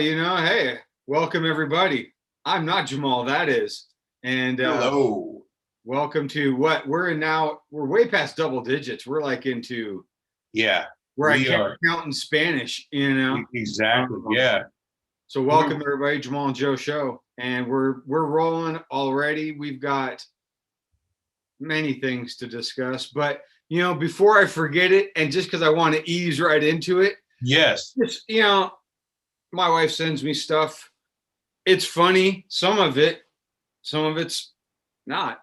Hey, welcome everybody. I'm not Jamal, that is. And Hello. welcome to what we're in now. We're way past double digits. We're like into Yeah, where I we can't are. count in Spanish. Exactly. Um, Yeah. so welcome everybody, Jamal and Joe show. And we're rolling already. We've got many things to discuss, but before I forget it, and just because I want to ease right into it, Yes. just my wife sends me stuff. It's funny, some of it's not.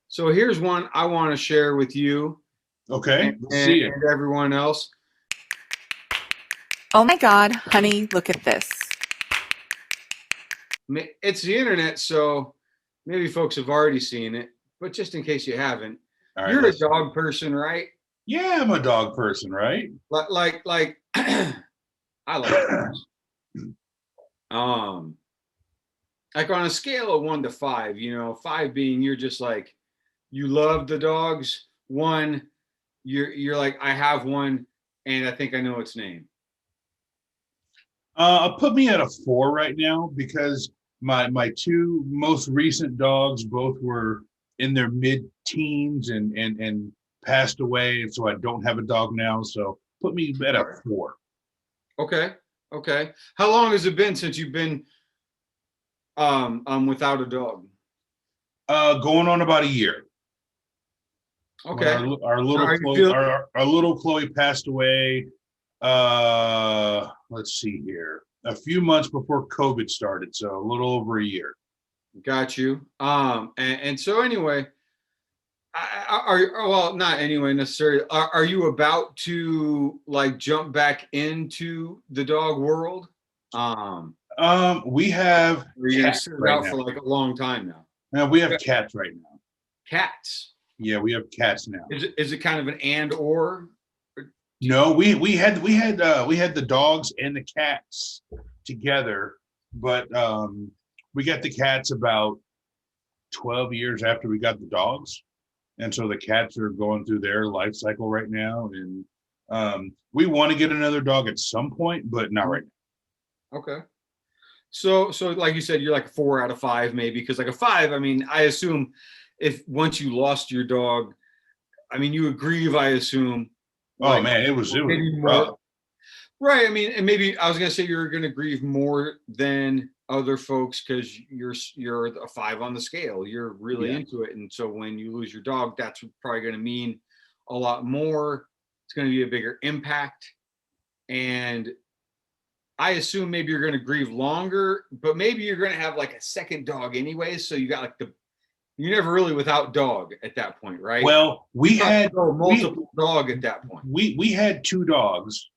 So here's one I want to share with you Okay. and, Let's and, see it. and everyone else. Oh my God, honey, look at this. It's the internet, so maybe folks have already seen it, but just in case you haven't, All right. you're a dog person, right? Yeah, I'm a dog person, right? Like I like dogs. Like on a scale of 1 to 5, 5 being you're just like you love the dogs. 1, you're like I have one, and I think I know its name. Put me at a 4 right now because my two most recent dogs both were in their mid-teens and passed away, and so I don't have a dog now. So put me at a 4. Okay. How long has it been since you've been without a dog? Going on about a year. Okay. When our little Are you Chloe, feeling- our little Chloe passed away. Let's see here. A few months before COVID started, so a little over a year. Got you. And so anyway, well, not anyway necessarily. Are you about to like jump back into the dog world? We have Or are you gonna cats sit right out now. for like a long time now? Now we have cats right now. Cats. Yeah, we have cats now. Is it kind of an and or? No, we had the dogs and the cats together, but we got the cats about 12 years after we got the dogs, and so the cats are going through their life cycle right now, and we want to get another dog at some point, but not right now. Okay. So like you said, you're like a 4 out of 5 maybe, because like a 5, I mean, I assume if once you lost your dog, I mean, you would grieve, I assume. Oh Like, man, it was maybe rough. more. Right. I mean, and maybe I was gonna say you're gonna grieve more than other folks because you're a 5 on the scale. You're really Yeah. into it, and so when you lose your dog, that's probably gonna mean a lot more. It's gonna be a bigger impact, and I assume maybe you're gonna grieve longer, but maybe you're gonna have like a second dog anyway. So you got like you're never really without dog at that point, right? Well, we Not had multiple dog at that point. we had 2 dogs,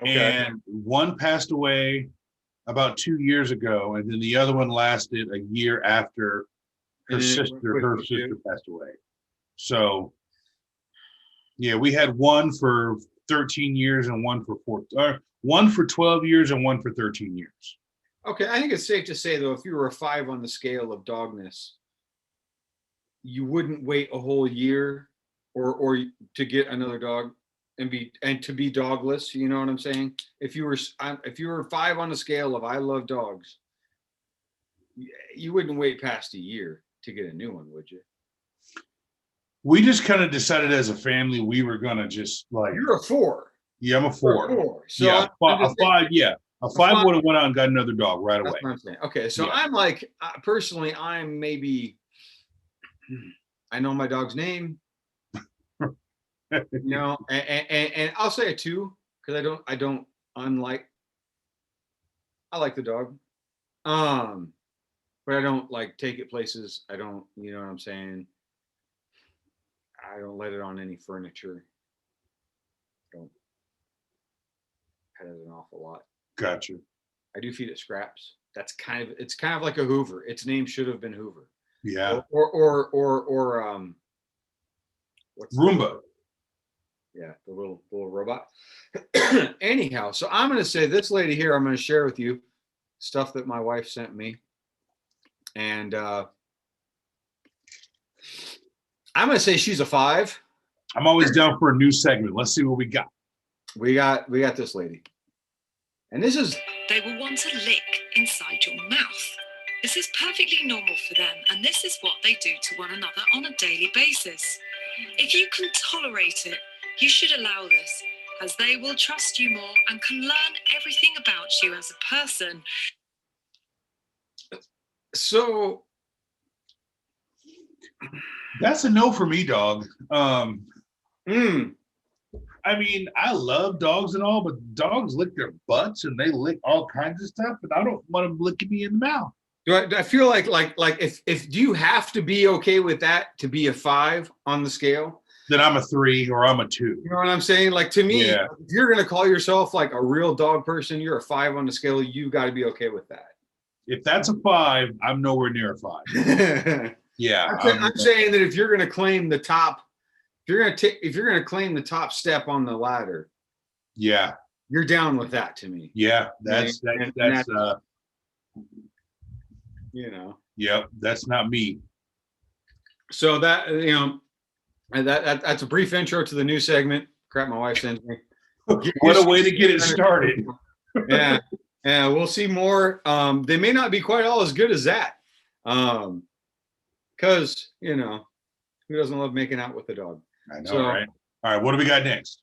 Okay. and one passed away about 2 years ago, and then the other one lasted a year after And then it went her quickly, sister too. passed away. So yeah, we had one for 13 years and one for one for 12 years and one for 13 years. Okay, I think it's safe to say though, if you were a 5 on the scale of dogness, you wouldn't wait a whole year or to get another dog and to be dogless. You know what I'm saying? If you were 5 on the scale of I love dogs, you wouldn't wait past a year to get a new one, would you? We just kind of decided as a family we were gonna just like. You're a 4. Yeah, I'm a 4. You're a 4. So yeah, I'm a 5. Yeah, a 5 would have went out and got another dog right That's away. what I'm saying. Okay, so Yeah. I'm like personally, I'm maybe I know my dog's name, and I'll say a 2 because I don't unlike. I like the dog, but I don't like take it places. I don't, you know what I'm saying. I don't let it on any furniture. Don't pet it an awful lot. Gotcha. I do feed it scraps. It's kind of like a Hoover. Its name should have been Hoover. Yeah. Or what's Roomba. Yeah, the little robot. Anyhow, so I'm going to say this lady here, I'm going to share with you stuff that my wife sent me. And I'm going to say she's a 5. I'm always down for a new segment. Let's see what we got. We got this lady. And this is They will want to lick inside your mouth. This is perfectly normal for them, and this is what they do to one another on a daily basis. If you can tolerate it, you should allow this, as they will trust you more and can learn everything about you as a person. So That's a no for me, dog. mm, I mean, I love dogs and all, but dogs lick their butts and they lick all kinds of stuff, and I don't want them licking me in the mouth. do I feel like if do you have to be okay with that to be a 5 on the scale? Then I'm a 3 or I'm a 2. You know what I'm saying? Like, to me, Yeah. if you're gonna call yourself like a real dog person, you're a 5 on the scale. You got to be okay with that. If that's a 5, I'm nowhere near a 5. Yeah, I'm saying that if you're gonna claim the top, if you're gonna claim the top step on the ladder, yeah, you're down with that to me. yeah. That's You know. Yep, that's not me. So that, you know, that's a brief intro to the new segment. Crap, my wife sends me. What a way to get it started. Yeah, yeah. We'll see more. They may not be quite all as good as that. Because, you know, who doesn't love making out with a dog? I know, right? All right, what do we got next?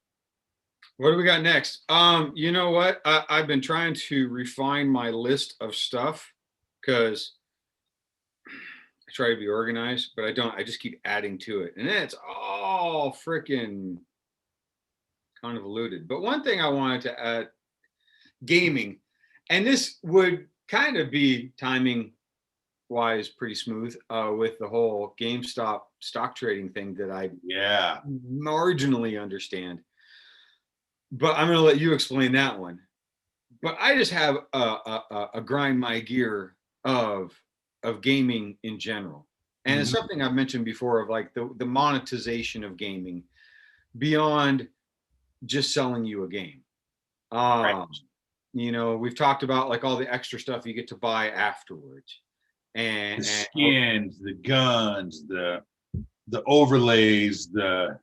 What do we got next? You know what? I've been trying to refine my list of stuff because I try to be organized, but I don't. I just keep adding to it, and then it's all freaking convoluted. But one thing I wanted to add, gaming, and this would kind of be timing wise pretty smooth with the whole GameStop stock trading thing that I marginally understand. But I'm going to let you explain that one. But I just have a grind my gear of gaming in general. And it's something I've mentioned before of like the monetization of gaming beyond just selling you a game. Right. You know, we've talked about like all the extra stuff you get to buy afterwards. And the skins, the guns, the overlays, the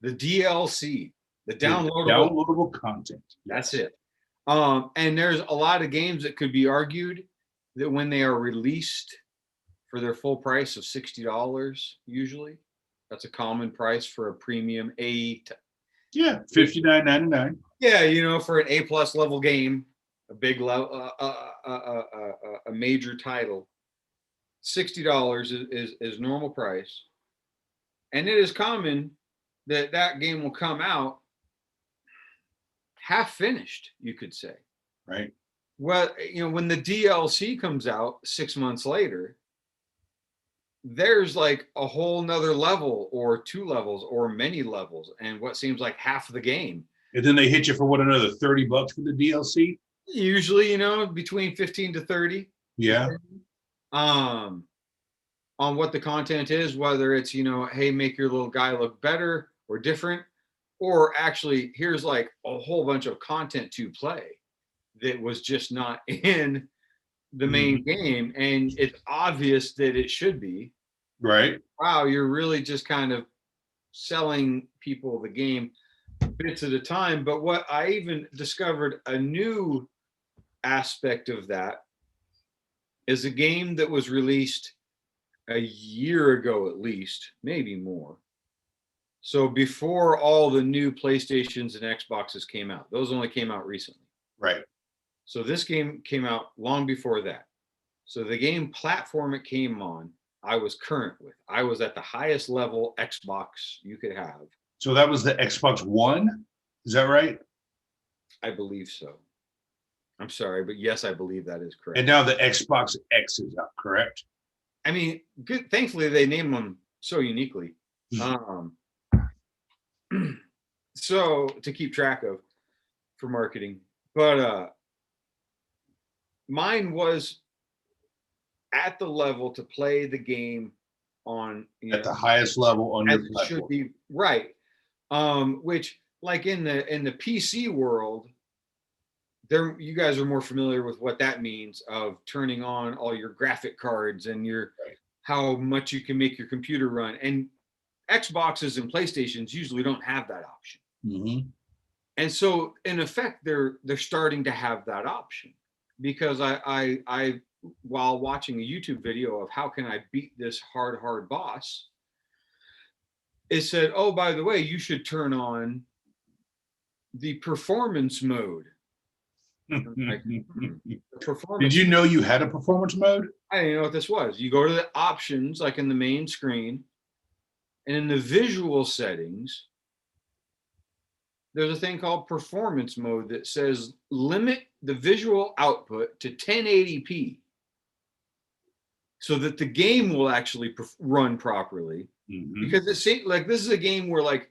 DLC, the downloadable content. That's it. And there's a lot of games that could be argued that when they are released for their full price of $60, usually that's a common price for a premium $59.99. Yeah, you know, for an A+ level game, a big level, a major title, $60 is normal price, and it is common that game will come out half finished, you could say. Right. Well, you know, when the DLC comes out 6 months later, there's like a whole nother level or 2 levels or many levels, and what seems like half the game. And then they hit you for what, another $30 for the DLC? Usually, you know, between 15 to 30. Yeah. On what the content is, whether it's, you know, hey, make your little guy look better or different, or actually here's like a whole bunch of content to play that was just not in the main game, and it's obvious that it should be. Right. Wow, you're really just kind of selling people the game bits at a time. But what I even discovered a new aspect of that is a game that was released a year ago, at least, maybe more. So before all the new PlayStations and Xboxes came out, those only came out recently. Right. So this game came out long before that. So the game platform it came on, I was current with. I was at the highest level Xbox you could have. So that was the Xbox One? Is that right? I believe so. I'm sorry, but yes, I believe that is correct. And now the Xbox X is up, correct? I mean, good. Thankfully, they name them so uniquely. So to keep track of for marketing. But mine was at the level to play the game on at the highest level on your platform. Should be right. Which, like in the PC world, there you guys are more familiar with what that means of turning on all your graphic cards and your how much you can make your computer run. And Xboxes and PlayStations usually don't have that option. And so in effect, they're starting to have that option, because I while watching a YouTube video of how can I beat this hard boss, it said, oh, by the way, you should turn on the performance mode. I'm like, performance. Did you know you had a performance mode? I didn't know what this was. You go to the options, like in the main screen, and in the visual settings, there's a thing called performance mode that says limit the visual output to 1080p so that the game will actually run properly. Because it seems like this is a game where like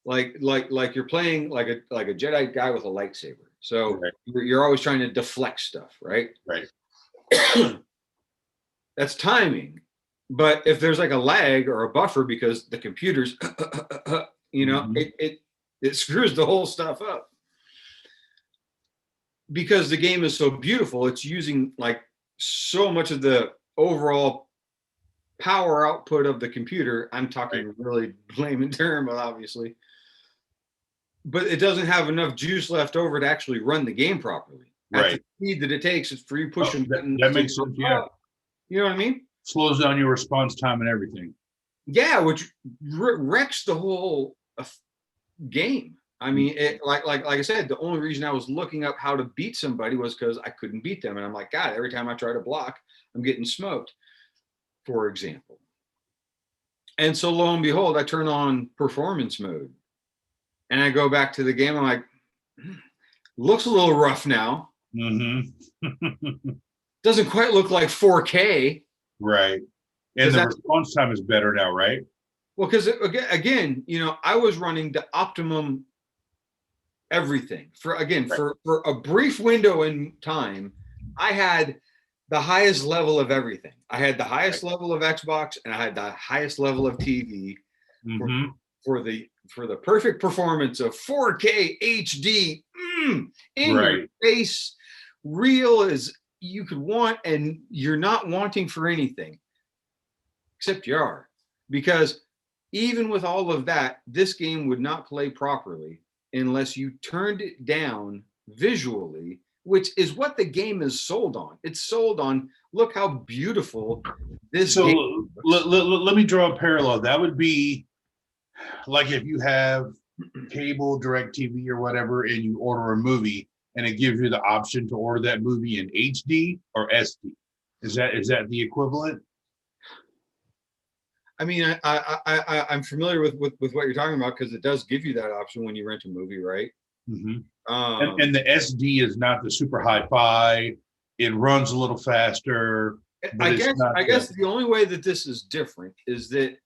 you're playing like a Jedi guy with a lightsaber. So you're always trying to deflect stuff, right? Right. That's timing. But if there's like a lag or a buffer because the computer's, you know, it screws the whole stuff up. Because the game is so beautiful, it's using like so much of the overall power output of the computer. I'm talking really layman term, obviously. But it doesn't have enough juice left over to actually run the game properly. At the speed that it takes, it's for you pushing buttons. That makes sense, yeah. You know what I mean? Slows down your response time and everything. Yeah, which wrecks the whole game. I mean, like I said, the only reason I was looking up how to beat somebody was because I couldn't beat them. And I'm like, God, every time I try to block, I'm getting smoked, for example. And so lo and behold, I turn on performance mode and I go back to the game. I'm like, looks a little rough now. Doesn't quite look like 4K. Right. And the response time is better now, right? Well, because again, you know, I was running the optimum everything for a brief window in time. I had the highest level of everything. I had the highest level of Xbox and I had the highest level of TV for the perfect performance of 4K HD in your face, real as you could want, and you're not wanting for anything, except you are, because even with all of that, this game would not play properly unless you turned it down visually, which is what the game is sold on. It's sold on, look how beautiful this game looks. Let me draw a parallel. That would be like if you have cable, direct TV or whatever, and you order a movie and it gives you the option to order that movie in HD or SD. Is that the equivalent? I mean, I'm familiar with what you're talking about because it does give you that option when you rent a movie, right? And the SD is not the super hi-fi. It runs a little faster. I guess the only way that this is different is that,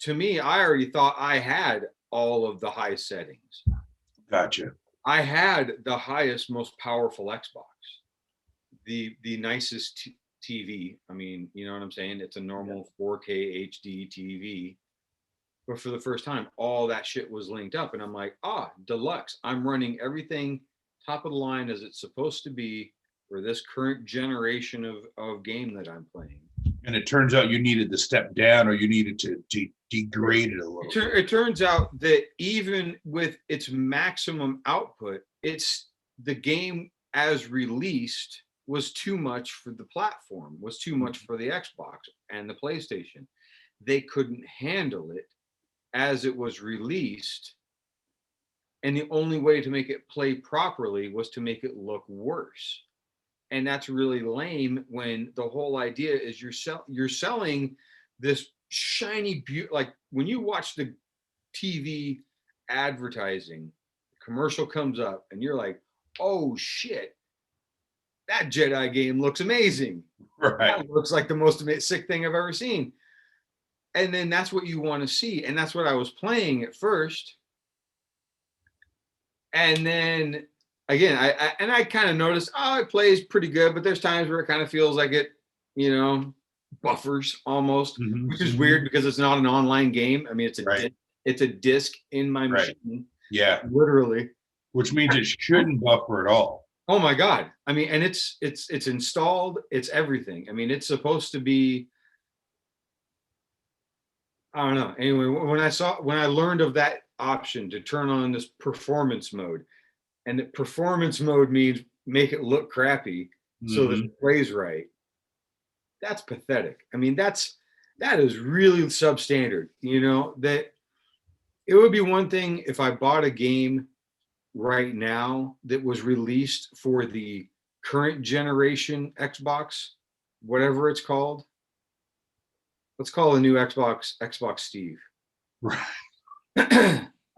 to me, I already thought I had all of the high settings. Gotcha. I had the highest, most powerful Xbox, the nicest TV. I mean, you know what I'm saying? It's a normal 4K HD TV. But for the first time, all that shit was linked up. And I'm like, deluxe. I'm running everything top of the line as it's supposed to be for this current generation of game that I'm playing. And it turns out you needed to step down, or you needed to degrade it a little. It turns out that even with its maximum output, it's the game as released was too much for the platform, was too much for the Xbox and the PlayStation. They couldn't handle it as it was released. And the only way to make it play properly was to make it look worse. And that's really lame when the whole idea is you're selling this shiny beauty. Like when you watch the TV advertising, commercial comes up and you're like, oh shit, that Jedi game looks amazing. Right. That looks like the most sick thing I've ever seen. And then that's what you want to see. And that's what I was playing at first. And then again, I kind of noticed, it plays pretty good, but there's times where it kind of feels like it, you know, buffers almost, which is weird because it's not an online game. I mean, it's a disc in my machine. Yeah, literally. Which means it shouldn't buffer at all. Oh my God. I mean, and it's installed, it's everything. I mean, it's supposed to be, I don't know. Anyway, when I learned of that option to turn on this performance mode, and the performance mode means make it look crappy so that it plays right. That's pathetic. I mean, that is really substandard. You know, that it would be one thing if I bought a game right now that was released for the current generation Xbox, whatever it's called. Let's call the new Xbox Steve. Right.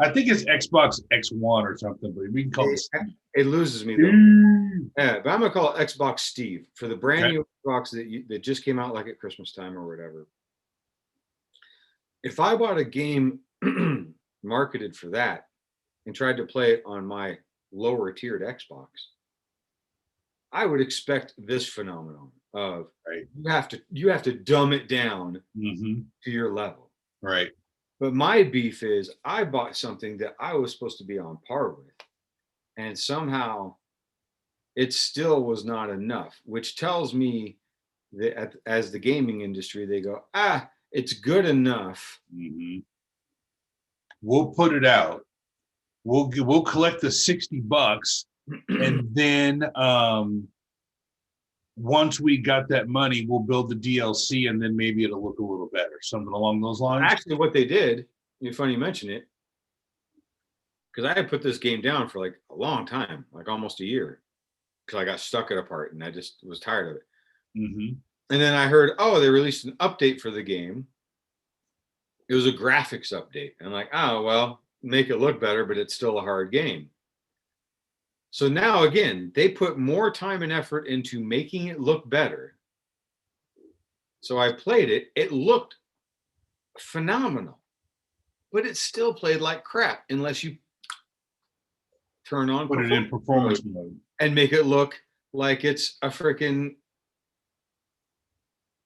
I think it's Xbox X1 or something, but we can call it Steve. It loses me though. Yeah, but I'm gonna call it Xbox Steve for the brand new Xbox that just came out like at Christmas time or whatever. If I bought a game marketed for that and tried to play it on my lower tiered Xbox, I would expect this phenomenon of you have to dumb it down to your level. Right. But my beef is I bought something that I was supposed to be on par with, and somehow it still was not enough, which tells me that as the gaming industry, they go, it's good enough. We'll put it out. We'll collect the $60, and then once we got that money, we'll build the DLC, and then maybe it'll look a little better, something along those lines. Actually, what they did, it's funny you mention it, because I had put this game down for like a long time, like almost a year, because I got stuck at a part and I just was tired of it. And then I heard, they released an update for the game. It was a graphics update. And I'm like, well, make it look better, but it's still a hard game. So now again, they put more time and effort into making it look better. So I played it. It looked phenomenal, but it still played like crap unless you turn on put it in performance mode and make it look like it's a freaking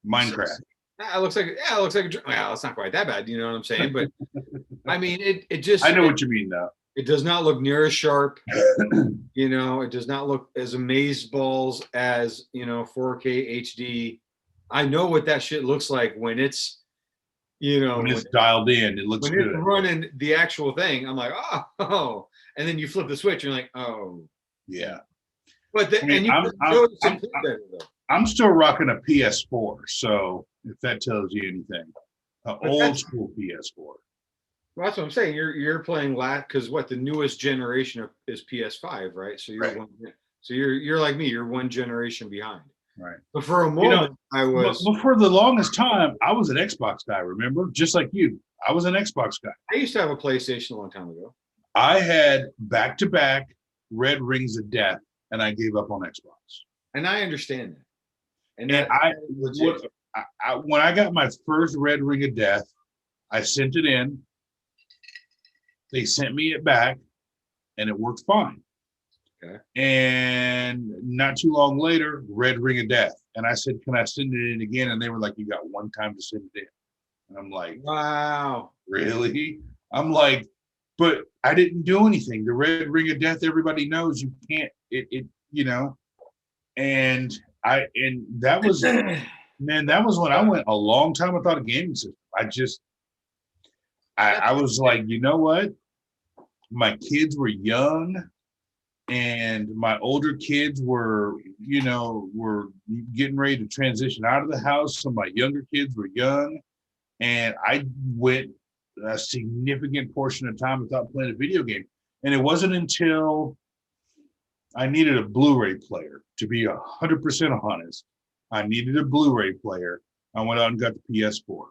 Minecraft. It looks like well, it's not quite that bad, you know what I'm saying? But I mean, it just, I know what you mean though. It does not look near as sharp. You know, it does not look as amazeballs as, 4K HD. I know what that shit looks like when it's, when it's dialed in, it looks when good. It's running the actual thing. I'm like, oh, and then you flip the switch, you're like, oh, yeah. But I'm still rocking a PS4, so if that tells you anything, an old school PS4. Well, that's what I'm saying. You're playing because the newest generation is PS5, right? So you're like me. You're one generation behind. Right. But for a moment, I was. But for the longest time, I was an Xbox guy. Remember, just like you, I was an Xbox guy. I used to have a PlayStation a long time ago. I had back-to-back Red Rings of Death, and I gave up on Xbox. And I understand that. And when I got my first Red Ring of Death, I sent it in. They sent me it back, and it worked fine. Okay. And not too long later, Red Ring of Death. And I said, can I send it in again? And they were like, you got one time to send it in. And I'm like, wow. Really? I'm like, but I didn't do anything. The Red Ring of Death, everybody knows you can't, and that was, man, that was when I went a long time without a gaming system. I was like, you know what? My kids were young, and my older kids were getting ready to transition out of the house. So my younger kids were young, and I went a significant portion of time without playing a video game. And it wasn't until I needed a Blu-ray player, to be 100% honest. I needed a Blu-ray player. I went out and got the PS4.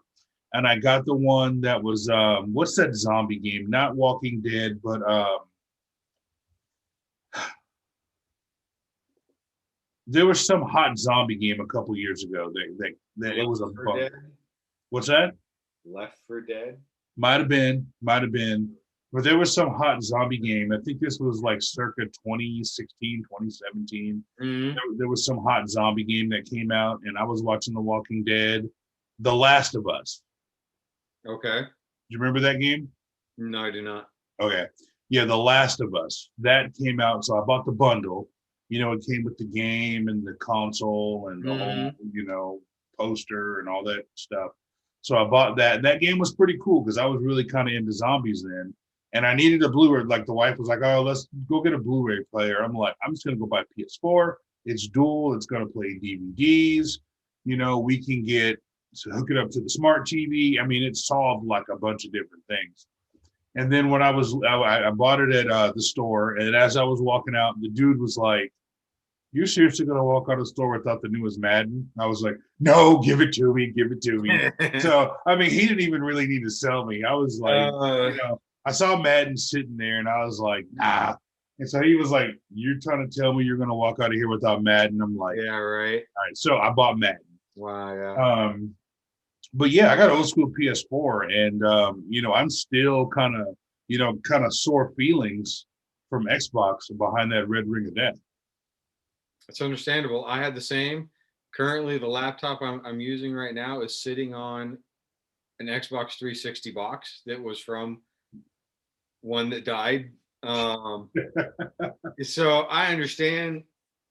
And I got the one that was, what's that zombie game? Not Walking Dead, but there was some hot zombie game a couple years ago that it was a fun. What's that? Left 4 Dead? Might have been. But there was some hot zombie game. I think this was like circa 2016, 2017. There was some hot zombie game that came out, and I was watching The Walking Dead. The Last of Us. Okay. Do you remember that game? No, I do not. Okay. Yeah, The Last of Us. That came out, so I bought the bundle. It came with the game and the console and the whole, poster and all that stuff. So I bought that. That game was pretty cool because I was really kind of into zombies then. and I needed a Blu-ray. Like the wife was like, "Oh, let's go get a Blu-ray player." I'm like, "I'm just gonna go buy PS4. It's dual. It's gonna play DVDs. You know, we can hook it up to the smart TV. I mean, it solved like a bunch of different things." And then when I bought it at the store, and as I was walking out, the dude was like, "You seriously gonna walk out of the store without the newest Madden?" I was like, "No, give it to me, give it to me." So I mean, he didn't even really need to sell me. I was like, I saw Madden sitting there, and I was like, "Nah." And so he was like, "You're trying to tell me you're gonna walk out of here without Madden?" I'm like, Yeah, right. All right. So I bought Madden. Wow, yeah. But yeah, I got an old school PS4, and I'm still kind of sore feelings from Xbox behind that red ring of death. It's understandable. I had the same. Currently, the laptop I'm using right now is sitting on an Xbox 360 box that was from one that died. So I understand.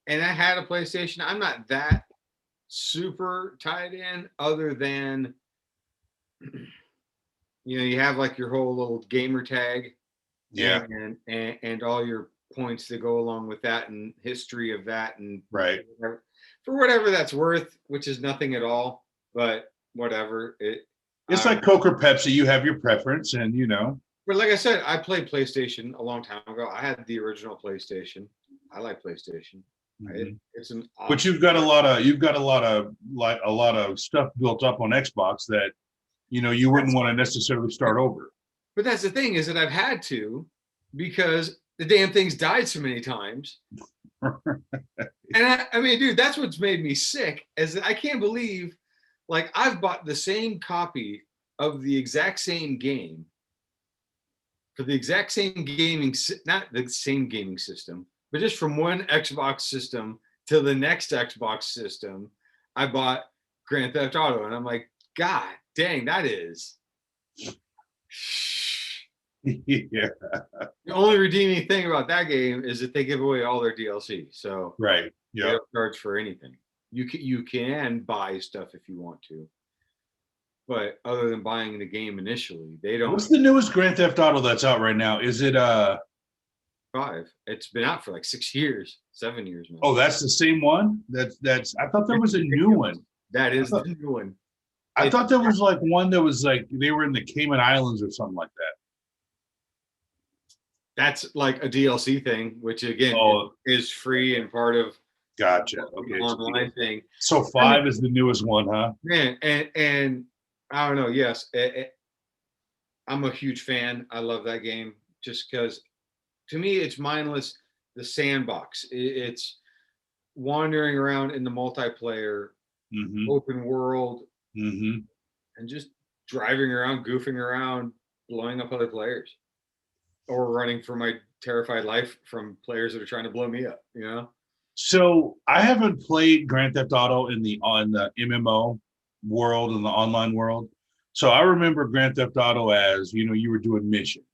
And I had a PlayStation. I'm not that super tied in, other than you have like your whole little gamer tag, Yeah. and all your points that go along with that, and history of that, and Right. for whatever that's worth, which is nothing at all, but whatever. It's like Coke or Pepsi. You have your preference, and But like I said, I played PlayStation a long time ago. I had the original PlayStation. I like PlayStation. It's an awesome. But you've got a lot of stuff built up on Xbox that you wouldn't want to necessarily start over. But that's the thing, is that I've had to, because the damn thing's died so many times. And I mean, dude, that's what's made me sick, is that I can't believe, like, I've bought the same copy of the exact same game for the exact same not the same gaming system, but just from one Xbox system to the next Xbox system. I bought Grand Theft Auto, and I'm like, God dang, that is. Yeah. The only redeeming thing about that game is that they give away all their DLC. So right. Yeah. They don't charge for anything. You can buy stuff if you want to, but other than buying the game initially, they don't. What's the newest Grand Theft Auto that's out right now? Is it 5? It's been out for like 6 years, 7 years now. Oh, that's the same one? That's I thought there was a new one. That is the new one. I thought there was like one that was like they were in the Cayman Islands or something like that. That's like a DLC thing, which again is free and part of Gotcha. Okay. Online thing. So 5 is the newest one, huh? Man, and I don't know. Yes, I'm a huge fan. I love that game just because, to me, it's mindless. The sandbox. It's wandering around in the multiplayer, open world, and just driving around, goofing around, blowing up other players, or running for my terrified life from players that are trying to blow me up. So I haven't played Grand Theft Auto on the MMO world and the online world. So I remember Grand Theft Auto as, you were doing missions.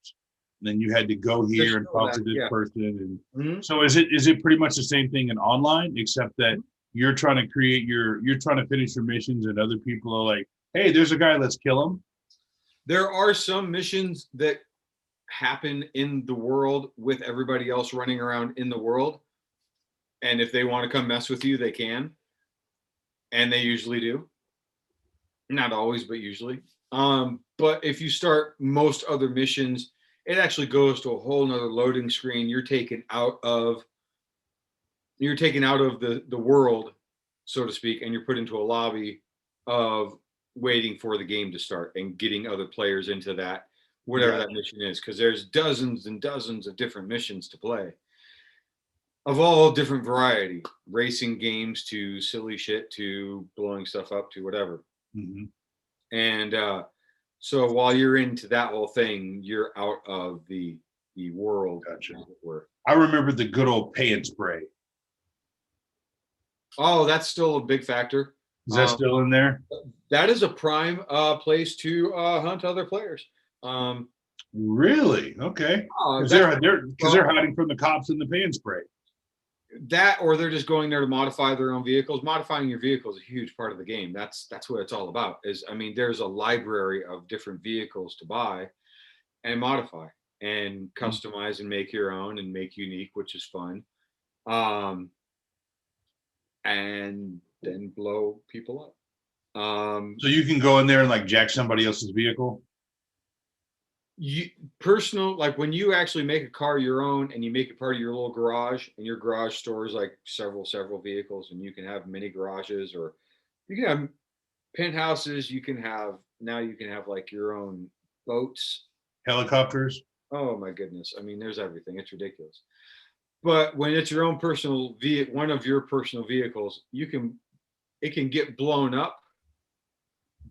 Then you had to go here and talk to this person. And so is it pretty much the same thing in online, except that you're trying to you're trying to finish your missions, and other people are like, hey, there's a guy, let's kill him? There are some missions that happen in the world with everybody else running around in the world. And if they want to come mess with you, they can. And they usually do. Not always, but usually. But if you start most other missions, it actually goes to a whole nother loading screen. You're taken out of the world, so to speak, and you're put into a lobby of waiting for the game to start and getting other players into that, whatever that mission is, because there's dozens and dozens of different missions to play of all different variety, racing games to silly shit to blowing stuff up to whatever. And so while you're into that whole thing, you're out of the world. Gotcha. I remember the good old pay and spray. Oh, that's still a big factor. Is that still in there? That is a prime place to hunt other players. Really? Okay. Because they're hiding from the cops in the pay and spray. That, or they're just going there to modify their own vehicles. Modifying your vehicle is a huge part of the game. That's what it's all about. There's a library of different vehicles to buy and modify. and customize and make your own and make unique, which is fun. And then blow people up. So you can go in there and like jack somebody else's vehicle. You personal, like when you actually make a car your own and you make it part of your little garage, and your garage stores like several vehicles, and you can have mini garages, or you can have penthouses. You can have like your own boats. Helicopters. Oh my goodness. I mean, there's everything. It's ridiculous. But when it's your own personal one of your personal vehicles, it can get blown up,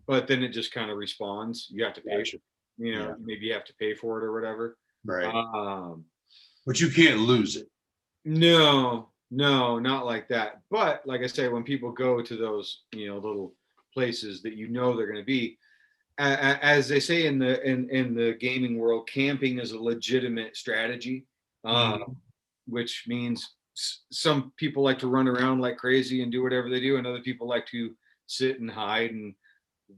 but then it just kind of respawns. You have to pay, Gotcha. Yeah. maybe you have to pay for it or whatever. Right. But you can't lose it. No, not like that. But like I say, when people go to those, little places that they're going to be, as they say in the gaming world, camping is a legitimate strategy. Which means some people like to run around like crazy and do whatever they do, and other people like to sit and hide and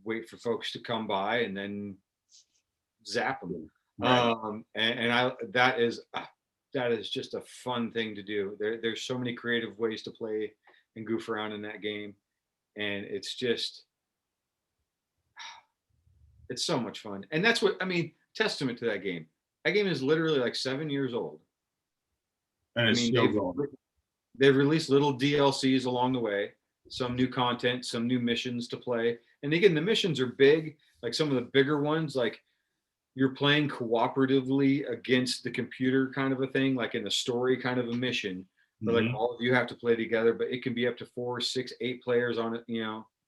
wait for folks to come by and then zap them. Right. That is just a fun thing to do. There's so many creative ways to play and goof around in that game, and it's so much fun. And that's what I mean. Testament to that game. That game is literally like 7 years old. And it's still going. They've released little DLCs along the way, some new content, some new missions to play. And again, the missions are big, like some of the bigger ones, like you're playing cooperatively against the computer kind of a thing, like in the story kind of a mission. But like all of you have to play together, but it can be up to 4, 6, 8 players on it,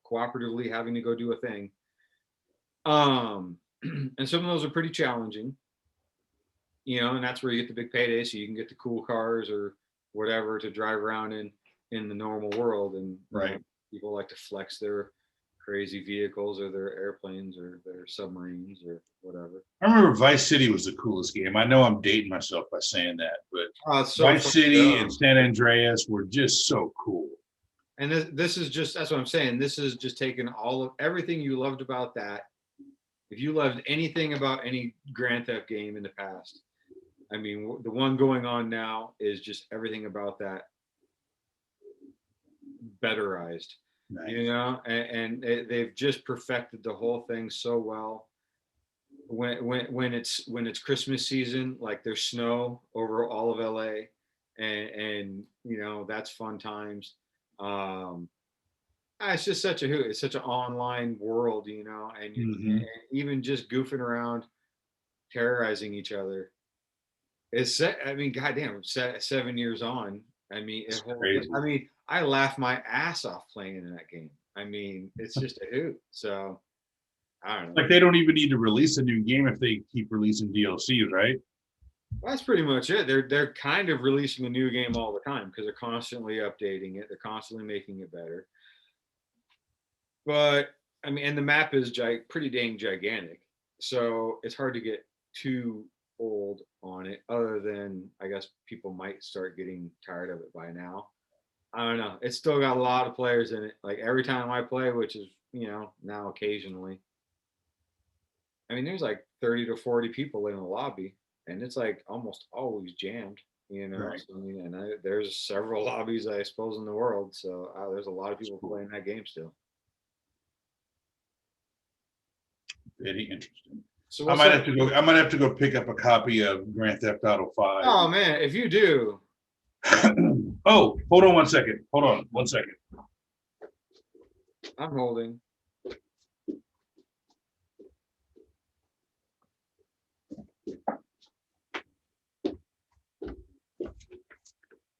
cooperatively having to go do a thing. And some of those are pretty challenging. And that's where you get the big payday, so you can get the cool cars or whatever to drive around in the normal world. And right, people like to flex their crazy vehicles or their airplanes or their submarines or whatever. I remember Vice City was the coolest game. I know I'm dating myself by saying that, but Vice City and San Andreas were just so cool. And this is just, that's what I'm saying. This is just taking all of everything you loved about that. If you loved anything about any Grand Theft game in the past, I mean, the one going on now is just everything about that betterized, nice. And they've just perfected the whole thing so well. When it's Christmas season, like there's snow over all of LA, and that's fun times. It's just such a hoot. It's such an online world, and even just goofing around, terrorizing each other. Goddamn, 7 years on. I mean, I laugh my ass off playing in that game. I mean, it's just a hoot. So, I don't know. Like they don't even need to release a new game if they keep releasing DLCs, right? Well, that's pretty much it. They're kind of releasing a new game all the time because they're constantly updating it. They're constantly making it better. But I mean, and the map is pretty dang gigantic, so it's hard to get too old on it, other than I guess people might start getting tired of it by now. I don't know. It's still got a lot of players in it. Like every time I play, which is now occasionally, I mean there's like 30 to 40 people in a lobby, and it's like almost always jammed. Right. So, there's several lobbies I suppose in the world, so there's a lot of people playing that game still. Very interesting. So I might have to go pick up a copy of Grand Theft Auto 5. Oh man, if you do. Oh, hold on one second. Hold on one second. I'm holding.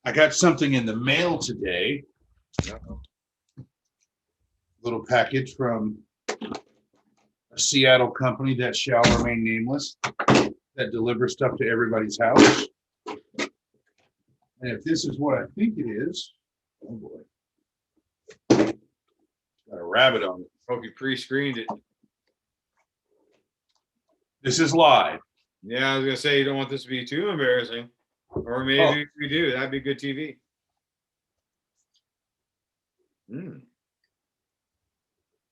I got something in the mail today. Uh-oh. Little package from a Seattle company that shall remain nameless, that delivers stuff to everybody's house. And if this is what I think it is, oh boy, got a rabbit on it. Hope you pre-screened it. This is live. Yeah, I was gonna say you don't want this to be too embarrassing, or maybe if we do, that'd be good TV. Your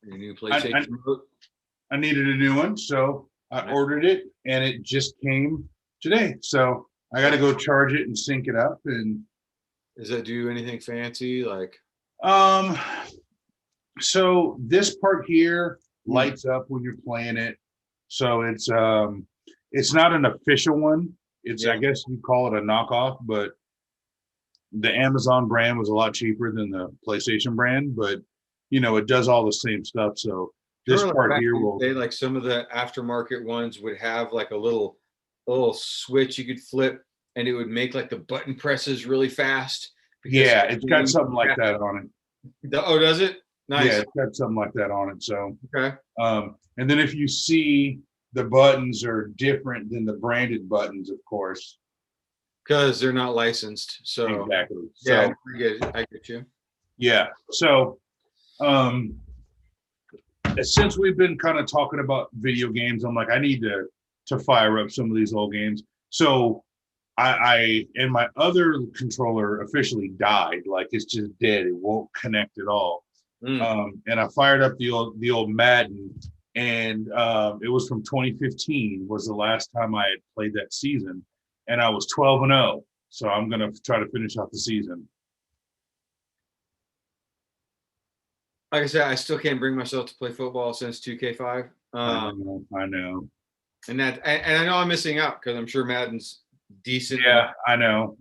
new PlayStation remote. I needed a new one, so I ordered it, and it just came today. So I got to go charge it and sync it up. And Does that do anything fancy? Like, um, so this part here lights up when you're playing it. So it's not an official one. It's I guess you call it a knockoff, but the Amazon brand was a lot cheaper than the PlayStation brand, but it does all the same stuff. So this part here will like some of the aftermarket ones would have like a little switch you could flip, and it would make like the button presses really fast. Yeah, it's got something like that on it. Oh, does it? Nice. Yeah, it's got something like that on it. So okay. And then if you see the buttons are different than the branded buttons, of course. Because they're not licensed. So exactly. Yeah, so, I get you. Yeah. So since we've been kind of talking about video games, I'm like, I need to fire up some of these old games. So I and my other controller officially died. Like it's just dead. It won't connect at all. And I fired up the old Madden, and it was from 2015 was the last time I had played that season, and I was 12-0. So I'm gonna try to finish out the season. Like I said, I still can't bring myself to play football since 2K5. I know. And I know I'm missing out because I'm sure Madden's decent. Yeah, I know.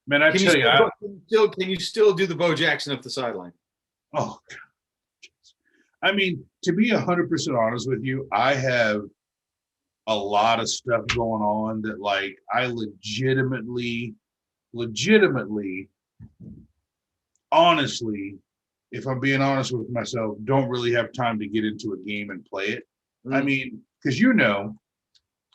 Man, I tell you, can you still do the Bo Jackson up the sideline? Oh, God. I mean, to be 100% honest with you, I have a lot of stuff going on that, like, I legitimately, honestly, if I'm being honest with myself, don't really have time to get into a game and play it. I mean, because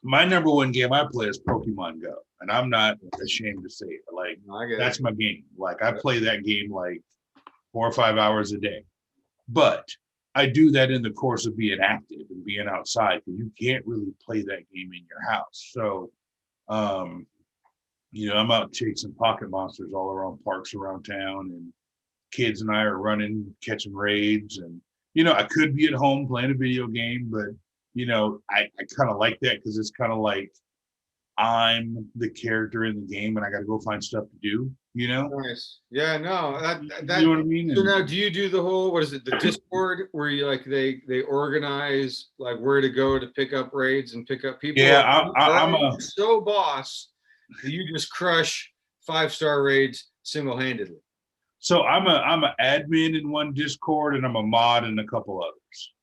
my number one game I play is Pokemon Go, and I'm not ashamed to say it. Like, that's my game. Like, I play that game like 4 or 5 hours a day. But I do that in the course of being active and being outside, because you can't really play that game in your house. So, I'm out chasing pocket monsters all around parks around town, and kids and I are running, catching raids, and I could be at home playing a video game, but I kind of like that because it's kind of like I'm the character in the game and I got to go find stuff to do, Nice. Yeah, no, that you know what I mean? So now, do you do the whole, what is it, the Discord, where you like they organize like where to go to pick up raids and pick up people? Yeah, I'm so boss that you just crush 5-star raids single-handedly. So I'm a admin in one Discord, and I'm a mod in a couple others.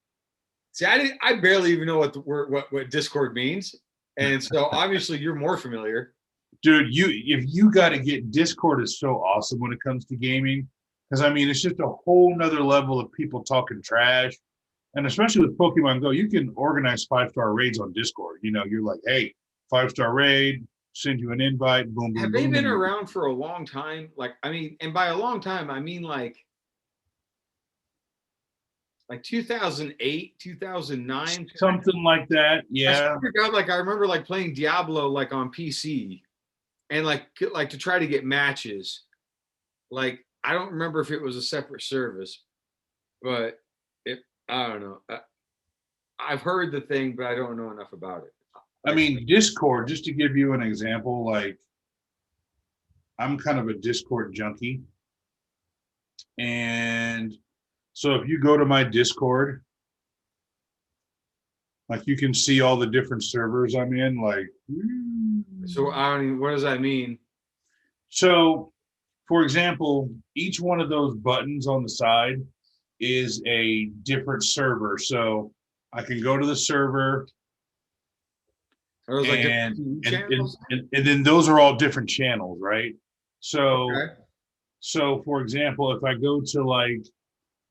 See, I barely even know what Discord means, and so obviously you're more familiar. Dude, if you got to get Discord is so awesome when it comes to gaming, because I mean it's just a whole nother level of people talking trash, and especially with Pokemon Go, you can organize 5-star raids on Discord. You're like, hey, 5-star raid, send you an invite, boom, boom. Have they been around for a long time? Like, I mean, and by a long time, I mean like 2008, 2009, something like that. Yeah. I remember like playing Diablo like on PC, and like to try to get matches. Like, I don't remember if it was a separate service, but I don't know. I've heard the thing, but I don't know enough about it. I mean, Discord, just to give you an example, like, I'm kind of a Discord junkie. And so if you go to my Discord, like, you can see all the different servers I'm in, like. So what does that mean? So, for example, each one of those buttons on the side is a different server. So I can go to the server, and then those are all different channels, right? So, So for example, if I go to like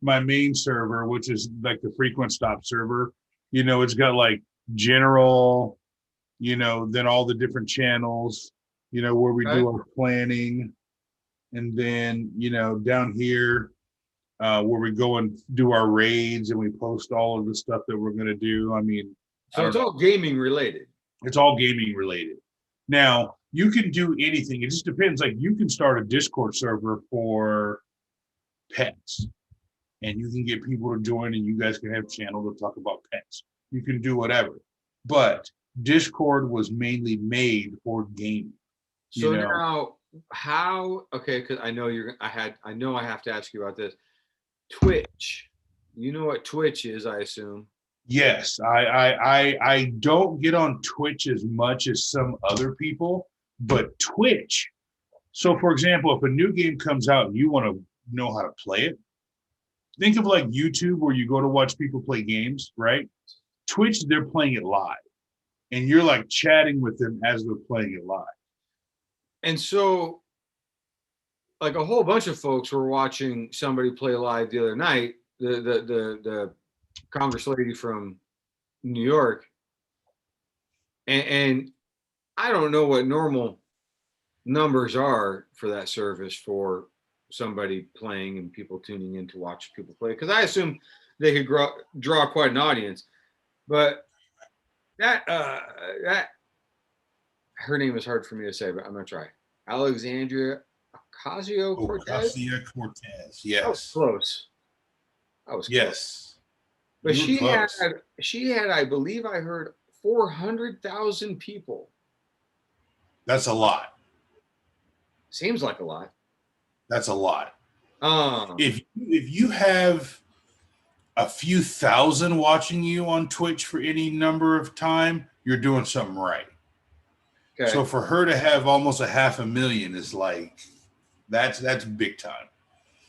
my main server, which is like the frequent stop server, it's got like general, then all the different channels, where we do our planning, and then down here where we go and do our raids, and we post all of the stuff that we're going to do. I mean, so it's all gaming related. It's all gaming related. Now, you can do anything. It just depends. Like, you can start a Discord server for pets, and you can get people to join, and you guys can have a channel to talk about pets. You can do whatever. But Discord was mainly made for gaming. So you know? now, how? Okay, because I know you're. I know I have to ask you about this. Twitch. You know what Twitch is, I assume. Yes, I don't get on Twitch as much as some other people, but Twitch. So, for example, if a new game comes out and you want to know how to play it, think of like YouTube where you go to watch people play games, right? Twitch, they're playing it live, and you're like chatting with them as they're playing it live. And so, like a whole bunch of folks were watching somebody play live the other night. The Congress lady from New York, and I don't know what normal numbers are for that service for somebody playing and people tuning in to watch people play, because I assume they could draw quite an audience. But that her name is hard for me to say, but I'm gonna try. Alexandria Ocasio-Cortez. Ocasio-Cortez, That was yes. close. That was close. Yes. But You were close. she had, I believe I heard 400,000 people. That's a lot. Seems like a lot. That's a lot. Um, If you have a few thousand watching you on Twitch for any number of time, you're doing something right. okay. So for her to have almost 500,000 is like that's big time.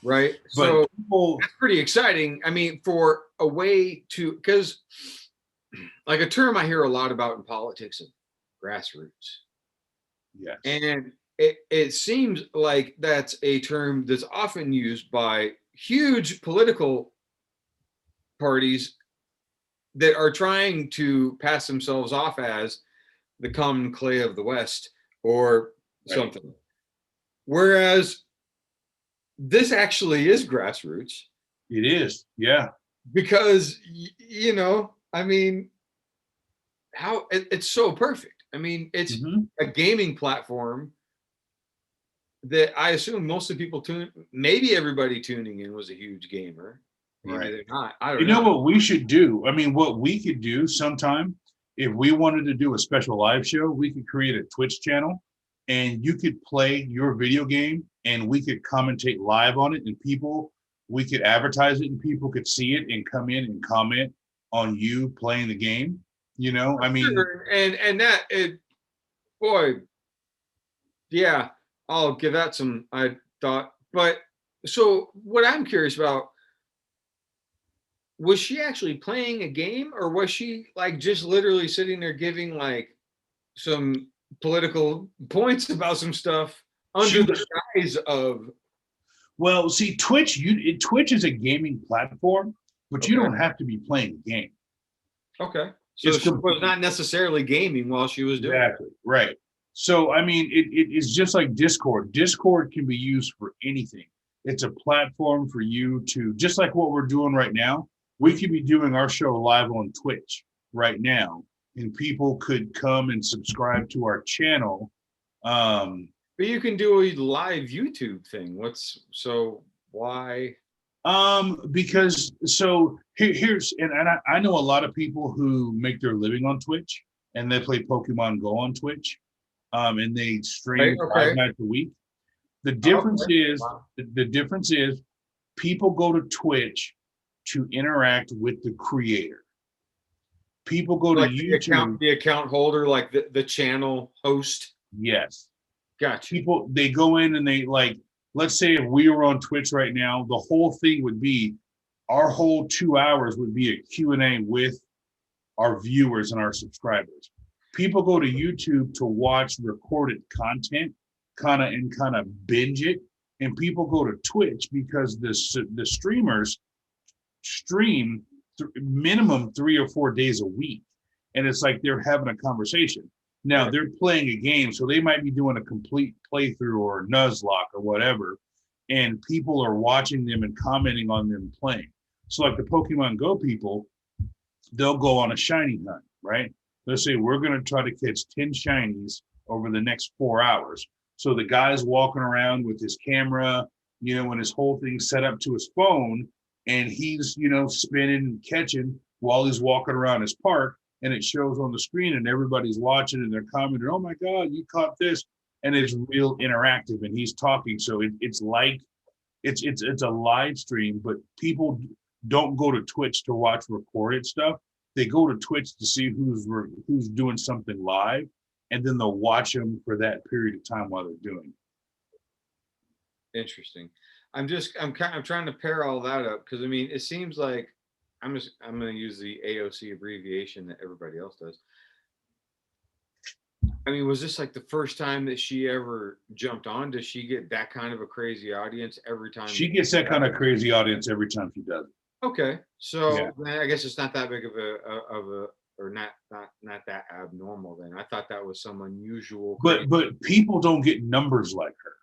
Right. But So people, that's pretty exciting. I mean, for a way to, because like a term I hear a lot about in politics and grassroots. yes. And it seems like that's a term that's often used by huge political parties that are trying to pass themselves off as the common clay of the West or something. Whereas this actually is grassroots. It is, yeah. Because, you know, I mean, how it's so perfect. I mean, it's a gaming platform that I assume most of the people maybe everybody tuning in was a huge gamer. Maybe they're not. I don't know. You know what we should do? I mean, what we could do sometime, if we wanted to do a special live show, we could create a Twitch channel and you could play your video game and we could commentate live on it, and we could advertise it and people could see it and come in and comment on you playing the game. You know, I mean, and that boy, yeah, I'll give that some thought. But so what I'm curious about, was she actually playing a game, or was she like just literally sitting there giving like some political points about some stuff under the guise of? Well, see, Twitch is a gaming platform, but you don't have to be playing a game. Okay. So she was not necessarily gaming while she was doing it. Exactly, right. So, I mean, it's just like Discord. Discord can be used for anything. It's a platform for you to, just like what we're doing right now, we could be doing our show live on Twitch right now, and people could come and subscribe to our channel. But you can do a live YouTube thing. Why? Because so here's and I know a lot of people who make their living on Twitch and they play Pokemon Go on Twitch, and they stream 5 nights a week. The difference the difference is people go to Twitch to interact with the creator. People go to YouTube, the account holder, like the channel host. Yes. Gotcha. People, they go in and they like, let's say if we were on Twitch right now, the whole thing would be, our whole 2 hours would be a Q&A with our viewers and our subscribers. People go to YouTube to watch recorded content, kind of binge it, and people go to Twitch because the streamers stream minimum 3 or 4 days a week, and it's like they're having a conversation. Now they're playing a game, so they might be doing a complete playthrough or a Nuzlocke or whatever, and people are watching them and commenting on them playing. So like the Pokemon Go people, they'll go on a shiny hunt, right? They'll say, we're going to try to catch 10 shinies over the next 4 hours. So the guy's walking around with his camera, you know, and his whole thing set up to his phone, and he's, you know, spinning and catching while he's walking around his park. and it shows on the screen, and everybody's watching, and they're commenting, "Oh my God, you caught this!" And it's real interactive, and he's talking, so it's like it's a live stream, but people don't go to Twitch to watch recorded stuff. They go to Twitch to see who's doing something live, and then they'll watch them for that period of time while they're doing it. Interesting. I'm trying to pair all that up because I mean it seems like I'm going to use the AOC abbreviation that everybody else does. I mean, was this like the first time that she ever jumped on? Does she get that kind of a crazy audience every time? She gets that kind of crazy audience every time she does it. Okay, so Yeah. then I guess it's not that big of a or not that abnormal. Then I thought that was some unusual. But people don't get numbers like her.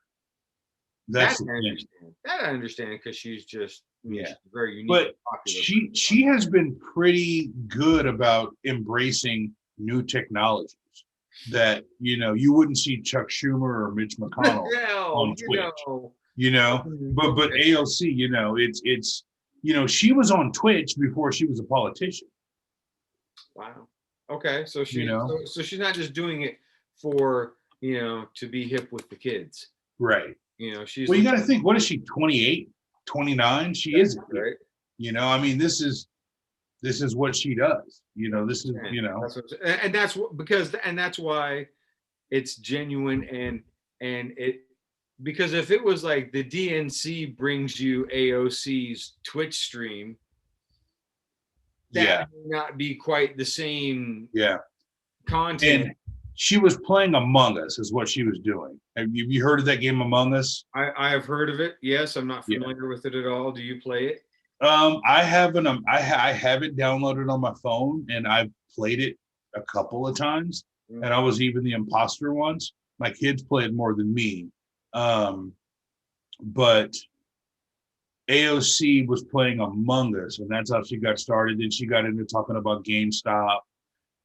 That's that the I thing. understand. That I understand because she's just Yeah. she's very unique. But and popular. she has been pretty good about embracing new technologies that you wouldn't see Chuck Schumer or Mitch McConnell on Twitch. But AOC, it's she was on Twitch before she was a politician. Wow. Okay, so she so she's not just doing it for to be hip with the kids. Right. She's. Well, you got to think. What is she? 28, 29? She is. Right. I mean, this is what she does. This is. That's why it's genuine and it because if it was like the DNC brings you AOC's Twitch stream, that may not be quite the same. Yeah. Content. And she was playing Among Us, is what she was doing. Have you heard of that game Among Us? I have heard of it. Yes, I'm not familiar with it at all. Do you play it? I have it downloaded on my phone, and I've played it a couple of times. And I was even the imposter once. My kids played more than me, but AOC was playing Among Us, and that's how she got started. Then she got into talking about GameStop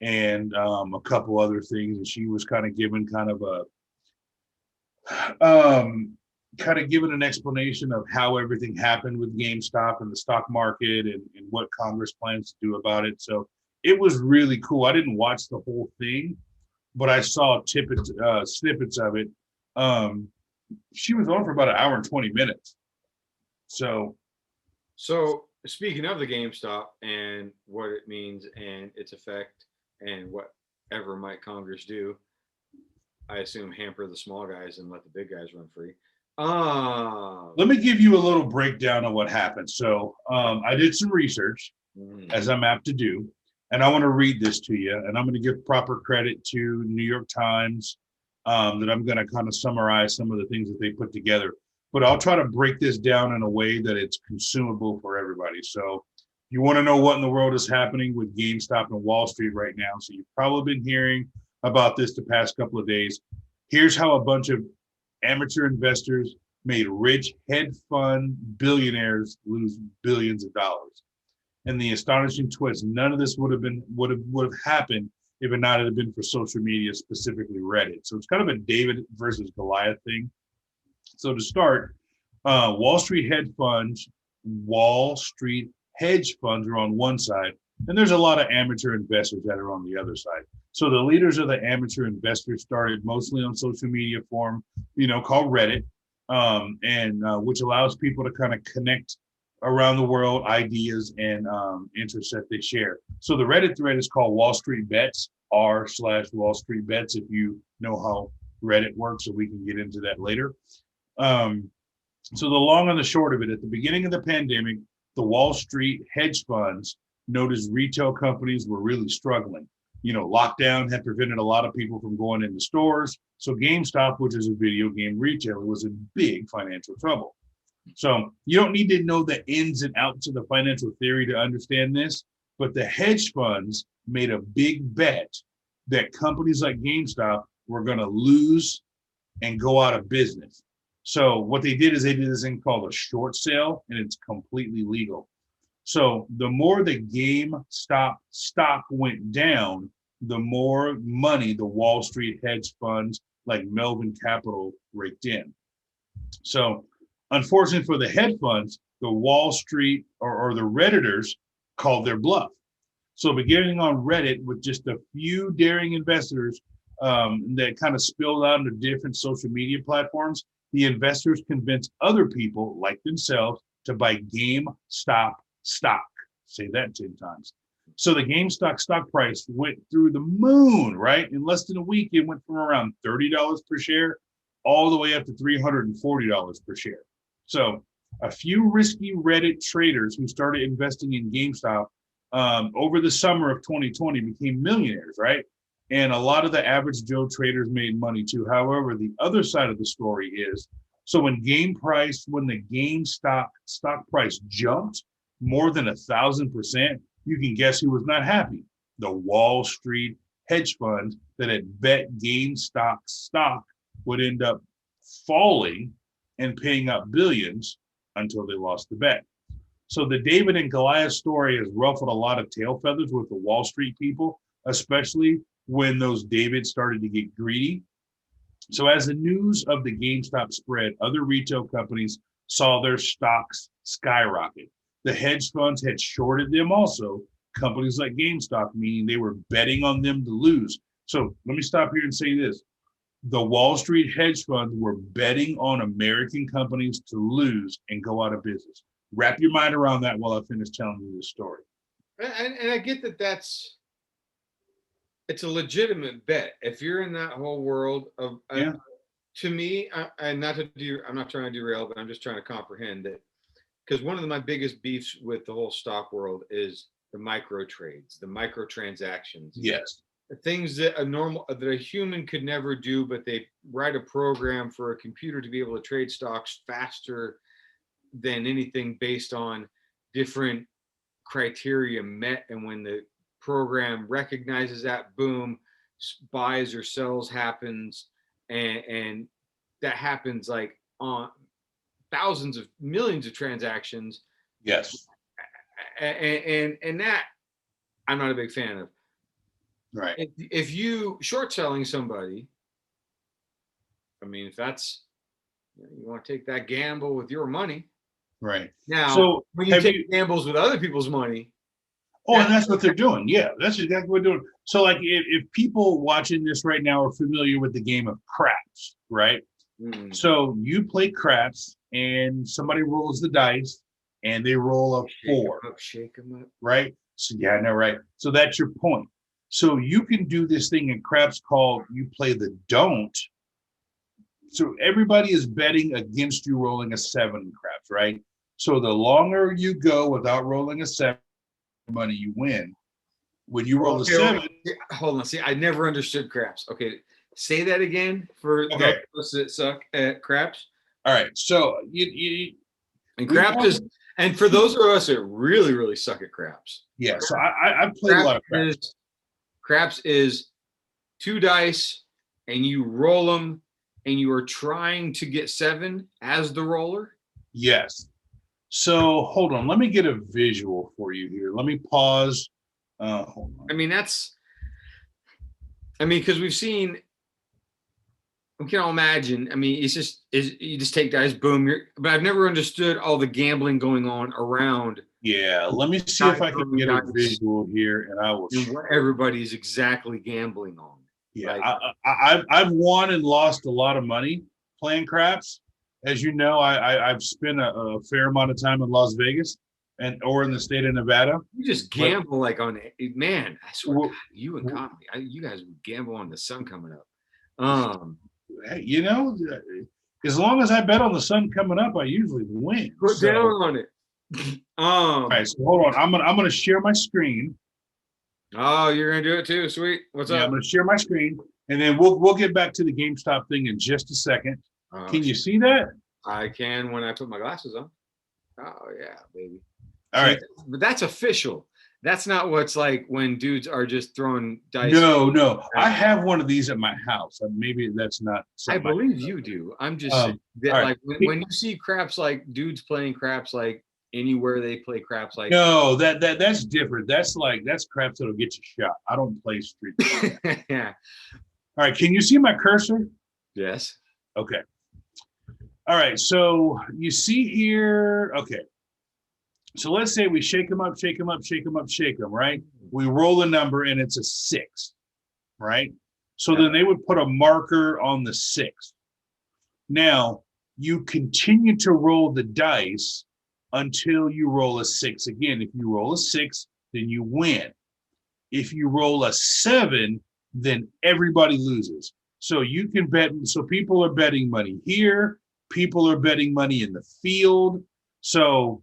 and a couple other things, and she was kind of giving an explanation of how everything happened with GameStop and the stock market and what Congress plans to do about it. So it was really cool. I didn't watch the whole thing, but I saw snippets of it. She was on for about an hour and 20 minutes. So speaking of the GameStop and what it means and its effect and whatever might Congress do, I assume hamper the small guys and let the big guys run free. Let me give you a little breakdown of what happened. So I did some research, as I'm apt to do, and I want to read this to you, and I'm going to give proper credit to New York Times, that I'm going to kind of summarize some of the things that they put together. But I'll try to break this down in a way that it's consumable for everybody. So you want to know what in the world is happening with GameStop and Wall Street right now. So you've probably been hearing about this the past couple of days. Here's how a bunch of amateur investors made rich hedge fund billionaires lose billions of dollars. And the astonishing twist, none of this would have happened if it not have been for social media, specifically Reddit. So it's kind of a David versus Goliath thing. So to start, Wall Street hedge funds are on one side, and there's a lot of amateur investors that are on the other side. So the leaders of the amateur investors started mostly on social media form, called Reddit, and which allows people to kind of connect around the world ideas and interests that they share. So the Reddit thread is called Wall Street Bets, r/Wall Street Bets, if you know how Reddit works, so we can get into that later. So the long and the short of it, at the beginning of the pandemic, the Wall Street hedge funds noticed retail companies were really struggling. Lockdown had prevented a lot of people from going into stores. So GameStop, which is a video game retailer, was in big financial trouble. So you don't need to know the ins and outs of the financial theory to understand this, but the hedge funds made a big bet that companies like GameStop were going to lose and go out of business. So what they did is they did this thing called a short sale, and it's completely legal. So the more the GameStop stock went down, the more money the Wall Street hedge funds like Melvin Capital raked in. So unfortunately for the hedge funds, the Wall Street or the Redditors called their bluff. So beginning on Reddit with just a few daring investors that kind of spilled out into different social media platforms, the investors convinced other people like themselves to buy GameStop stock. Say that 10 times. So the GameStop stock price went through the moon, right? In less than a week, it went from around $30 per share all the way up to $340 per share. So a few risky Reddit traders who started investing in GameStop over the summer of 2020 became millionaires, right? And a lot of the average Joe traders made money too. However, the other side of the story is, so when the GameStop stock price jumped more than 1,000%, you can guess who was not happy. The Wall Street hedge fund that had bet GameStop stock would end up falling and paying out billions until they lost the bet. So the David and Goliath story has ruffled a lot of tail feathers with the Wall Street people, especially when those Davids started to get greedy. So as the news of the GameStop spread, other retail companies saw their stocks skyrocket. The hedge funds had shorted them also, companies like GameStop, meaning they were betting on them to lose. So let me stop here and say this. The Wall Street hedge funds were betting on American companies to lose and go out of business. Wrap your mind around that while I finish telling you this story. And I get that it's a legitimate bet. If you're in that whole world of, to me, and I'm not trying to derail, but I'm just trying to comprehend that. Because one of my biggest beefs with the whole stock world is the micro trades, the micro transactions. Yes. Things that a human could never do, but they write a program for a computer to be able to trade stocks faster than anything based on different criteria met. And when the program recognizes that, boom, buys or sells happens. And that happens like on thousands of millions of transactions. Yes. And that I'm not a big fan of. Right. If you short selling somebody, I mean, if that's, you want to take that gamble with your money. Right. Now, so when you take gambles with other people's money. Oh, and that's what they're doing. Yeah, that's exactly what they're doing. So like if people watching this right now are familiar with the game of craps, right? Mm. So you play craps and somebody rolls the dice and they roll a 4. Shake them up. Right? So yeah, I know, right? So that's your point. So you can do this thing in craps called you play the don't. So everybody is betting against you rolling a 7 in craps, right? So the longer you go without rolling a 7, money you win. When you roll a 7, hold on. See, I never understood craps. Okay, say that again for those that suck at craps. All right, so you and craps is, and for those of us that really, really suck at craps. Yeah, so I've played a lot of craps. Craps is 2 dice, and you roll them, and you are trying to get 7 as the roller. Yes. So hold on, let me get a visual for you here. Let me pause. Hold on. I mean, because we've seen, we can all imagine. I mean, you just take dice, boom. But I've never understood all the gambling going on around. Yeah, let me see if I can get a visual here, and I will. And what everybody's exactly gambling on. Yeah, like, I've won and lost a lot of money playing craps. As you know, I've spent a fair amount of time in Las Vegas or in the state of Nevada. You just gamble like on it, man. I swear, God, you and Conley, you guys would gamble on the sun coming up. Hey, you know, as long as I bet on the sun coming up, I usually win. Put down on it. All right, so hold on. I'm gonna share my screen. Oh, you're gonna do it too? Sweet. What's up? I'm gonna share my screen, and then we'll get back to the GameStop thing in just a second. Can you see that? I can when I put my glasses on. Oh yeah, baby. All right, but that's official. That's not what's like when dudes are just throwing dice. No. I have one of these at my house. Maybe that's not. I believe you do. I'm just saying that, like when you see craps, like dudes playing craps, like anywhere they play craps, like no, that's different. That's craps that'll get you shot. I don't play street. Yeah. All right. Can you see my cursor? Yes. Okay. All right. So you see here. Okay. So let's say we shake them up, shake them up, shake them up, shake them, right? We roll a number and it's a 6, right? So then they would put a marker on the 6. Now, you continue to roll the dice until you roll a 6 again. If you roll a 6, then you win. If you roll a 7, then everybody loses. So you can bet. So people are betting money here. People are betting money in the field. So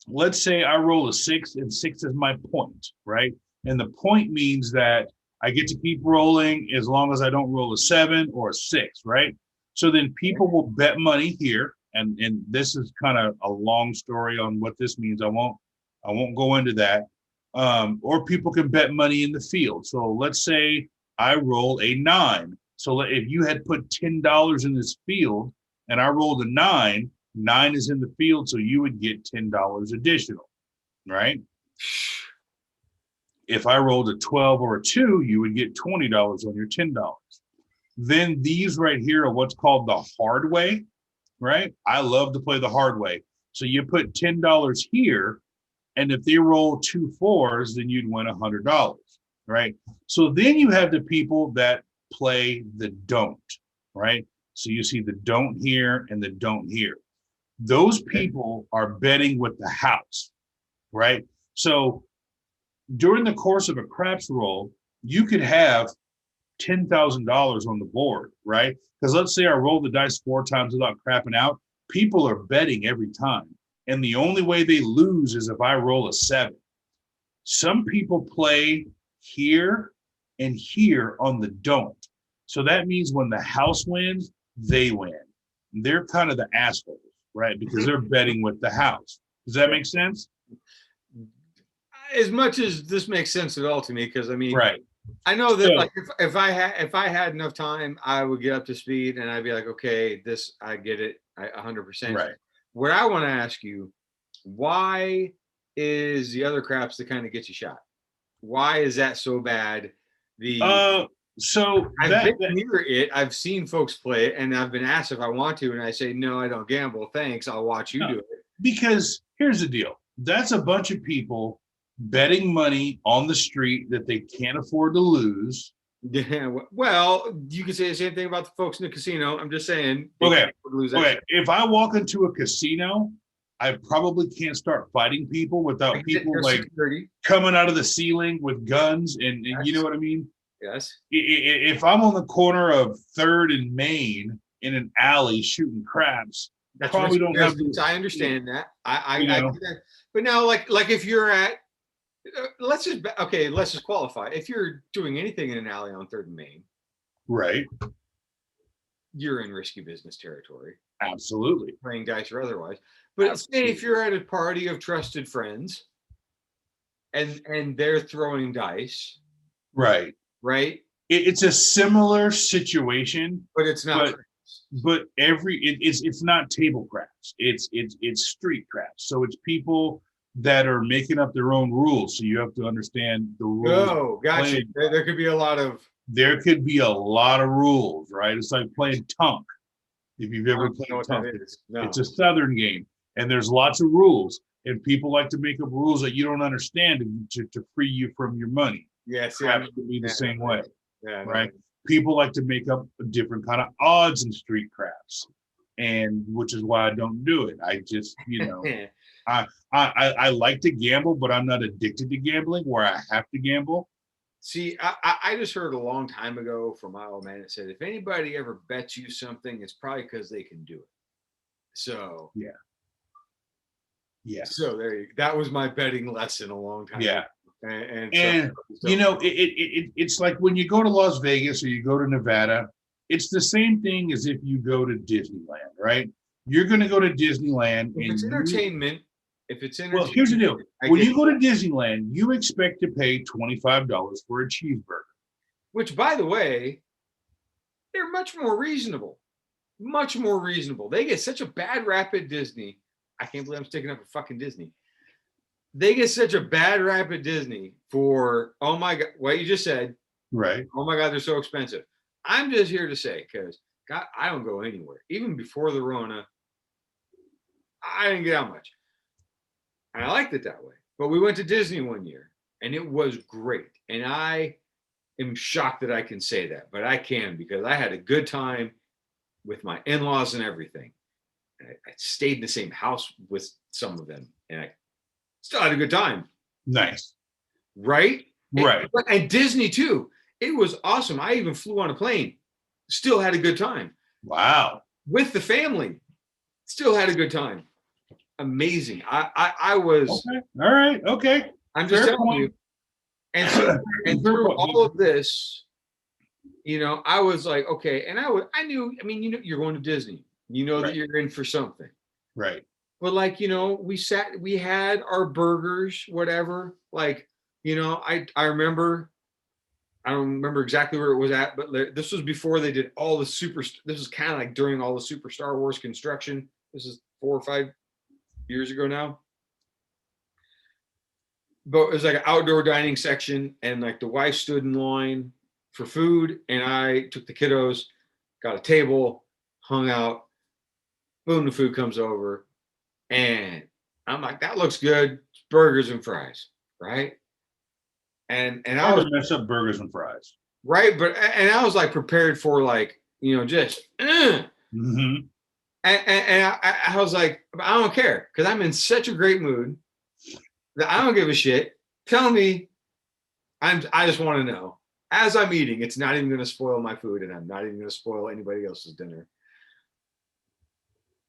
let's say I roll a 6 and 6 is my point, right? And the point means that I get to keep rolling as long as I don't roll a 7 or a 6, right? So then people will bet money here. And this is kind of a long story on what this means. I won't go into that. Or people can bet money in the field. So let's say I roll a 9. So if you had put $10 in this field and I rolled a 9, 9 is in the field, so you would get $10 additional, right? If I rolled a 12 or a 2, you would get $20 on your $10. Then these right here are what's called the hard way, right? I love to play the hard way. So you put $10 here, and if they roll 2 4s, then you'd win $100, right? So then you have the people that play the don't, right? So you see the don't here and the don't here. Those people are betting with the house, right? So during the course of a craps roll, you could have $10,000 on the board, right? Because let's say I roll the dice 4 times without crapping out. People are betting every time. And the only way they lose is if I roll a 7. Some people play here and here on the don't. So that means when the house wins, they win. They're kind of the assholes, right? Because they're betting with the house. Does that make sense? As much as this makes sense at all to me, because I mean, right. I know that like if I had enough time, I would get up to speed and I'd be like, okay, this I get it, 100%. Right. What I want to ask you, why is the other craps that kind of gets you shot? Why is that so bad? So I've been near it. I've seen folks play it, and I've been asked if I want to, and I say no, I don't gamble. Thanks, I'll watch you do it. Because here's the deal: that's a bunch of people betting money on the street that they can't afford to lose. Yeah, well, you can say the same thing about the folks in the casino. I'm just saying. Okay. If I walk into a casino, I probably can't start fighting people without people like security coming out of the ceiling with guns, and you know what I mean? Yes. If I'm on the corner of 3rd and Main in an alley shooting craps, that's probably don't have. I understand that. I get that. But now, like if you're at, let's just qualify. If you're doing anything in an alley on 3rd and Main, right, you're in risky business territory. Absolutely. Playing dice or otherwise. But say if you're at a party of trusted friends and they're throwing dice. Right. Right. It's a similar situation. But it's not. But it's not table craps. It's street craps. So it's people that are making up their own rules. So you have to understand the rules. Oh, gotcha. There could be a lot of rules, right? It's like playing Tunk. If you've ever played Tunk, it's a Southern game, and there's lots of rules, and people like to make up rules that you don't understand to free you from your money. Yes, craps can be the same way, right? People like to make up a different kind of odds in street craps, and which is why I don't do it. I just, I like to gamble, but I'm not addicted to gambling where I have to gamble. See, I just heard a long time ago from my old man that said, if anybody ever bets you something, it's probably because they can do it. So yeah. So that was my betting lesson a long time ago. And it's like when you go to Las Vegas or you go to Nevada, it's the same thing as if you go to Disneyland, right? You're going to go to Disneyland. If it's entertainment. Well, here's the deal. When you go to Disneyland, you expect to pay $25 for a cheeseburger. Which, by the way, they're much more reasonable. Much more reasonable. They get such a bad rap at Disney. I can't believe I'm sticking up for fucking Disney. They get such a bad rap at Disney for, oh my God, what you just said. Right. Oh my God, they're so expensive. I'm just here to say, because God, I don't go anywhere. Even before the Rona, I didn't get out much. And I liked it that way. But we went to Disney one year and it was great. And I am shocked that I can say that, but I can because I had a good time with my in-laws and everything. And I stayed in the same house with some of them and I still had a good time. Nice. Right? Right. And Disney too. It was awesome. I even flew on a plane, still had a good time. Wow. With the family, still had a good time. Amazing. I was okay. All right. Okay. I'm just Fair telling point. you. And so and through all of this, you know, I was like, okay, and I knew, I mean, you know, you're going to Disney. You know Right. that you're in for something. Right. But like, you know, we had our burgers, whatever. Like, you know, I remember, I don't remember exactly where it was at, but this was before they did all the this was kind of like during all the Super Star Wars construction. This is 4 or 5 years ago now. But it was like an outdoor dining section, and like the wife stood in line for food, and I took the kiddos, got a table, hung out. Boom, the food comes over, and I'm like, that looks good. It's burgers and fries, right? And I was mess up burgers and fries. right, but and I was like prepared for like, you know, just Mm-hmm. and I was like, I don't care because I'm in such a great mood that I don't give a shit. Tell me, I just want to know. As I'm eating, it's not even going to spoil my food, and I'm not even going to spoil anybody else's dinner.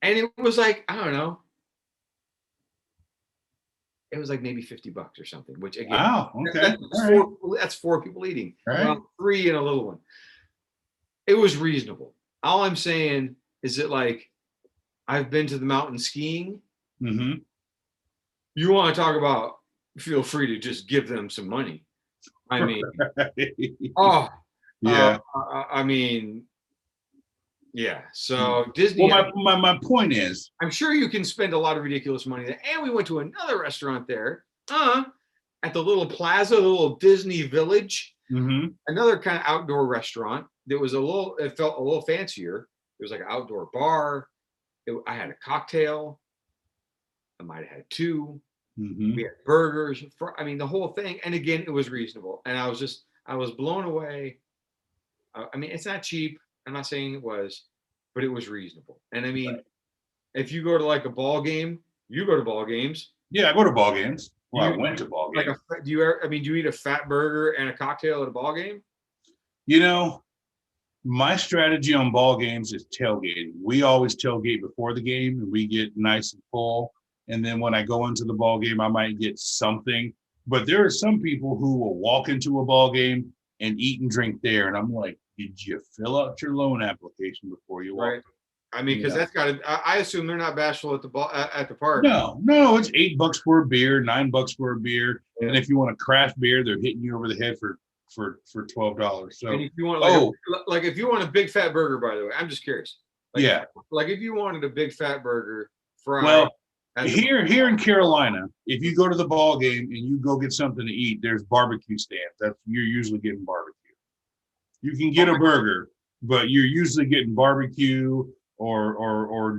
And it was like, I don't know. It was like maybe $50 or something, which again, wow, okay. That's 4 people eating. Right. Well, 3 and a little one. It was reasonable. All I'm saying is that like I've been to the mountain skiing. Mm-hmm. You want to talk about, feel free to just give them some money. I mean, oh, yeah. I mean, yeah. So Disney. Well, my point is, I'm sure you can spend a lot of ridiculous money there. And we went to another restaurant there, at the little plaza, the little Disney Village. mm-hmm. Another kind of outdoor restaurant that was it felt a little fancier. It was like an outdoor bar. I had a cocktail. I might have had 2. Mm-hmm. We had burgers. I mean, the whole thing. And again, it was reasonable. And I was blown away. I mean, it's not cheap. I'm not saying it was, but it was reasonable. And I mean, if you go to like a ball game, you go to ball games. Yeah, I go to ball games. Well, I went to ball games. Do you eat a fat burger and a cocktail at a ball game? You know, my strategy on ball games is tailgating. We always tailgate before the game, and we get nice and full. And then when I go into the ball game, I might get something. But there are some people who will walk into a ball game and eat and drink there. And I'm like, did you fill out your loan application before you walk? Right. I mean, because that's got to. I assume they're not bashful at the park. No, it's $8 for a beer, $9 for a beer, yeah. And if you want a craft beer, they're hitting you over the head for $12. So, and if you want if you want a big fat burger, by the way, I'm just curious. Like, yeah, like if you wanted a big fat burger, fried. Well, here in Carolina, if you go to the ball game and you go get something to eat, there's barbecue stands. You're usually getting barbecue. You can get a burger, but you're usually getting barbecue or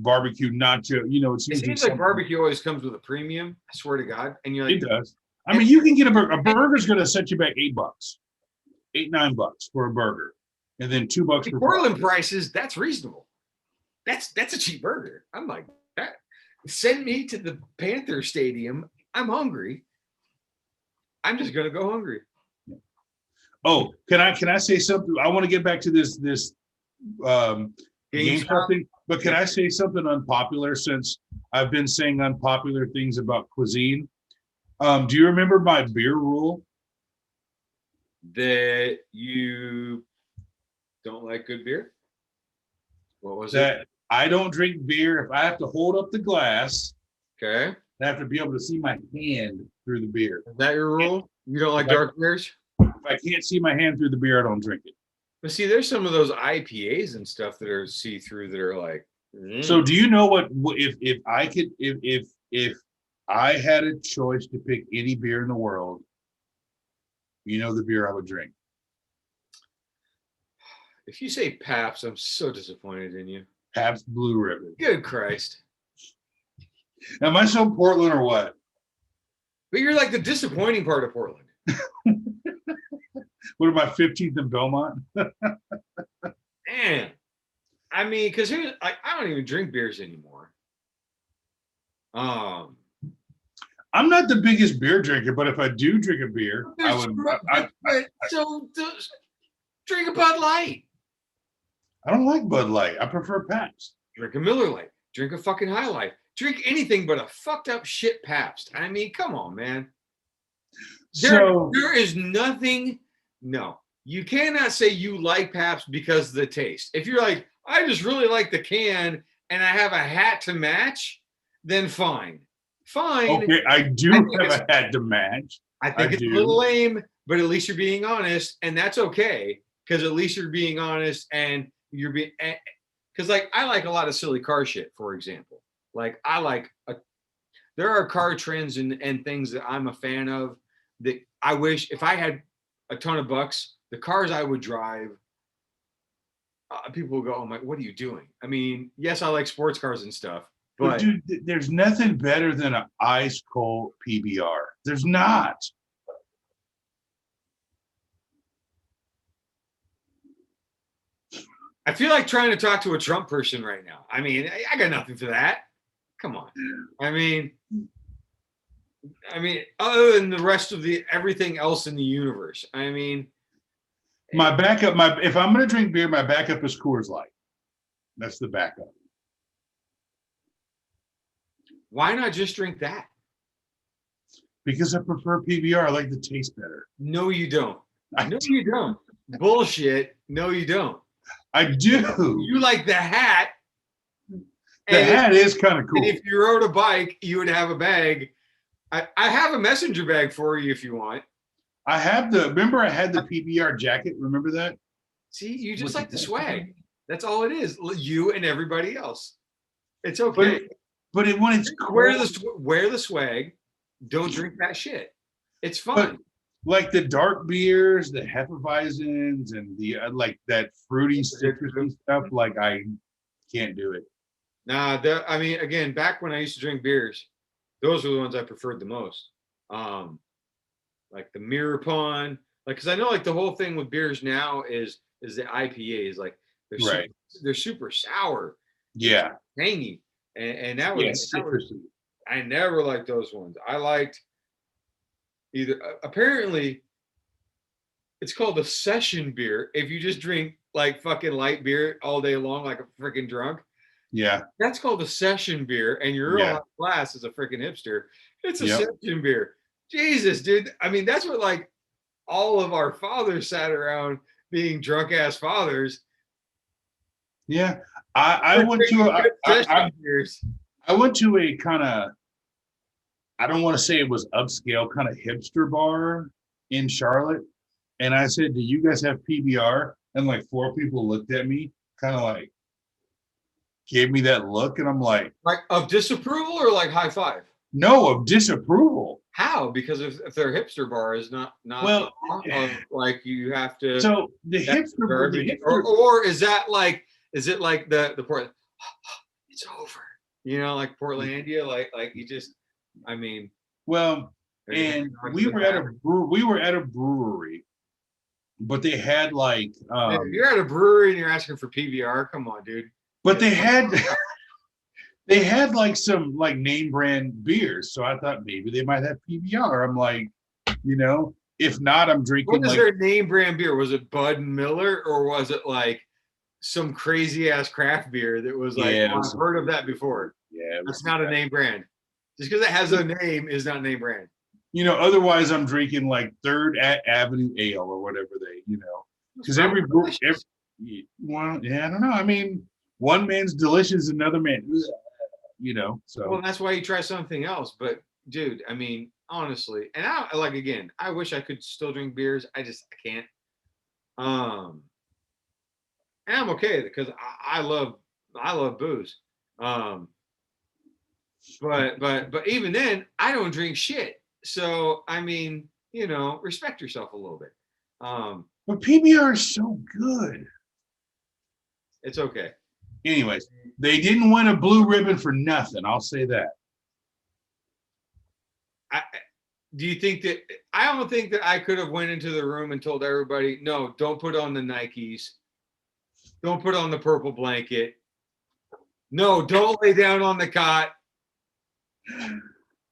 barbecue nacho. You know, it seems like barbecue always comes with a premium. I swear to God, and you're like, it does. I mean, you can get a burger. A burger's going to set you back $8, $8-9 for a burger, and then $2 for Portland prices. That's reasonable. That's a cheap burger. I'm like that. Send me to the Panther Stadium. I'm hungry. I'm just gonna go hungry. Oh, can I say something? I want to get back to this game something, but can I say something unpopular since I've been saying unpopular things about cuisine? Do you remember my beer rule? That you don't like good beer? What was that? It? I don't drink beer if I have to hold up the glass. Okay. I have to be able to see my hand through the beer. Is that your rule? You don't like dark beers? If I can't see my hand through the beer, I don't drink it. But see, there's some of those IPAs and stuff that are see-through that are like. So do you know what if I had a choice to pick any beer in the world, you know the beer I would drink? If you say Pabst, I'm so disappointed in you. Pabst Blue Ribbon. Good Christ. Am I so Portland or what? But you're like the disappointing part of Portland. What am I, 15th in Belmont? Man, I mean, because here's I don't even drink beers anymore. I'm not the biggest beer drinker, but if I do drink a beer, I would. Drink a Bud Light. I don't like Bud Light. I prefer Pabst. Drink a Miller Lite. Drink a fucking High Life. Drink anything but a fucked up shit Pabst. I mean, come on, man. There is nothing. No, you cannot say you like Pabst because of the taste. If you're like, I just really like the can and I have a hat to match, then fine. Fine. Okay, I do have a hat to match. I think it's a little lame, but at least you're being honest, and that's okay because at least you're being honest and you're being. Because like I like a lot of silly car shit, for example. Like there are car trends and things that I'm a fan of that I wish if I had a ton of bucks, the cars I would drive. People will go, "Oh my, what are you doing?" I mean, yes, I like sports cars and stuff. But dude, there's nothing better than an ice cold PBR. There's not. I feel like trying to talk to a Trump person right now. I mean, I got nothing for that. Come on. I mean, other than the rest of everything else in the universe. I mean, my backup, if I'm gonna drink beer, my backup is Coors Light. That's the backup. Why not just drink that? Because I prefer PBR. I like the taste better. No, you don't. You don't. Bullshit. No, you don't. I do. You like the hat. The hat is kind of cool. And if you rode a bike, you would have a bag. I have a messenger bag for you if you want. Remember I had the PBR jacket? Remember that? See, you just like the swag. That's all it is. You and everybody else. It's okay. But when it's cold, wear the swag, don't drink that shit. It's fun. But like the dark beers, the Hefeweizens, and the like that fruity citrusy stuff, like I can't do it. Nah, I mean, again, back when I used to drink beers, those were the ones I preferred the most. Like the Mirror Pond, like because I know like the whole thing with beers now is the IPAs, like they're super sour, tangy. And that was, I never liked those ones. I liked either, apparently, it's called a session beer. If you just drink like fucking light beer all day long, like a freaking drunk. Yeah. That's called a session beer. And your real class is a freaking hipster. It's a session beer. Jesus, dude. I mean, that's what like all of our fathers sat around being drunk ass fathers. Yeah. I went to a kind of, I don't want to say it was upscale, kind of hipster bar in Charlotte. And I said, do you guys have PBR? And like 4 people looked at me, kind of like gave me that look. And I'm like of disapproval or like high five? No, of disapproval. How? Because if their hipster bar is not well, like you have to. So the hipster, or is that like, is it like the Portland? It's over. You know, like Portlandia, like you just. I mean. Well, and we were at a brewery, but they had like. If you're at a brewery and you're asking for PBR, come on, dude. But they had. They had like some like name brand beers, so I thought maybe they might have PBR. I'm like, you know, if not, I'm drinking. What was their name brand beer? Was it Bud and Miller, or was it like some crazy ass craft beer that was like, I've heard of that before? Yeah, that's not a name brand. Just because it has a name is not a name brand. You know, otherwise I'm drinking like Third Avenue Ale or whatever because well, yeah, I don't know. I mean, one man's delicious, another man. You know, so well, that's why you try something else. But dude, I mean, honestly, and I like again, I wish I could still drink beers. I can't. And I'm okay because I love booze. But even then, I don't drink shit. So I mean, you know, respect yourself a little bit. But PBR is so good. It's okay. Anyways, they didn't win a blue ribbon for nothing. I'll say that. I, do you think that I don't think that I could have went into the room and told everybody, no, don't put on the Nikes. Don't put on the purple blanket. No, don't lay down on the cot.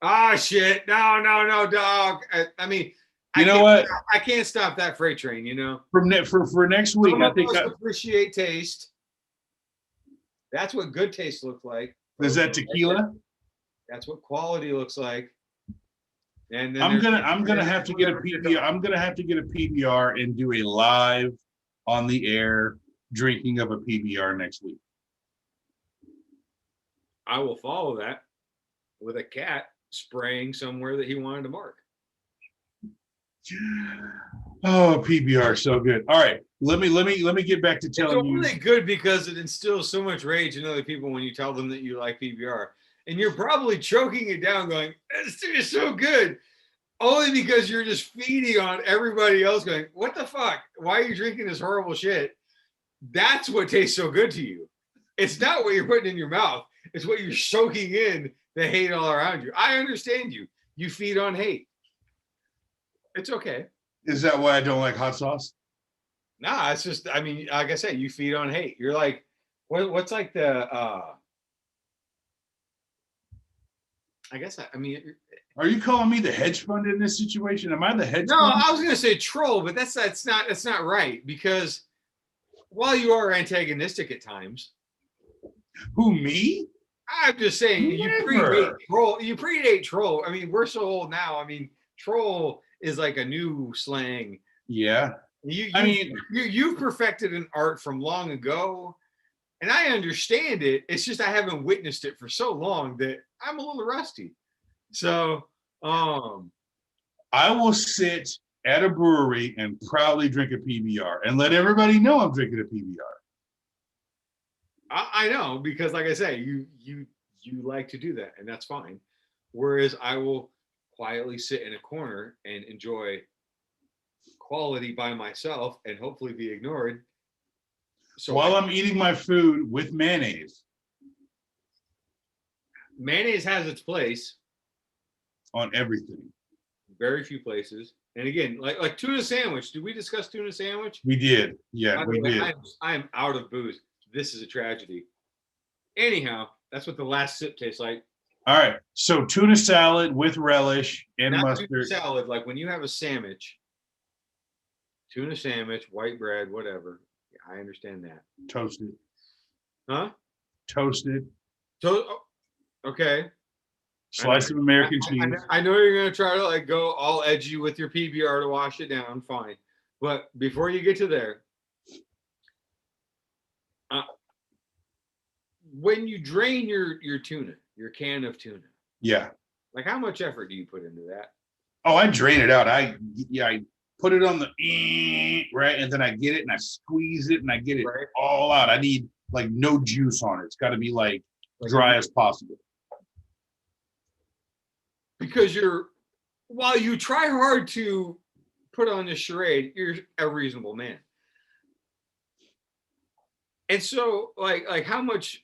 Ah, shit. No, dog. I mean, You know what? I can't stop that freight train, you know? For next week, Some I of think us appreciate taste. That's what good taste looks like. is that tequila? That's what quality looks like. And then I'm gonna have to get a PBR. I'm gonna have to get a PBR and do a live on the air drinking of a PBR next week. I will follow that with a cat spraying somewhere that he wanted to mark. Oh, PBR, so good. All right, let me get back to telling you. It's really good because it instills so much rage in other people when you tell them that you like PBR, and you're probably choking it down, going, "This is so good," only because you're just feeding on everybody else, going, "What the fuck? Why are you drinking this horrible shit?" That's what tastes so good to you. It's not what you're putting in your mouth. It's what you're soaking in the hate all around you. I understand you. You feed on hate. It's okay. Is that why I don't like hot sauce? Nah, it's just, I mean, like I said, you feed on hate. You're like, what's like the, I guess, I mean. Are you calling me the hedge fund in this situation? Am I the hedge No, fund? I was going to say troll, but that's not right, because while you are antagonistic at times. Who, me? I'm just saying, Never. you predate troll. You predate troll. I mean, we're so old now. I mean, troll is like a new slang. Yeah. You've perfected an art from long ago, and I understand it. It's just I haven't witnessed it for so long that I'm a little rusty. So, I will sit at a brewery and proudly drink a PBR and let everybody know I'm drinking a PBR. I know, because like I say, you like to do that, and that's fine. Whereas I will quietly sit in a corner and enjoy quality by myself and hopefully be ignored. So while I'm eating my food with mayonnaise. Mayonnaise has its place on everything. Very few places. And again, like tuna sandwich. Did we discuss tuna sandwich? We did. Yeah, we did. I am out of booze. This is a tragedy. Anyhow, that's what the last sip tastes like. All right. So tuna salad with relish and Not mustard. Tuna salad, like when you have a sandwich, tuna sandwich, white bread, whatever. Yeah, I understand that. Toasted. Huh? Toasted. Okay. Slice of American cheese. I know you're gonna try to like go all edgy with your PBR to wash it down. Fine, but before you get to there, when you drain your tuna, your can of tuna, yeah, like how much effort do you put into that? Oh, I drain it out. I put it on the right, and then I get it and I squeeze it and I get it all out. I need like no juice on it. It's got to be like dry as possible. Because while you try hard to put on this charade, you're a reasonable man. And so like how much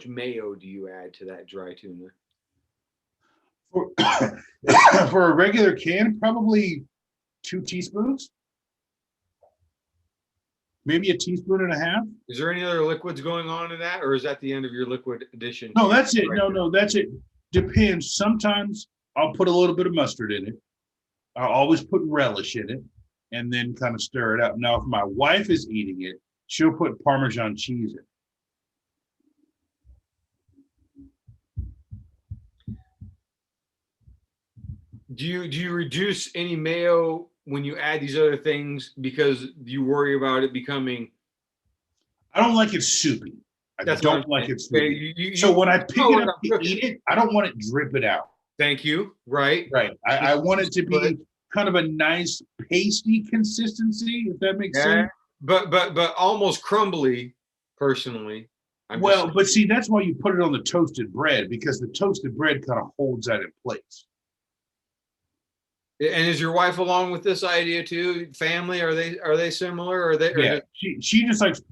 mayo do you add to that dry tuna? For a regular can, probably 2 teaspoons. Maybe a teaspoon and a half. Is there any other liquids going on in that, or is that the end of your liquid addition? No, that's it. No, that's it. Depends. Sometimes I'll put a little bit of mustard in it. I'll always put relish in it and then kind of stir it up. Now, if my wife is eating it, she'll put Parmesan cheese in. Do you reduce any mayo when you add these other things because you worry about it becoming? I don't like it soupy. I don't like it soupy. So when I pick it up to eat it, I don't want it dripping out. Thank you. Right. I want it to be kind of a nice pasty consistency, if that makes sense. But almost crumbly, personally. But see, that's why you put it on the toasted bread, because the toasted bread kind of holds that in place. And is your wife along with this idea too? Family, are they similar? Or are they? Yeah, she just likes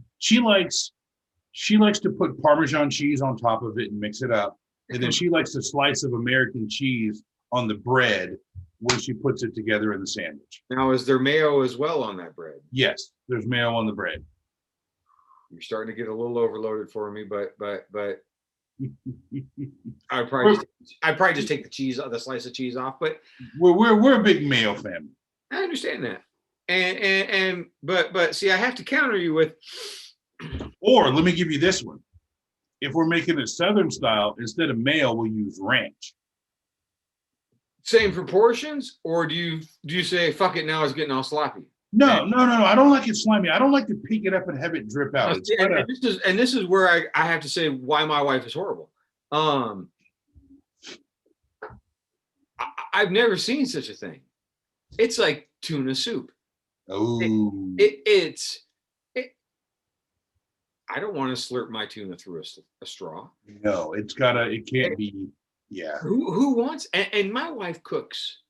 she likes to put Parmesan cheese on top of it and mix it up, And then she likes a slice of American cheese on the bread when she puts it together in the sandwich. Now, is there mayo as well on that bread? Yes, there's mayo on the bread. You're starting to get a little overloaded for me, but I'd probably just take the cheese, the slice of cheese off. But we're a big mayo family. I understand that, but see, I have to counter you with. Or let me give you this one. If we're making it Southern style, instead of mayo, we'll use ranch. Same proportions, or do you say fuck it now? It's getting all sloppy. No. I don't like it slimy. I don't like to pick it up and have it drip out. This is where I have to say why my wife is horrible. I've never seen such a thing. It's like tuna soup. Oh, I don't want to slurp my tuna through a straw. No, it can't be. Yeah. Who wants? And my wife cooks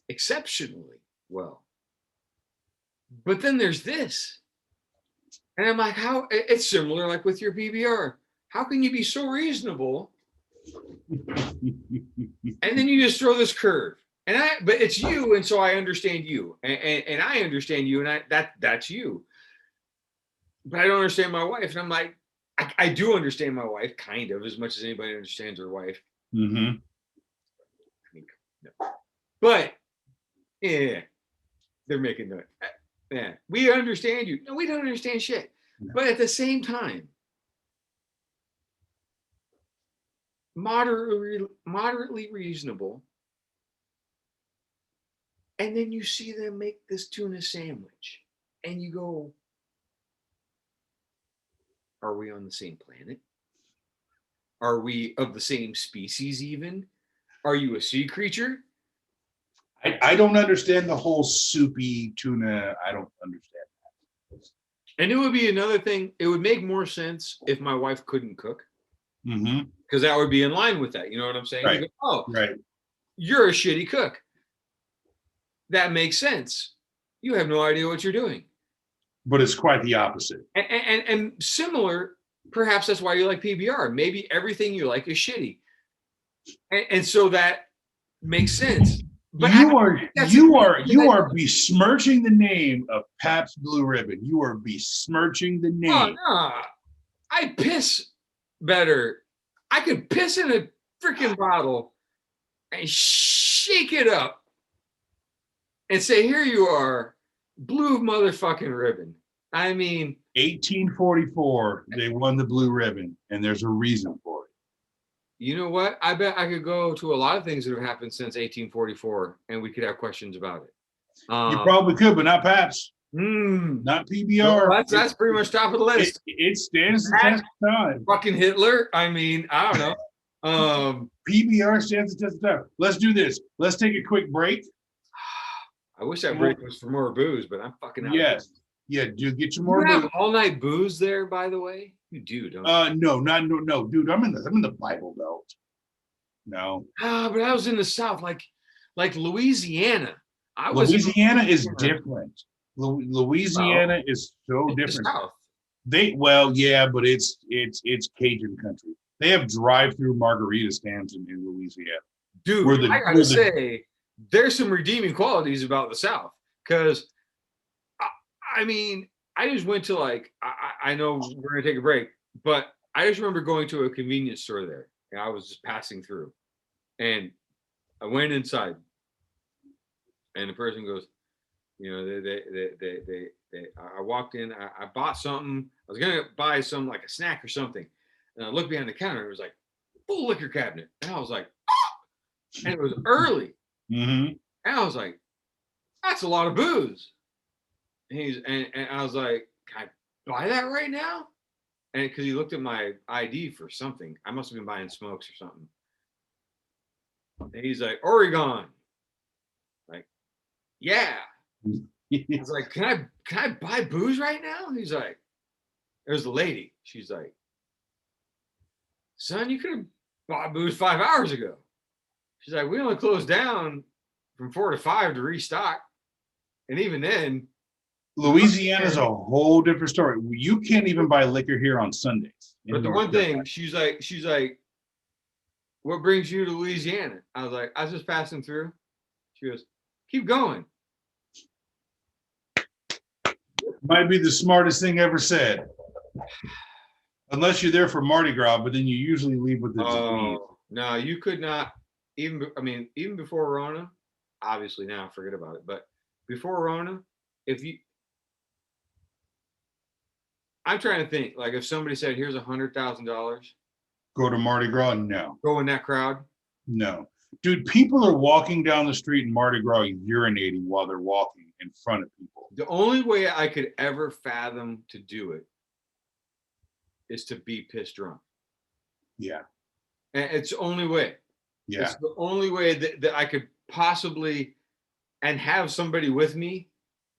exceptionally well. But then there's this. And I'm like, how? It's similar like with your PBR. How can you be so reasonable? And then you just throw this curve. But it's you, and so I understand you. And I understand you, and that's you. But I don't understand my wife. And I'm like, I do understand my wife, kind of, as much as anybody understands their wife. Mm-hmm. I mean, no. But yeah, they're making the yeah. We understand you. No, we don't understand shit. No. But at the same time, moderately reasonable. And then you see them make this tuna sandwich, and you go, are we on the same planet? Are we of the same species even? Are you a sea creature? I don't understand the whole soupy tuna. I don't understand that. And it would be another thing. It would make more sense if my wife couldn't cook. Mm-hmm. Because that would be in line with that. You know what I'm saying? Right. You go, oh, right. You're a shitty cook. That makes sense. You have no idea what you're doing. But it's quite the opposite. And similar, perhaps that's why you like PBR. Maybe everything you like is shitty. And so that makes sense. But you are besmirching the name of Pabst Blue Ribbon. You are besmirching the name. Oh, no. I piss better. I could piss in a freaking bottle and shake it up and say, here you are, blue motherfucking ribbon. I mean, 1844, they won the blue ribbon, and there's a reason for it. You know what? I bet I could go to a lot of things that have happened since 1844, and we could have questions about it. You probably could, but not Pabst. Not PBR. Well, that's pretty much top of the list. It stands the test of time. Fucking Hitler. I mean, I don't know. PBR stands the test of time. Let's do this. Let's take a quick break. I wish that break was for more booze, but I'm fucking out. Yes. Yeah, do get you more. You have all night booze there, by the way. You do, don't you? No, dude. I'm in the Bible Belt. No. But I was in the South, like Louisiana. Louisiana is different. Louisiana is so different. South. But it's Cajun country. They have drive-through margarita stands in Louisiana. Dude, I gotta say, there's some redeeming qualities about the South, because I mean, I just went to I know we're gonna take a break, but I just remember going to a convenience store there, and I was just passing through, and I went inside, and the person goes, you know, I walked in, I bought something, I was gonna buy some like a snack or something, and I looked behind the counter, and it was like full liquor cabinet, and I was like, oh! And it was early, and I was like, that's a lot of booze. And I was like, can I buy that right now? And because he looked at my ID for something, I must have been buying smokes or something. And he's like, Oregon. Like, yeah. I was like, can I buy booze right now? He's like, there's the lady. She's like, son, you could have bought booze 5 hours ago. She's like, we only closed down from 4 to 5 to restock. And even then, Louisiana's a whole different story. You can't even buy liquor here on Sundays. But the one thing, she's like, what brings you to Louisiana? I was like, I was just passing through. She goes, keep going. Might be the smartest thing ever said. Unless you're there for Mardi Gras, but then you usually leave with the disease. Oh, no, you could not. Even before Rona, obviously now forget about it. But before Rona, I'm trying to think, like if somebody said, here's $100,000, Go to Mardi Gras? No. go in that crowd. No. Dude, people are walking down the street in Mardi Gras urinating while they're walking in front of people. The only way I could ever fathom to do it is to be pissed drunk. Yeah. And it's the only way. Yeah. It's the only way that I could possibly, and have somebody with me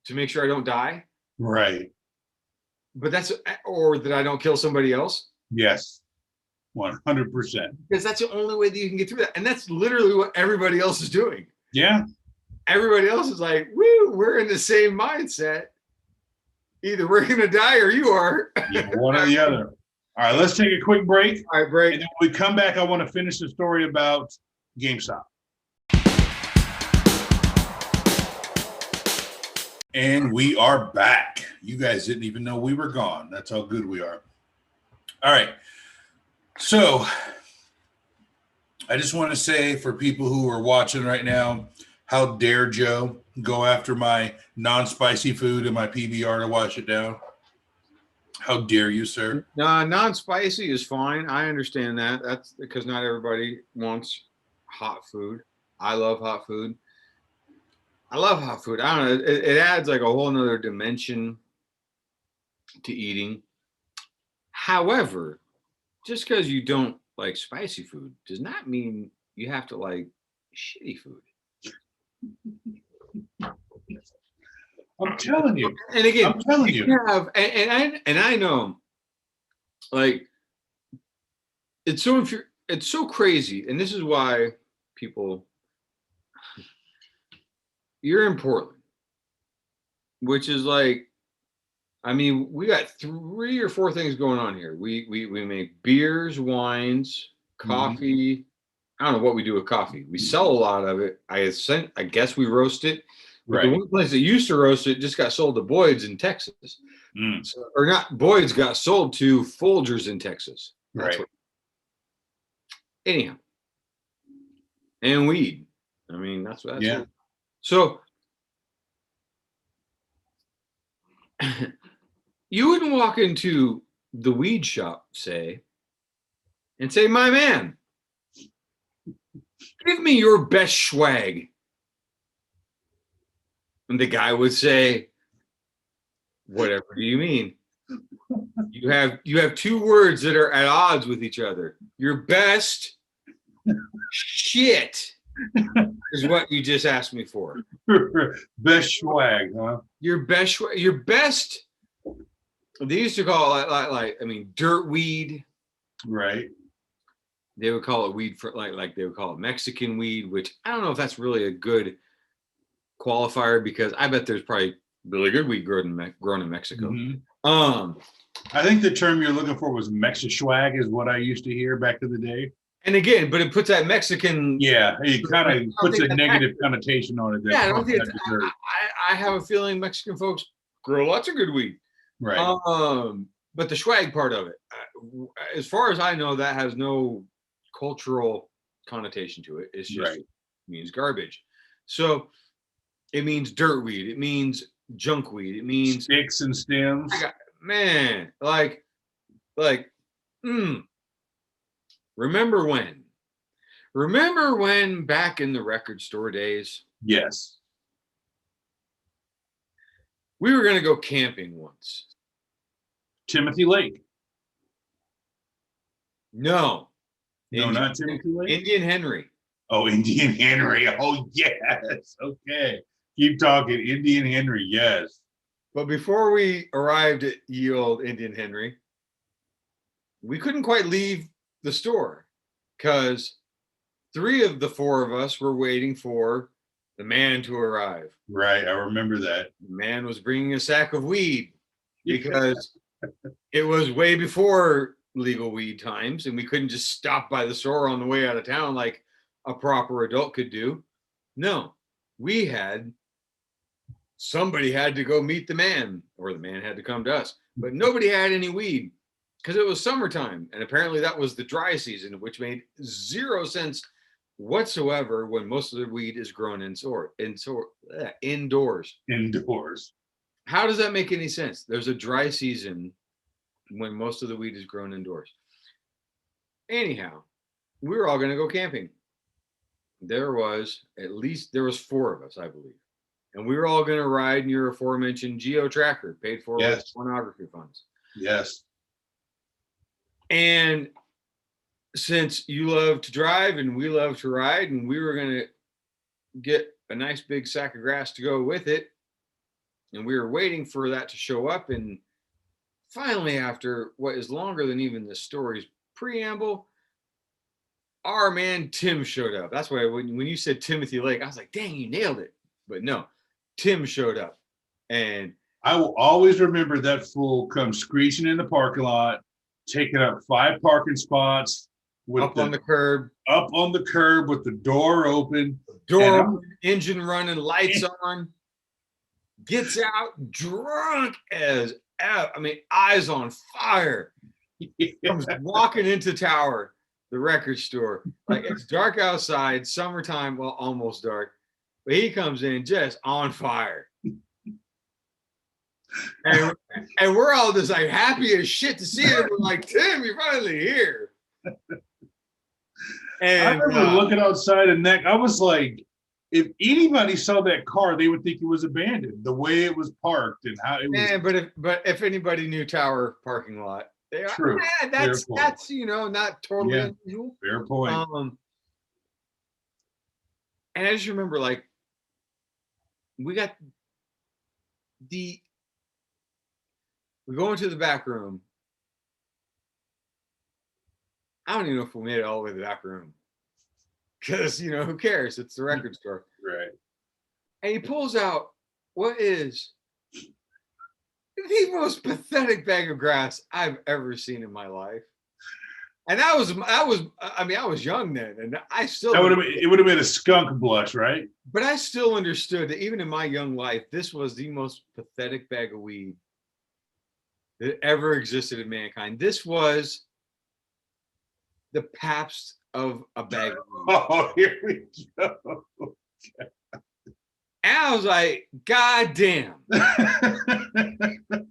to make sure I don't die. Right. But or that I don't kill somebody else. Yes. 100%. Because that's the only way that you can get through that. And that's literally what everybody else is doing. Yeah. Everybody else is like, woo, we're in the same mindset. Either we're going to die or you are. Yeah, one or the other. All right, let's take a quick break. All right, break. And then when we come back, I want to finish the story about GameStop. And we are back. You guys didn't even know we were gone. That's how good we are. All right. So I just want to say for people who are watching right now, how dare Joe go after my non-spicy food in my PBR to wash it down? How dare you, sir? Non-spicy is fine. I understand that. That's because not everybody wants hot food. I love hot food. I love hot food. I don't know. It adds like a whole nother dimension to eating. However, just because you don't like spicy food does not mean you have to like shitty food. I'm telling you. And again, I'm telling you. And I know, like, it's so crazy, and this is why people. You're in Portland, which is like, I mean, we got 3 or 4 things going on here. We make beers, wines, coffee. Mm-hmm. I don't know what we do with coffee. We sell a lot of it. I guess we roast it. But right. The one place that used to roast it just got sold to Boyd's in Texas. So, or not, Boyd's got sold to Folgers in Texas. Right. Anyhow. And weed. I mean, that's what. Yeah. So you wouldn't walk into the weed shop, say, and say, my man, give me your best swag. And the guy would say, whatever do you mean? You have 2 words that are at odds with each other. Your best shit is what you just asked me for. Best swag, huh? Your best. They used to call it like dirt weed. Right. They would call it weed for like they would call it Mexican weed, which I don't know if that's really a good qualifier because I bet there's probably really good weed grown in Mexico. Mm-hmm. I think the term you're looking for was Mexiswag is what I used to hear back in the day. And again, but it puts that Mexican. Yeah, it kind of puts a negative connotation on it. Yeah, I don't think I have a feeling Mexican folks grow lots of good weed. Right. But the swag part of it, as far as I know, that has no cultural connotation to it. It's just It means garbage. So it means dirt weed. It means junk weed. It means sticks and stems. Remember when back in the record store days? Yes. We were going to go camping once. Timothy Lake. No, not Timothy Lake. Indian Henry. Oh, Indian Henry. Oh, yes. Okay. Keep talking. Indian Henry. Yes. But before we arrived at ye old Indian Henry, we couldn't quite leave the store because 3 of the 4 of us were waiting for the man to arrive. Right. I remember that. The man was bringing a sack of weed because it was way before legal weed times, and we couldn't just stop by the store on the way out of town like a proper adult could do. No, somebody had to go meet the man, or the man had to come to us, but nobody had any weed because it was summertime. And apparently that was the dry season, which made zero sense whatsoever when most of the weed is grown indoors. Indoors. How does that make any sense? There's a dry season when most of the weed is grown indoors. Anyhow, we were all going to go camping. There was four of us, I believe. And we were all going to ride in your aforementioned Geo Tracker, paid for with pornography funds. Yes. And since you love to drive and we love to ride, and we were going to get a nice big sack of grass to go with it, and we were waiting for that to show up. And finally, after what is longer than even the story's preamble, our man Tim showed up. That's why when you said Timothy Lake, I was like, dang, you nailed it. But no, Tim showed up. And I will always remember that fool come screeching in the parking lot, taking up 5 parking spots up on the curb with the door open, engine running, lights on, gets out drunk as eyes on fire. Comes walking into Tower, the record store, like it's dark outside, summertime, well, almost dark, but he comes in just on fire. And we're all just like happy as shit to see him. We're like, Tim, you're finally here. And I remember looking outside, and I was like, if anybody saw that car, they would think it was abandoned. The way it was parked and how it was. Yeah, but if anybody knew Tower parking lot, they are. True. Yeah, that's not totally unusual. Fair point. And I just remember, like, we go into the back room. I don't even know if we made it all the way to the back room. Because, who cares? It's the record store. Right. And he pulls out what is the most pathetic bag of grass I've ever seen in my life. And I was young then, and I still. It would have been a skunk blush, right? But I still understood that even in my young life, this was the most pathetic bag of weed that ever existed in mankind. This was the Pabst of a bag of weed. Oh, here we go. And I was like, God damn.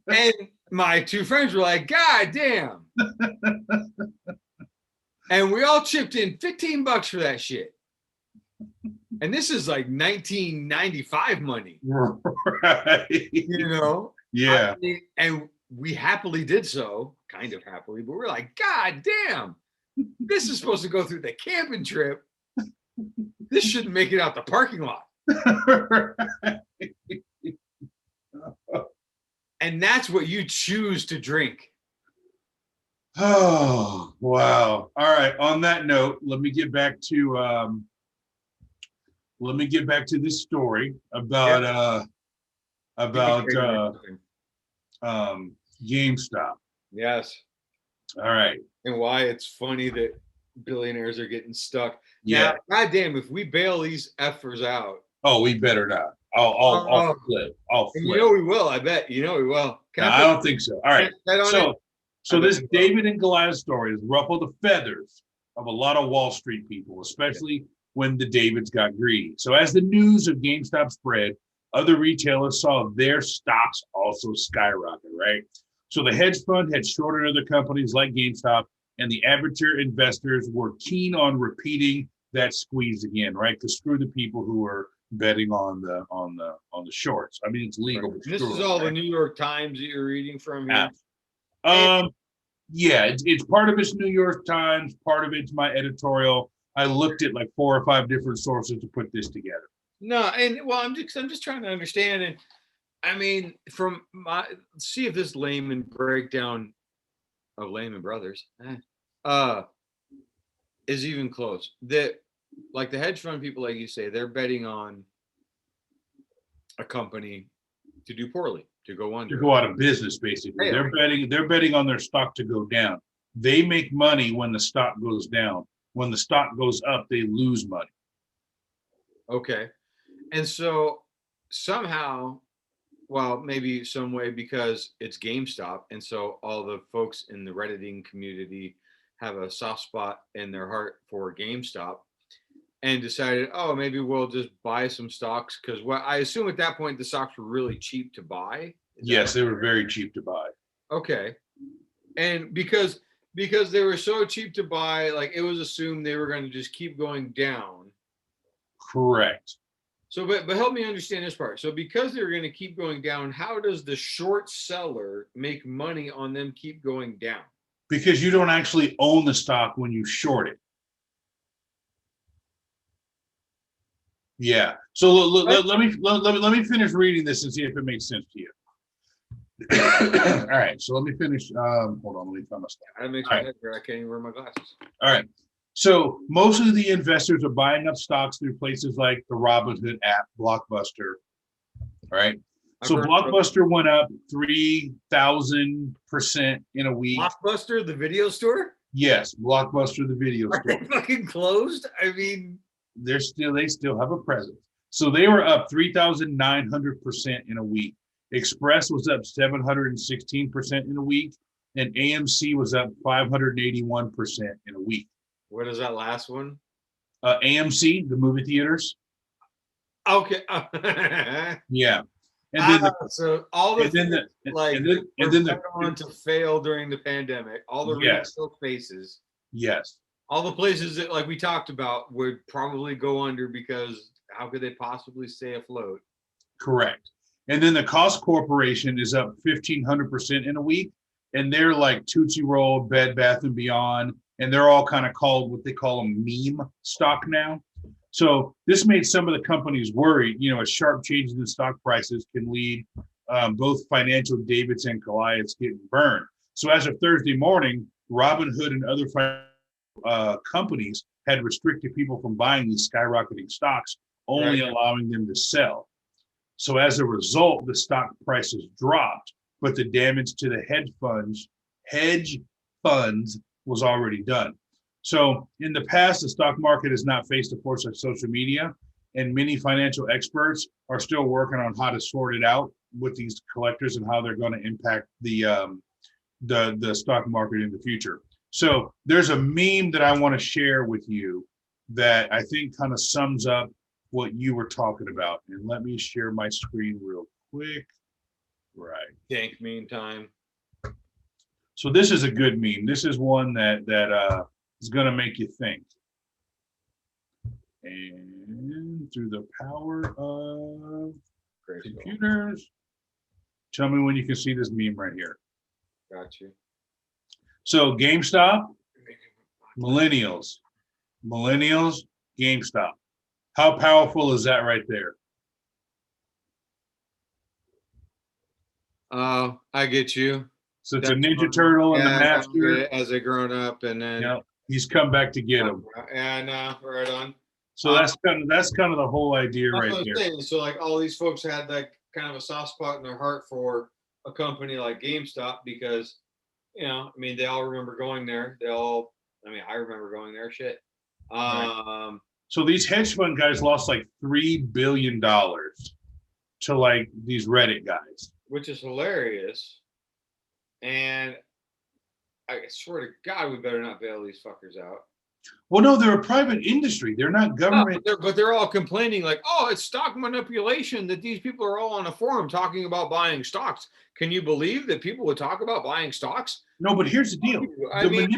And my 2 friends were like, God damn. And we all chipped in $15 for that shit. And this is like 1995 money. Right. Yeah. And we happily did so, kind of happily, but we're like, God damn, this is supposed to go through the camping trip. This shouldn't make it out the parking lot. And that's what you choose to drink. Oh, wow. All right. On that note, let me get back to this story about GameStop. Yes. All right. And why it's funny that billionaires are getting stuck. Yeah. Now, goddamn, if we bail these effers out. Oh, we better not. I'll flip. I'll flip. We will. I bet. We will. I don't think so. All right. So this David and Goliath story has ruffled the feathers of a lot of Wall Street people, especially when the Davids got greedy. So as the news of GameStop spread, other retailers saw their stocks also skyrocket, right? So the hedge fund had shorted other companies like GameStop, and the amateur investors were keen on repeating that squeeze again, right? Because screw the people who are betting on the shorts. I mean, it's legal. Right. This is all the New York Times that you're reading from here. Yeah, it's part of it's New York Times, part of it's my editorial. I looked at like 4 or 5 different sources to put this together. No, and I'm just trying to understand, and I mean, see if this layman breakdown of Lehman Brothers is even close. That, like, the hedge fund people, like you say, they're betting on a company to do poorly, to go under, to go out of business. Basically, they're betting on their stock to go down. They make money when the stock goes down. When the stock goes up, they lose money. Okay. And so somehow, well, maybe some way because it's GameStop, and so all the folks in the Redditing community have a soft spot in their heart for GameStop, and decided, oh, maybe we'll just buy some stocks because what I assume at that point the stocks were really cheap to buy. Yes, they were very cheap to buy. Okay. And because they were so cheap to buy, like it was assumed they were going to just keep going down. Correct. So, but help me understand this part. So, because they're going to keep going down, how does the short seller make money on them keep going down? Because you don't actually own the stock when you short it. Yeah. So let me finish reading this and see if it makes sense to you. All right. So let me finish. Hold on. Let me find my stuff. That makes my head hurt. I can't even wear my glasses. All right. So most of the investors are buying up stocks through places like the Robinhood app, Blockbuster. All right. So Blockbuster went up 3,000% in a week. Blockbuster, the video store? Yes, Blockbuster, the video Are store. they fucking closed? I mean, they still have a presence. So they were up 3,900% in a week. Express was up 716% in a week, and AMC was up 581% in a week. what is that last one? AMC, the movie theaters. Okay. Yeah. And then so all the on to fail during the pandemic, all the retail spaces, yes, all the places that like we talked about would probably go under because how could they possibly stay afloat? Correct. And then the Cost Corporation is up 1,500% in a week, and they're like Tootsie Roll, Bed Bath and Beyond, and they're all kind of called what they call a meme stock now. So this made some of the companies worried. You know, a sharp change in the stock prices can lead both financial Davids and Goliaths getting burned. So as of Thursday morning, Robinhood and other companies had restricted people from buying these skyrocketing stocks, only allowing them to sell. So as a result, the stock prices dropped, but the damage to the hedge funds was already done. So in the past, the stock market has not faced a force like social media, and many financial experts are still working on how to sort it out with these collectors and how they're going to impact the stock market in the future. So there's a meme that I want to share with you that I think kind of sums up what you were talking about. And let me share my screen real quick. Right. Dank meantime. So this is a good meme. This is one that is going to make you think. And through the power of computers, tell me when you can see this meme right here. Got you. So GameStop, millennials, GameStop. How powerful is that right there? I get you. So it's a Ninja Turtle and the Master as a grown up, and then he's come back to get him. And right on. So that's kind of the whole idea right there. So like all these folks had like kind of a soft spot in their heart for a company like GameStop because I mean they all remember going there. I remember going there. Shit. Right. So these hedge fund guys lost like $3 billion to like these Reddit guys, which is hilarious. And I swear to God, we better not bail these fuckers out. Well, no, they're a private industry. They're not government. No, but they're all complaining like, oh, it's stock manipulation that these people are all on a forum talking about buying stocks. Can you believe that people would talk about buying stocks? No, but here's the deal. All these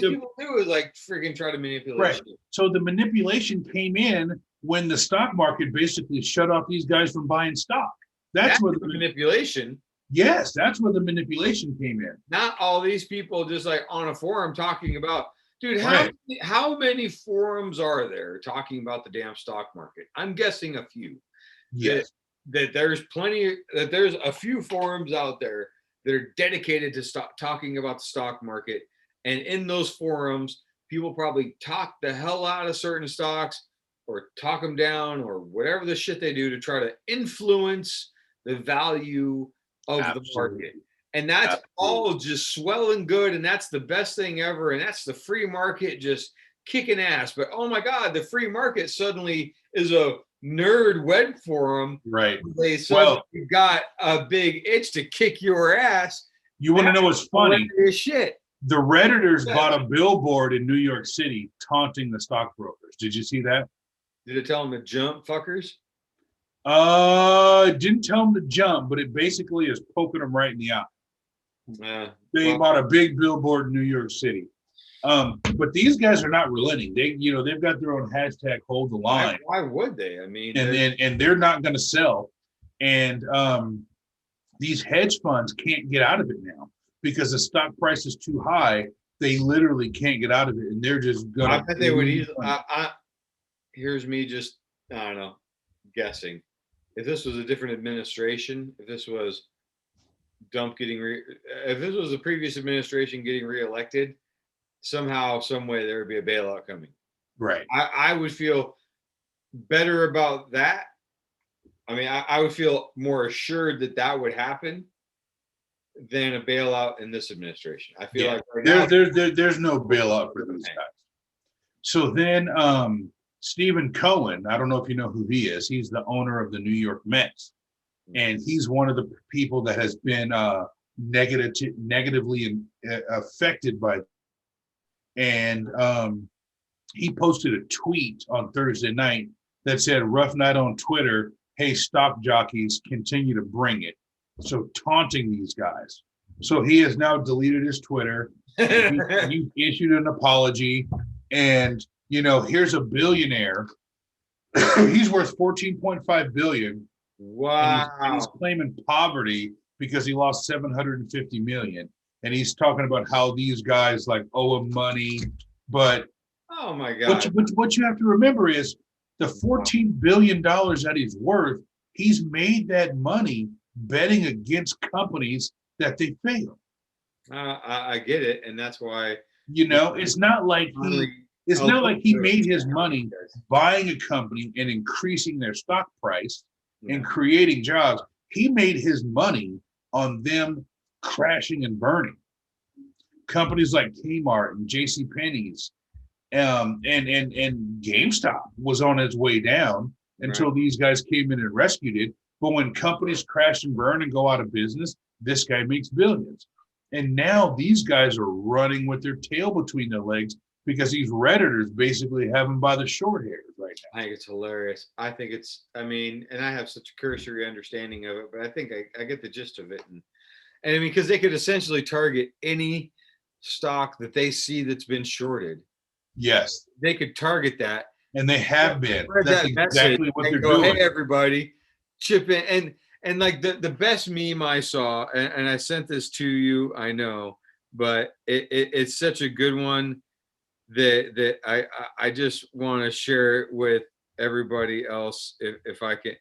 people do is like freaking try to manipulate. Right. So the manipulation came in when the stock market basically shut off these guys from buying stock. That's where the manipulation. Yes, that's where the manipulation came in. Not all these people just like on a forum talking about, dude, how many forums are there talking about the damn stock market? I'm guessing a few. Yes. That there's a few forums out there that are dedicated to talking about the stock market. And in those forums, people probably talk the hell out of certain stocks or talk them down or whatever the shit they do to try to influence the value of the market. And that's all just swelling good, and that's the best thing ever, and that's the free market just kicking ass. But oh my God, the free market suddenly is a nerd web forum. Right. They suddenly got a big itch to kick your ass. You want to know what's funny? Shit. The Redditors bought a billboard in New York City taunting the stockbrokers. Did you see that? Did it tell them to jump, fuckers? It didn't tell them to jump, but it basically is poking them right in the eye. They bought a big billboard in New York City. But these guys are not relenting. They've got their own hashtag hold the line. Why would they? I mean, and they're not going to sell. And these hedge funds can't get out of it now because the stock price is too high. They literally can't get out of it, and they're just going. I bet they would easily. Here's me just, I don't know, guessing. If this was a different administration, if this was if this was the previous administration getting reelected, somehow, some way, there would be a bailout coming. Right. I would feel better about that. I mean, I would feel more assured that would happen than a bailout in this administration. I feel like right now, there's no bailout for these guys. So then Stephen Cohen, I don't know if you know who he is. He's the owner of the New York Mets. And he's one of the people that has been negatively affected by. And he posted a tweet on Thursday night that said, "Rough night on Twitter. Hey, stock jockeys, continue to bring it." So taunting these guys. So he has now deleted his Twitter. He issued an apology. And, here's a billionaire. He's worth $14.5 billion. Wow. And he's claiming poverty because he lost 750 million. And he's talking about how these guys owe him money. But oh my God. What you have to remember is the $14 billion that he's worth, he's made that money betting against companies that they fail. I get it. And that's why it's not like he made his money buying a company and increasing their stock price and creating jobs. He made his money on them crashing and burning. Companies like Kmart and JCPenney's and GameStop was on its way down until these guys came in and rescued it. But when companies crash and burn and go out of business, this guy makes billions. And now these guys are running with their tail between their legs because these Redditors basically have them by the short hairs right now. I think it's hilarious. I think and I have such a cursory understanding of it, but I think I get the gist of it. And I mean, because they could essentially target any stock that they see that's been shorted. Yes. They could target that. And they have been. That's exactly what they're doing. Hey, everybody, chip in. And the best meme I saw, and I sent this to you, I know, but it's such a good one that I just want to share it with everybody else if I can.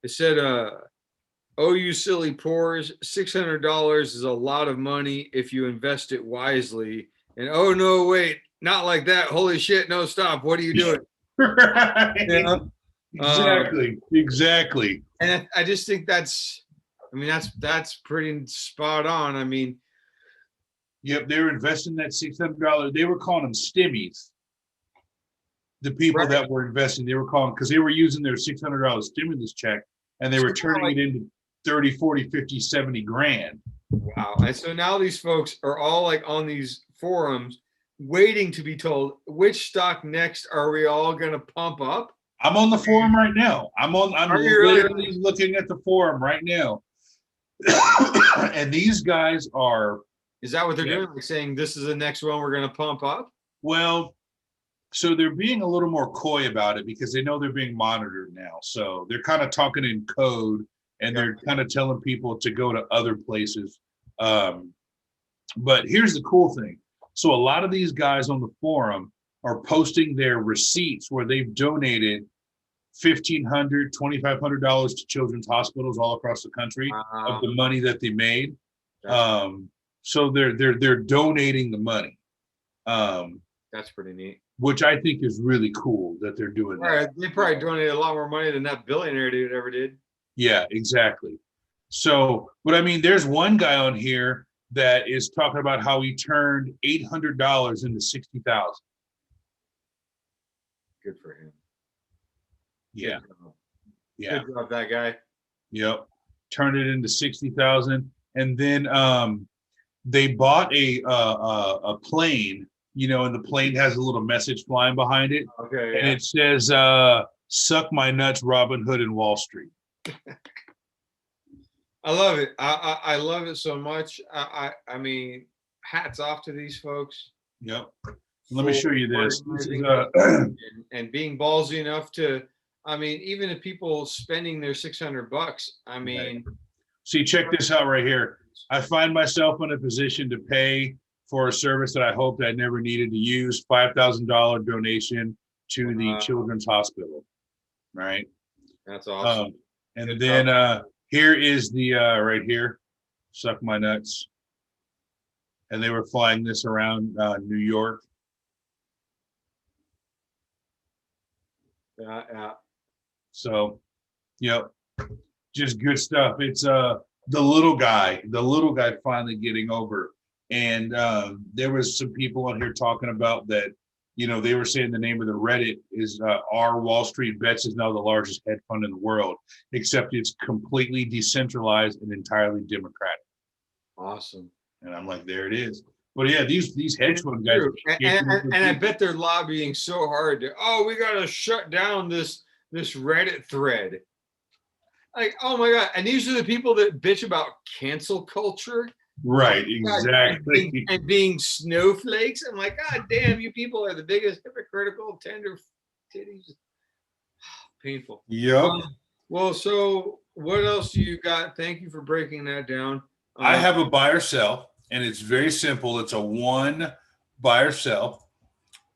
It said, "Oh, you silly poors, $600 is a lot of money if you invest it wisely." And oh no, wait, not like that. Holy shit, no, stop. What are you doing? Right. Exactly. And I just think that's pretty spot on. I mean, yep, they were investing that $600. They were calling them stimmies. The people that were investing, they were calling because they were using their $600 stimulus check and they were turning it into 30, 40, 50, 70 grand. Wow. And so now these folks are all on these forums waiting to be told which stock next are we all going to pump up. I'm on the forum right now. I'm literally looking at the forum right now. And these guys are. Is that what they're doing? Saying this is the next one we're going to pump up? Well, so they're being a little more coy about it because they know they're being monitored now. So they're kind of talking in code and they're kind of telling people to go to other places. But here's the cool thing. So a lot of these guys on the forum are posting their receipts where they've donated $1,500, $2,500 to children's hospitals all across the country of the money that they made. So they're donating the money. That's pretty neat. Which I think is really cool that they're doing that. They probably donated a lot more money than that billionaire dude ever did. Yeah, exactly. So, but I mean, there's one guy on here that is talking about how he turned $800 into 60,000. Good for him. Yeah, Good job. yeah, Good job, that guy. yep. Turned it into 60,000, and then they bought a plane, and the plane has a little message flying behind it, Okay. and Yeah. it says, "Suck my nuts, Robin Hood and Wall Street." I love it. I love it so much. I mean, hats off to these folks. Yep. Let me show you this. This is and being ballsy enough to, I mean, even if people spending their $600, I mean, see, check this out right here. I find myself in a position to pay for a service that I hoped I never needed to use. $5,000 donation to the Children's Hospital. Right. That's awesome. And Good then job. here is the right here, suck my nuts. And they were flying this around New York. Yeah. So, just good stuff. It's the little guy finally getting over. And there was some people on here talking about that, they were saying the name of the Reddit is our Wall Street Bets is now the largest hedge fund in the world, except it's completely decentralized and entirely democratic. Awesome. And I'm like, there it is. But yeah, these hedge fund guys. And I bet they're lobbying so hard to, we got to shut down this Reddit thread. Like, oh my God. And these are the people that bitch about cancel culture. Right, exactly. And being snowflakes. I'm like, God damn, you people are the biggest hypocritical tender titties. Painful. Yep. Well, so what else do you got? Thank you for breaking that down. I have a buy or sell, and it's very simple. It's a one buy or sell.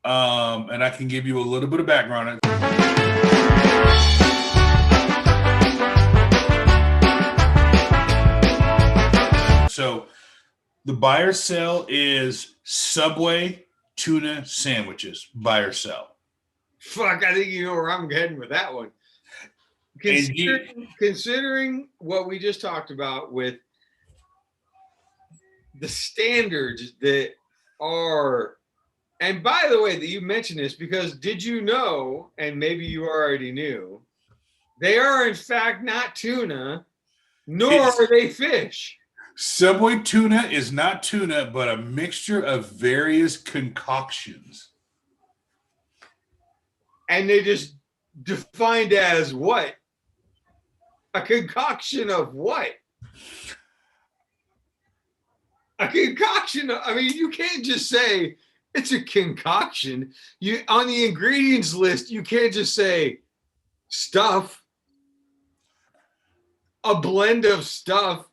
And I can give you a little bit of background on it. So the buy or sell is Subway tuna sandwiches, buy or sell. Fuck, I think you know where I'm heading with that one. Considering what we just talked about with the standards that are, and by the way, that you mentioned this, because did you know, and maybe you already knew, they are in fact not tuna, nor are they fish. Subway tuna is not tuna, but a mixture of various concoctions. And they just defined as what? A concoction of what? A concoction of, I mean, you can't just say it's a concoction. You on the ingredients list, you can't just say stuff. A blend of stuff.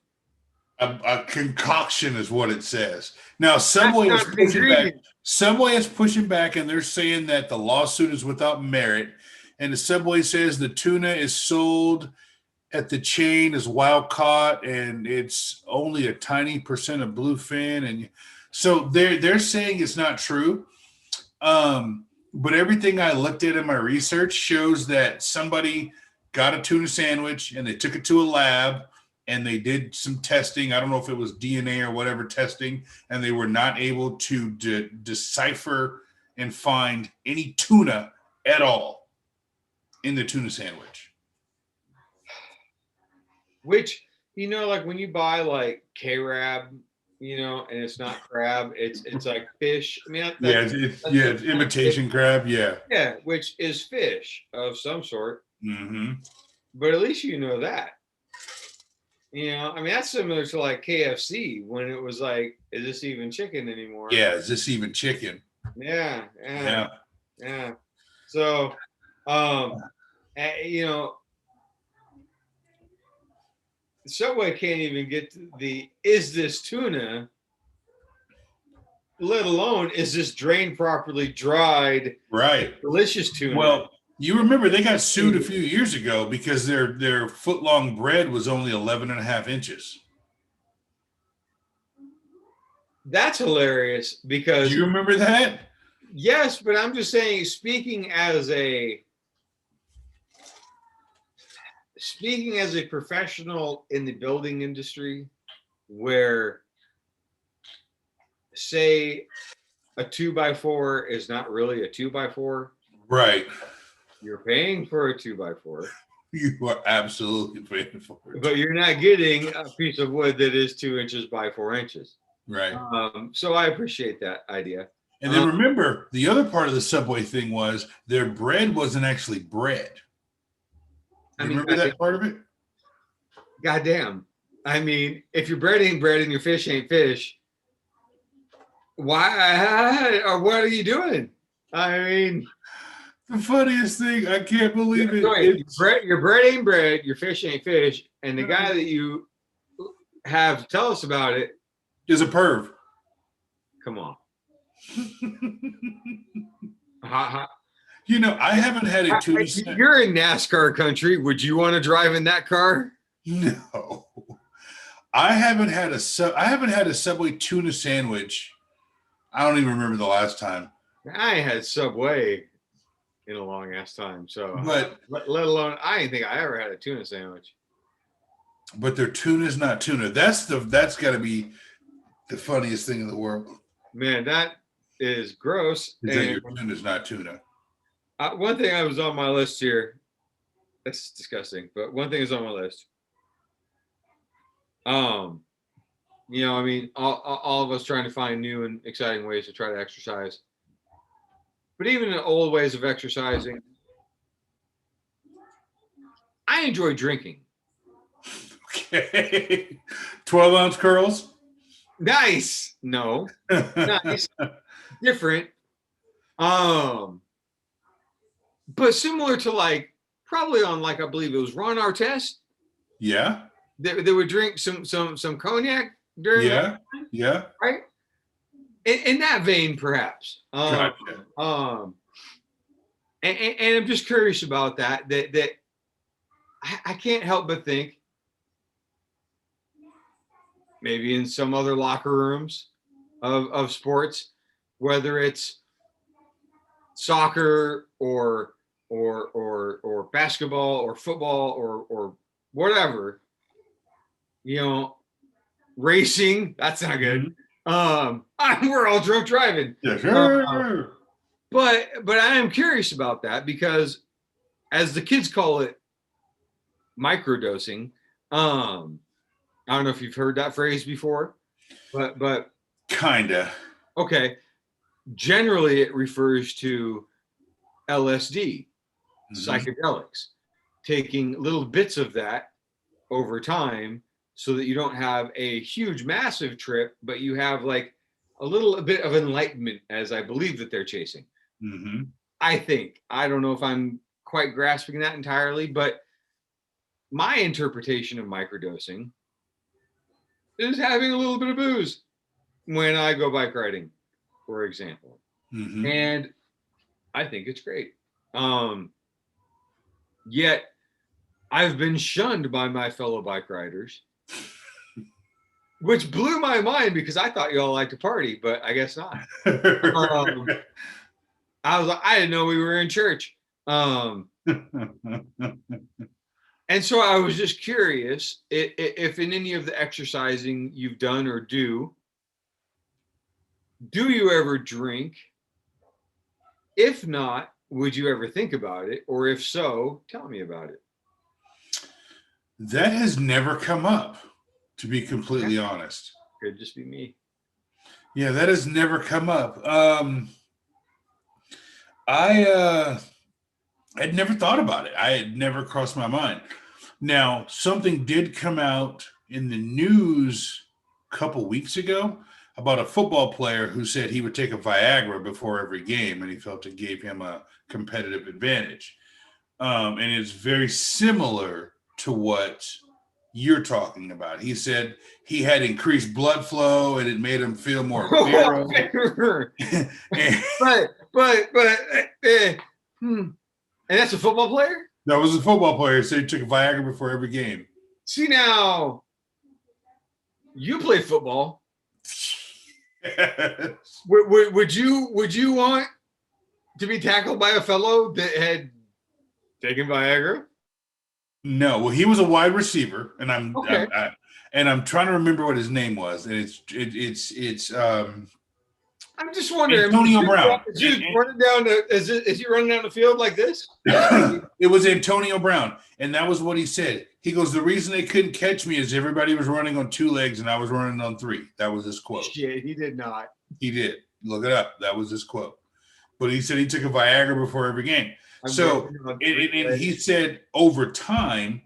A concoction is what it says. Now, Subway is pushing back. Subway is pushing back, and they're saying that the lawsuit is without merit. And the Subway says the tuna is sold at the chain as wild caught, and it's only a tiny percent of bluefin. And so they're saying it's not true. But everything I looked at in my research shows that somebody got a tuna sandwich and they took it to a lab. And they did some testing. I don't know if it was DNA or whatever testing, and they were not able to decipher and find any tuna at all in the tuna sandwich. Which, like when you buy like K-Rab, and it's not crab, it's like fish. I mean, it's imitation crab. Yeah. Yeah, which is fish of some sort. Mm-hmm. But at least you know that. I mean, that's similar to like KFC when it was like, is this even chicken anymore? Yeah, is this even chicken? Yeah. So, Subway can't even get to the, is this tuna, let alone, is this drained properly, dried, right, delicious tuna? Well, you remember they got sued a few years ago because their foot-long bread was only 11.5 inches. That's hilarious because... Do you remember that? Yes, but I'm just saying, speaking as a speaking as a professional in the building industry, where say a 2x4 is not really a 2x4, Right. you're paying for a 2x4, You are absolutely paying for it. but you're not getting a piece of wood that is 2 inches by 4 inches. Right. So I appreciate that idea. And then remember, the other part of the Subway thing was their bread wasn't actually bread. You remember that part of it? Goddamn. I mean, if your bread ain't bread and your fish ain't fish, why or what are you doing? I mean, the funniest thing, I can't believe it. Your bread ain't bread, your fish ain't fish, and the guy that you have tell us about it is a perv. Come on. You know, I haven't had a tuna. You're in NASCAR country. Would you want to drive in that car? No. I haven't had a Subway tuna sandwich. I don't even remember the last time. I ain't had Subway in a long ass time. So, but let alone, I didn't think I ever had a tuna sandwich. But their tuna is not tuna. That's got to be the funniest thing in the world. Man, that is gross. Is that your tuna is not tuna? One thing I was on my list here. That's disgusting. But one thing is on my list. You know, I mean, all of us trying to find new and exciting ways to try to exercise. But even in old ways of exercising, I enjoy drinking. Okay. 12-ounce curls? Nice. No. Nice. Different. But similar to like, probably on like, I believe it was Ron Artest. Yeah. They would drink some cognac during that time, yeah. Right? In that vein, perhaps. Gotcha. And I'm just curious about that I can't help but think maybe in some other locker rooms of sports, whether it's soccer or basketball or football or whatever, you know, racing, that's not good. We're all drunk driving. Yeah, sure. But I am curious about that because, as the kids call it, microdosing. I don't know if you've heard that phrase before, but kinda. Okay. Generally, it refers to LSD, psychedelics, taking little bits of that over time so that you don't have a huge, massive trip, but you have like a little bit of enlightenment, as I believe that they're chasing. Mm-hmm. I think. I don't know if I'm quite grasping that entirely, but my interpretation of microdosing is having a little bit of booze when I go bike riding, for example. Mm-hmm. And I think it's great. Yet I've been shunned by my fellow bike riders, which blew my mind because I thought y'all liked to party, but I guess not. I was like, I didn't know we were in church. And so I was just curious if in any of the exercising you've done or do you ever drink? If not, would you ever think about it? Or if so, tell me about it. That has never come up, to be completely honest. Could just be me. Yeah, that has never come up. I had never thought about it. I had never crossed my mind. Now, something did come out in the news a couple weeks ago about a football player who said he would take a Viagra before every game, and he felt it gave him a competitive advantage. And it's very similar to what you're talking about. He said he had increased blood flow and it made him feel more virile. And that's a football player? That was a football player. Said he took a Viagra before every game. See, now you play football. Would you want to be tackled by a fellow that had taken Viagra? No, well, he was a wide receiver, and Okay. I'm trying to remember what his name was, and it's I'm just wondering. Antonio Brown. Is he running down is he running down the field like this? It was Antonio Brown, and that was what he said. He goes, "The reason they couldn't catch me is everybody was running on 2 legs, and I was running on 3." That was his quote. Shit, he did not. He did. Look it up. That was his quote. But he said he took a Viagra before every game. And he said over time,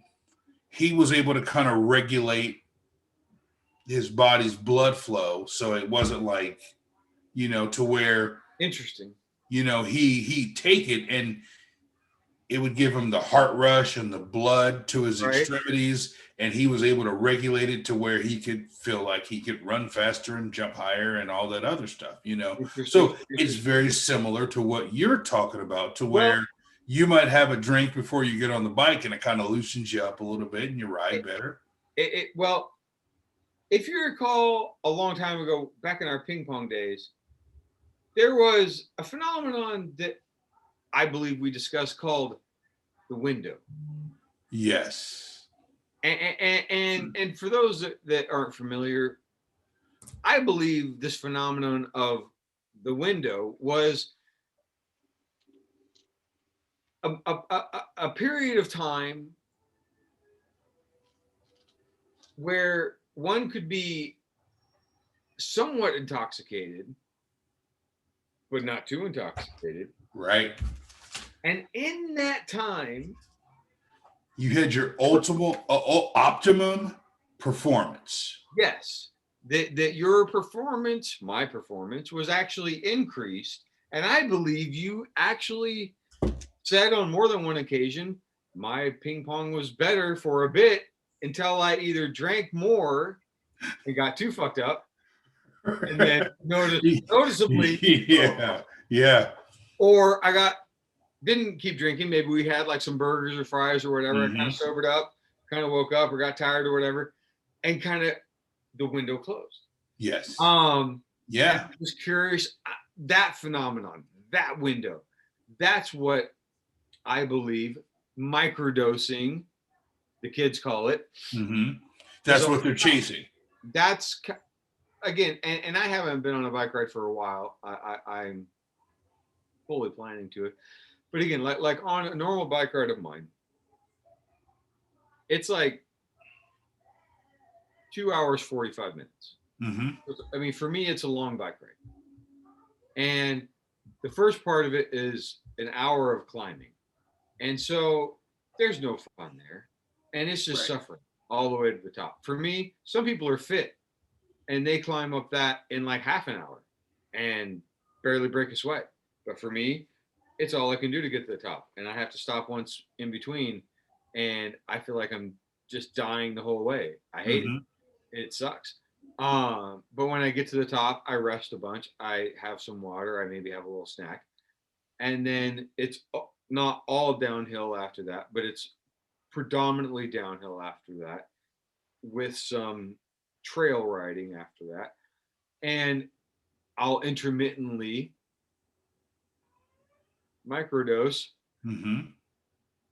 he was able to kind of regulate his body's blood flow, so it wasn't like, to where interesting. He'd take it and it would give him the heart rush and the blood to his extremities, and he was able to regulate it to where he could feel like he could run faster and jump higher and all that other stuff, So it's very similar to what you're talking about, to where you might have a drink before you get on the bike and it kind of loosens you up a little bit and you ride better. Well, if you recall a long time ago, back in our ping pong days, there was a phenomenon that I believe we discussed called the window. Yes. And for those that aren't familiar, I believe this phenomenon of the window was a period of time where one could be somewhat intoxicated, but not too intoxicated. Right. And in that time, you had your optimum performance. Yes. That your performance, my performance, was actually increased. And I believe you actually said on more than one occasion, my ping pong was better for a bit until I either drank more and got too fucked up, and then noticeably, yeah, or I didn't keep drinking. Maybe we had like some burgers or fries or whatever. Mm-hmm. I kind of sobered up, kind of woke up or got tired or whatever, and kind of the window closed. Yes. Yeah. I was curious, that phenomenon, that window, that's what I believe microdosing, the kids call it. Mm-hmm. That's what they're chasing. That's, again, and I haven't been on a bike ride for a while. I'm fully planning to it. But again, like on a normal bike ride of mine, it's like 2 hours, 45 minutes. Mm-hmm. I mean, for me, it's a long bike ride. And the first part of it is an hour of climbing. And so there's no fun there. And it's just suffering all the way to the top. For me, some people are fit and they climb up that in like half an hour and barely break a sweat. But for me, it's all I can do to get to the top. And I have to stop once in between. And I feel like I'm just dying the whole way. I hate it. It sucks. But when I get to the top, I rest a bunch. I have some water. I maybe have a little snack. And then it's not all downhill after that, but it's predominantly downhill after that with some trail riding after that. And I'll intermittently microdose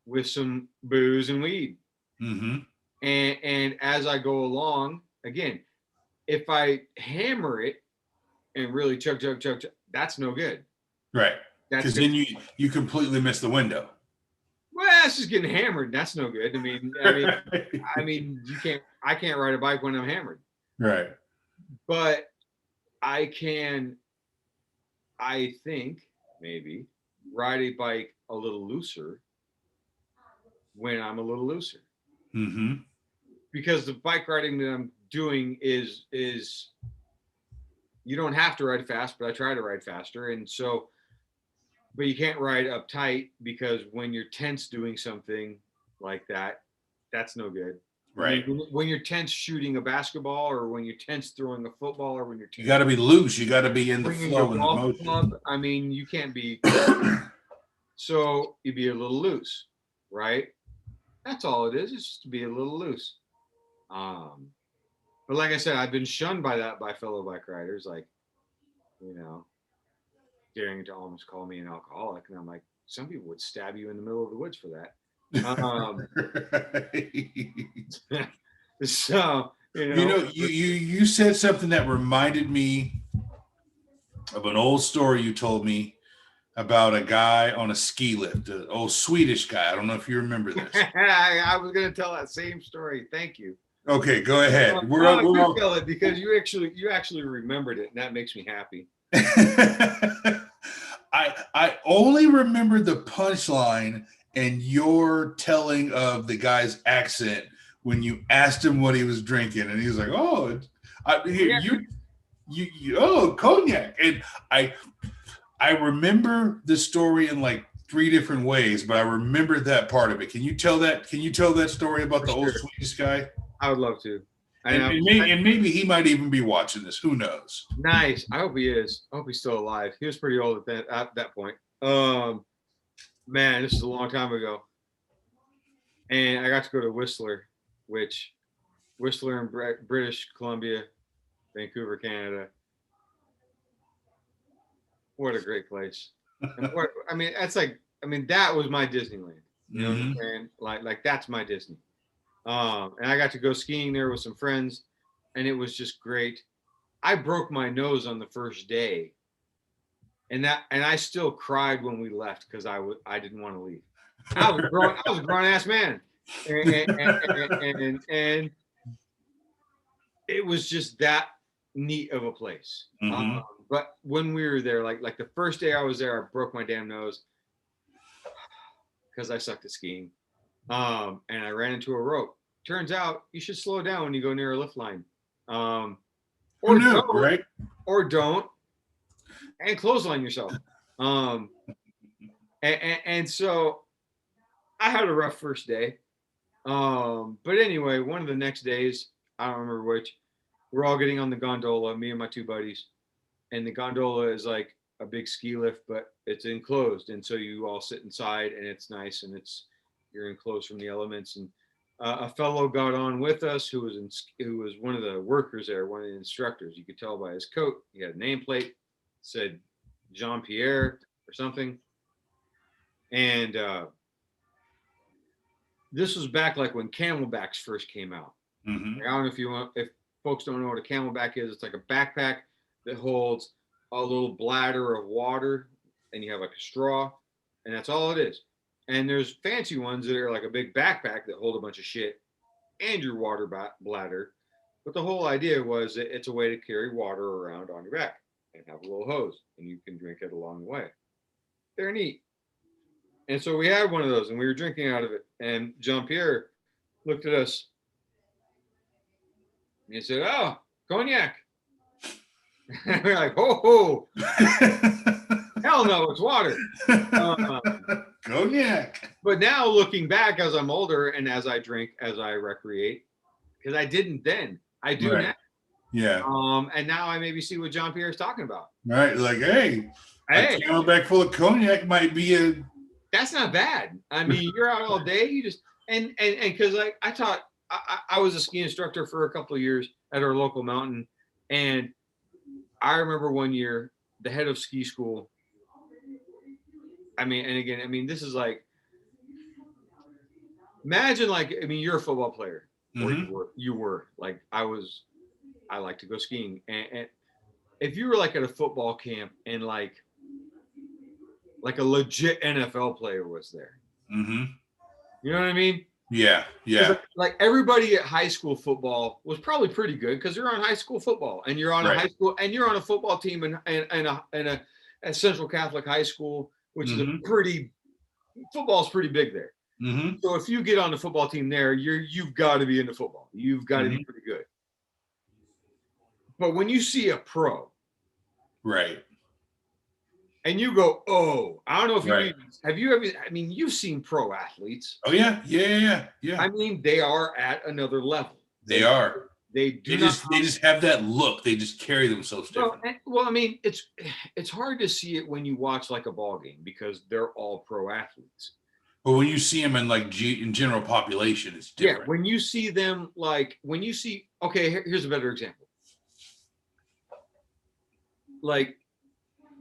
with some booze and weed. And as I go along, again, if I hammer it and really chug, that's no good. Right. Because then you completely miss the window. Well, that's just getting hammered. That's no good. I mean, I can't ride a bike when I'm hammered. Right. But I can, I think, maybe ride a bike a little looser when I'm a little looser. Because the bike riding that I'm doing is you don't have to ride fast, but I try to ride faster. And so, but you can't ride uptight because when you're tense doing something like that, that's no good. Right. When you're tense shooting a basketball, or when you're tense throwing a football, or when you're tense, you got to be loose. You got to be in the flow and the motion. Club, I mean, you can't be. So you be a little loose, right? That's all it is. It's just to be a little loose. But like I said, I've been shunned by fellow bike riders, like, daring to almost call me an alcoholic. And I'm like, some people would stab you in the middle of the woods for that. Um, Right. so You said something that reminded me of an old story you told me about a guy on a ski lift, an old Swedish guy. I don't know if you remember this. I was gonna tell that same story. Thank you. Okay, go ahead. You tell it because you actually remembered it, and that makes me happy. I only remember the punchline and your telling of the guy's accent when you asked him what he was drinking, and he was like, "Oh, oh, cognac." And I remember the story in like 3 different ways, but I remember that part of it. Can you tell that? Can you tell that story about the old Swedish guy? I would love to. And maybe he might even be watching this. Who knows? Nice. I hope he is. I hope he's still alive. He was pretty old at that point. Man, this is a long time ago. And I got to go to Whistler in British Columbia, Vancouver, Canada. What a great place. That was my Disneyland. You know what I'm saying? Like that's my Disney. And I got to go skiing there with some friends, and it was just great. I broke my nose on the first day, and I still cried when we left because I didn't want to leave. I was a grown ass man, and it was just that neat of a place. But when we were there, like the first day I was there, I broke my damn nose because I sucked at skiing, and I ran into a rope. Turns out you should slow down when you go near a lift line, or don't, right? Or don't, and clothesline yourself. And so I had a rough first day. But anyway, one of the next days, I don't remember which, we're all getting on the gondola, me and my 2 buddies, and the gondola is like a big ski lift, but it's enclosed, and so you all sit inside, and it's nice, and you're enclosed from the elements. And a fellow got on with us who was one of the workers there, one of the instructors. You could tell by his coat. He had a nameplate, said Jean-Pierre or something. And this was back like when Camelbacks first came out. I don't know if folks don't know what a Camelback is. It's like a backpack that holds a little bladder of water, and you have like a straw, and that's all it is. And there's fancy ones that are like a big backpack that hold a bunch of shit and your water bladder. But the whole idea was that it's a way to carry water around on your back and have a little hose, and you can drink it along the way. They're neat. And so we had one of those, and we were drinking out of it. And Jean-Pierre looked at us, and he said, "Oh, cognac." And we're like, "Ho, hell no, it's water." Cognac. But now looking back, as I'm older and as I drink, as I recreate, because I didn't then, I do now. Yeah. And now I maybe see what Jean-Pierre is talking about. Right. Like, hey, a Camelback full of cognac might be a. That's not bad. I mean, you're out all day. You just and because like I was a ski instructor for a couple of years at our local mountain, and I remember one year the head of ski school. I mean, this is like, imagine like, I mean, you're a football player, or you were like, I like to go skiing, and if you were like at a football camp and like a legit NFL player was there, you know what I mean? Yeah. Like everybody at high school football was probably pretty good because you're on high school football, and you're on a high school, and you're on a football team in a Central Catholic high school, which is football's pretty big there. So if you get on the football team there, you've got to be into football. You've got to be pretty good. But when you see a pro, right, and you go, "Oh, I don't know if have you ever? I mean, you've seen pro athletes. Oh yeah. I mean, they are at another level. They are. They just have that look. They just carry themselves different. Well, I mean, it's hard to see it when you watch like a ball game because they're all pro athletes. But when you see them in like in general population, it's different. Yeah, when you see them, okay, here's a better example. Like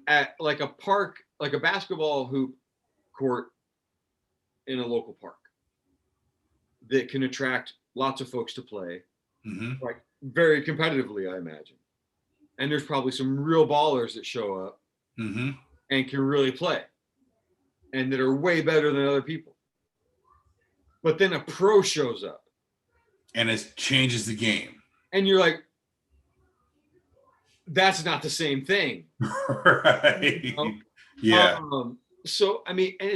at like a park, like a basketball hoop court in a local park. that can attract lots of folks to play, Mm-hmm. like very competitively, I imagine. And there's probably some real ballers that show up Mm-hmm. and can really play and that are way better than other people. But then a pro shows up And it changes the game. and you're like, that's not the same thing. Right. You know? Yeah. So I mean, and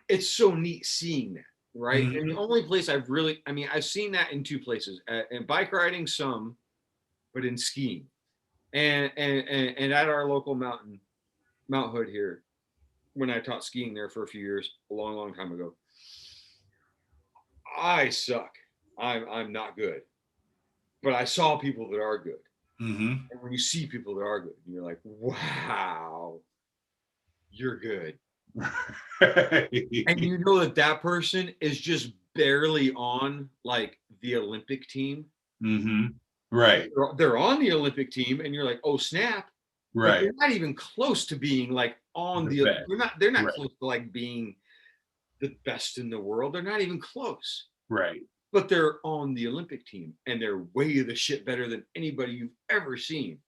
it's so neat seeing that, right? Mhm. And the only place I've seen that in two places, in bike riding some, but in skiing, and at our local Mount Hood here, when I taught skiing there for a few years, a long time ago. I suck. I'm not good, but I saw people that are good. Mm-hmm. And when you see people that are good, you're like, wow, you're good. And you know that person is just barely on like the Olympic team. Mm-hmm. Right. They're on the Olympic team, and you're like, oh snap! But Right. they're not even close to being like on The the. best. They're not Right. close to like being the best in the world. They're not even close. Right. But they're on the Olympic team, and they're way the shit better than anybody you've ever seen.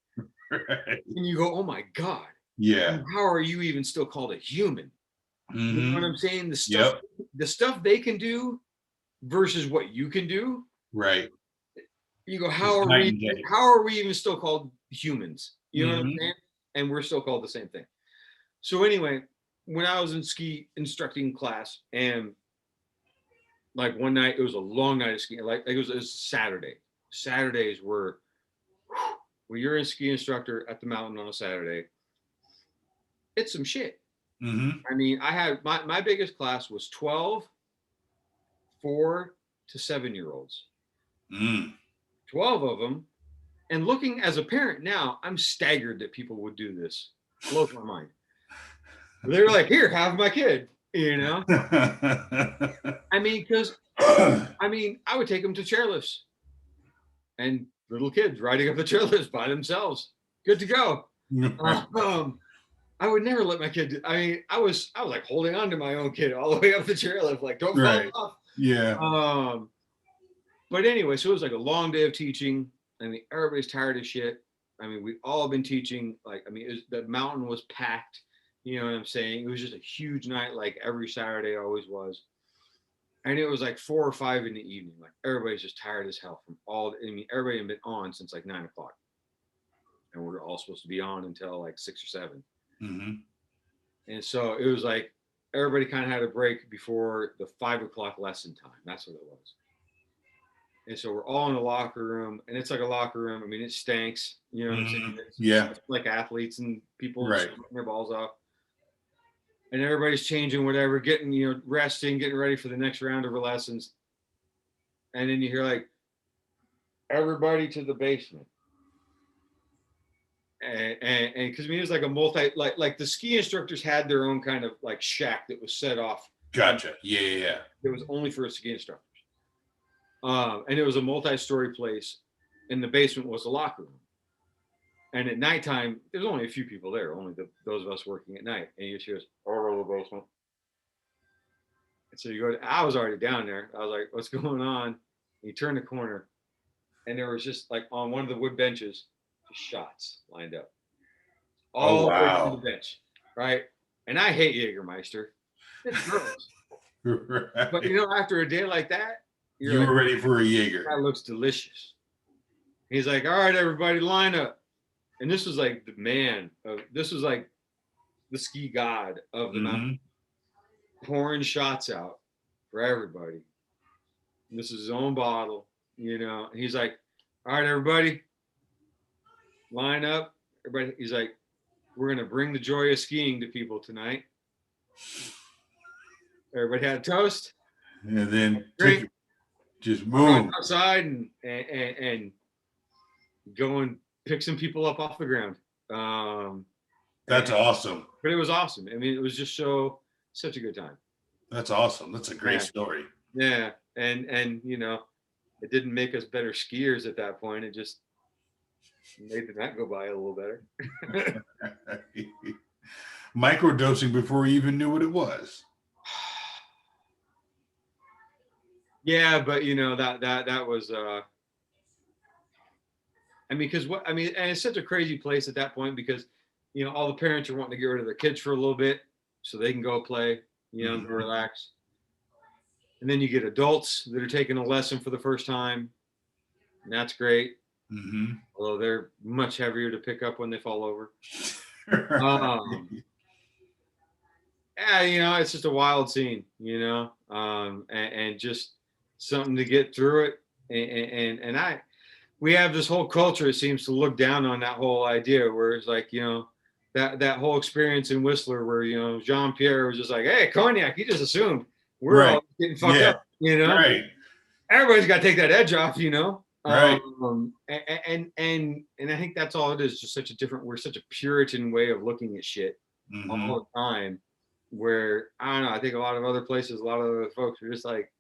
Right. And you go, oh my god, Yeah. how are you even still called a human? You know Mm-hmm. what I'm saying? Yep. The stuff they can do versus what you can do. Right. You go, It's how are night and day. we even still called humans? You know what I'm Mhm. saying? And we're still called the same thing. So anyway, when I was in ski instructing class, and like one night, it was a long night of skiing. Like it was Saturday. Saturdays were when you're a ski instructor at the mountain on a Saturday, it's some shit. Mm-hmm. I mean, I had my biggest class was 12, 4 to 7-year-olds. 12 of them. And looking as a parent now, I'm staggered that people would do this. Blows my mind. They're like, here, have my kid, you know? I mean, because I would take them to chairlifts and little kids riding up the chairlifts by themselves. Good to go. I would never let my kid I was like holding on to my own kid all the way up the chairlift, like don't Right. fall off. Yeah. But anyway, so it was like a long day of teaching. I mean, everybody's tired of shit. I mean, we've all been teaching. Like, I mean, the mountain was packed. You know what I'm saying? It was just a huge night, like every Saturday always was. And it was like 4 or 5 in the evening. Like everybody's just tired as hell from everybody had been on since like 9 o'clock. And we're all supposed to be on until like 6 or 7. Mm-hmm. And so it was like everybody kind of had a break before the 5 o'clock lesson time. That's what it was. And so we're all in the locker room, and it's like a locker room. I mean, it stinks. You know what I'm saying? It's like athletes and people Right. shooting their balls off. And everybody's changing, whatever, getting, resting, getting ready for the next round of lessons. And then you hear like, everybody to the basement. And because it was like a like the ski instructors had their own kind of like shack that was set off. Gotcha. Yeah. It was only for ski instructors. And it was a multi-story place. In the basement was a locker room. And at nighttime, there's only a few people there, only those of us working at night. And you hear us over the basement. And so I was already down there. I was like, what's going on? And you turn the corner, and there was just like on one of the wood benches, just shots lined up. All the way to the bench, right? And I hate Jägermeister. It's gross. Right. But after a day like that, you were ready for a Jaeger. That looks delicious. He's like, all right, everybody, line up. And this was like this was like the ski god of the mountain, pouring shots out for everybody. And this is his own bottle, And he's like, all right, everybody, line up. Everybody, he's like, we're gonna bring the joy of skiing to people tonight. Everybody had a toast. And then drink. Just move outside and go and pick some people up off the ground. That's awesome. But it was awesome. I mean, it was just such a good time. That's awesome. That's a great story. Yeah. And it didn't make us better skiers at that point. It just made the night go by a little better. Microdosing before you even knew what it was. Yeah, but that was I mean, and it's such a crazy place at that point because all the parents are wanting to get rid of their kids for a little bit so they can go play, and relax. And then you get adults that are taking a lesson for the first time, and that's great. Although they're much heavier to pick up when they fall over. Yeah, it's just a wild scene, and just something to get through it. And we have this whole culture that seems to look down on that whole idea where it's like, that whole experience in Whistler where, Jean-Pierre was just like, hey, cognac, he just assumed we're all getting fucked up, Right. Everybody's got to take that edge off, Right. And I think that's all it is. Just we're such a Puritan way of looking at shit all the time. Where I don't know, I think a lot of other places, a lot of other folks are just like,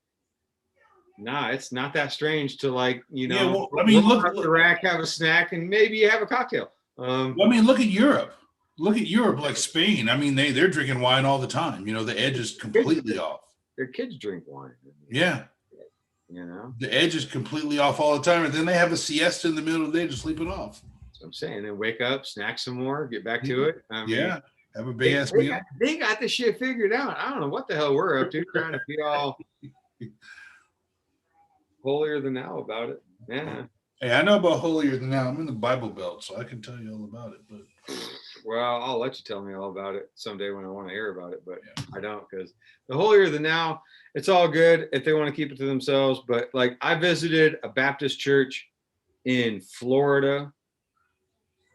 nah, it's not that strange to like, I mean, look up the rack, have a snack, and maybe you have a cocktail. I mean, look at Europe. Look at Europe, like Spain. I mean, they're drinking wine all the time. The edge is completely off. Their kids drink wine. Yeah. The edge is completely off all the time, and then they have a siesta in the middle of the day to sleep it off. That's what I'm saying. Then wake up, snack some more, get back to it. Have a big ass meal. They got this shit figured out. I don't know what the hell we're up to, trying to be all holier than thou about it. Yeah. Hey, I know about holier than thou. I'm in the Bible Belt, so I can tell you all about it. But well, I'll let you tell me all about it someday when I want to hear about it. But I don't, because the holier than thou, it's all good if they want to keep it to themselves. But like, I visited a Baptist church in Florida